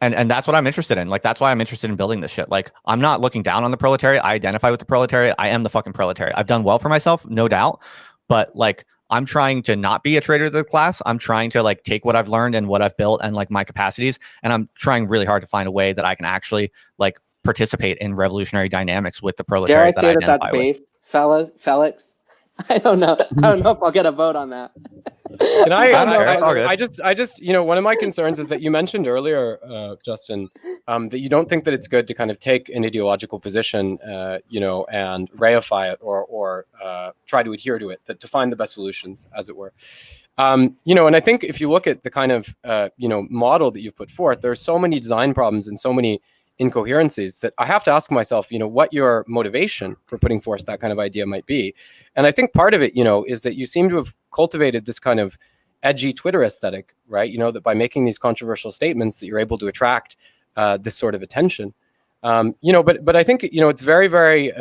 And that's what I'm interested in. Like, that's why I'm interested in building this shit. Like, I'm not looking down on the proletariat. I identify with the proletariat. I am the fucking proletariat. I've done well for myself, no doubt. But like, I'm trying to not be a traitor to the class. I'm trying to like take what I've learned and what I've built and like my capacities. And I'm trying really hard to find a way that I can actually like participate in revolutionary dynamics with the proletariat that I identify with. Felix? I don't know. I don't know if I'll get a vote on that. Can I just, one of my concerns is that you mentioned earlier, Justin, that you don't think that it's good to kind of take an ideological position, and reify it or try to adhere to it, to find the best solutions, as it were. And I think if you look at the kind of, model that you've put forth, there are so many design problems and so many incoherencies that I have to ask myself, what your motivation for putting forth that kind of idea might be. And I think part of it, is that you seem to have cultivated this kind of edgy Twitter aesthetic, right? That by making these controversial statements that you're able to attract this sort of attention. But I think, it's very, very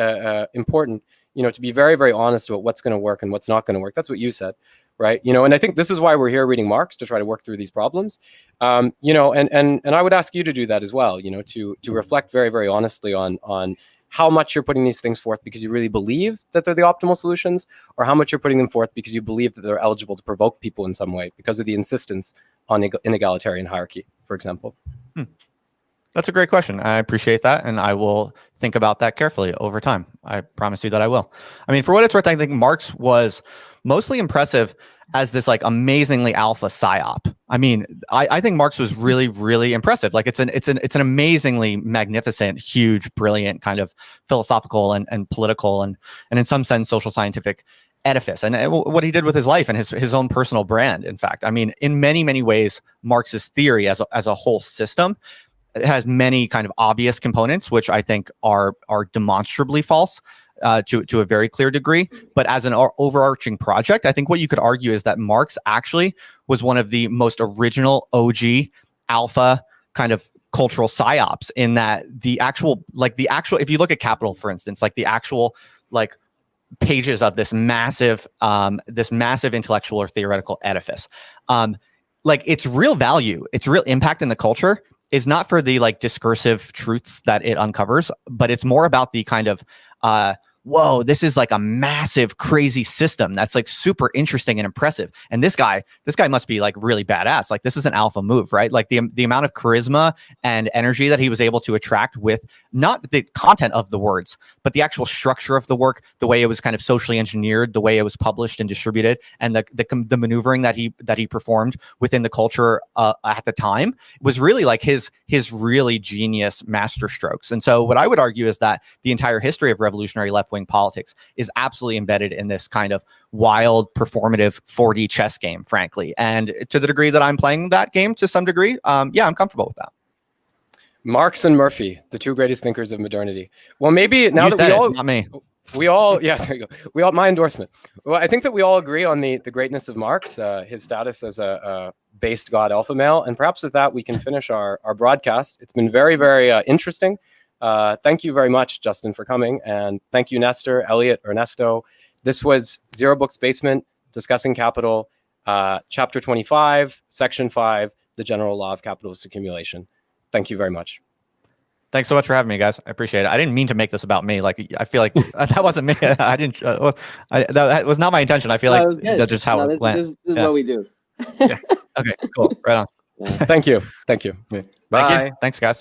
important, to be very, very honest about what's going to work and what's not going to work. That's what you said. Right. And I think this is why we're here reading Marx, to try to work through these problems. And I would ask you to do that as well, to reflect very, very honestly on how much you're putting these things forth because you really believe that they're the optimal solutions, or how much you're putting them forth because you believe that they're eligible to provoke people in some way because of the insistence on inegalitarian hierarchy, for example. That's a great question. I appreciate that, and I will think about that carefully over time. I promise you that I will. I mean, for what it's worth, I think Marx was mostly impressive as this like amazingly alpha psyop. I mean, I think Marx was really, really impressive. Like it's an amazingly magnificent, huge, brilliant kind of philosophical and political and in some sense social scientific edifice. And what he did with his life and his own personal brand. In fact, I mean, in many, many ways, Marx's theory as a whole system, it has many kind of obvious components, which I think are demonstrably false to a very clear degree. But as an overarching project, I think what you could argue is that Marx actually was one of the most original OG alpha kind of cultural psyops, in that the actual, if you look at Capital, for instance, like the actual like pages of this massive intellectual or theoretical edifice, like its real value, its real impact in the culture is not for the like discursive truths that it uncovers, but it's more about the kind of whoa, this is like a massive, crazy system that's like super interesting and impressive. And this guy must be like really badass. Like this is an alpha move, right? Like the amount of charisma and energy that he was able to attract with not the content of the words, but the actual structure of the work, the way it was kind of socially engineered, the way it was published and distributed, and the maneuvering that he performed within the culture at the time was really like his really genius masterstrokes. And so what I would argue is that the entire history of revolutionary left-wing politics is absolutely embedded in this kind of wild, performative 4D chess game, frankly. And to the degree that I'm playing that game to some degree, yeah, I'm comfortable with that. Marx and Murphy, the two greatest thinkers of modernity. Well, maybe now that we all, yeah, there you go. My endorsement. Well, I think that we all agree on the greatness of Marx, his status as a based God alpha male. And perhaps with that, we can finish our broadcast. It's been very, very interesting. Thank you very much, Justin, for coming. And thank you, Nestor, Eliot, Ernesto. This was Zero Books Basement, discussing capital, chapter 25, section 5, the general law of capitalist accumulation. Thank you very much. Thanks so much for having me, guys. I appreciate it. I didn't mean to make this about me. Like, I feel like that wasn't me. I didn't. That was not my intention. I feel like that's just how it went. This is what we do. Yeah. Okay. Cool. Right on. Thank you. Thank you. Bye. Thank you. Thanks, guys.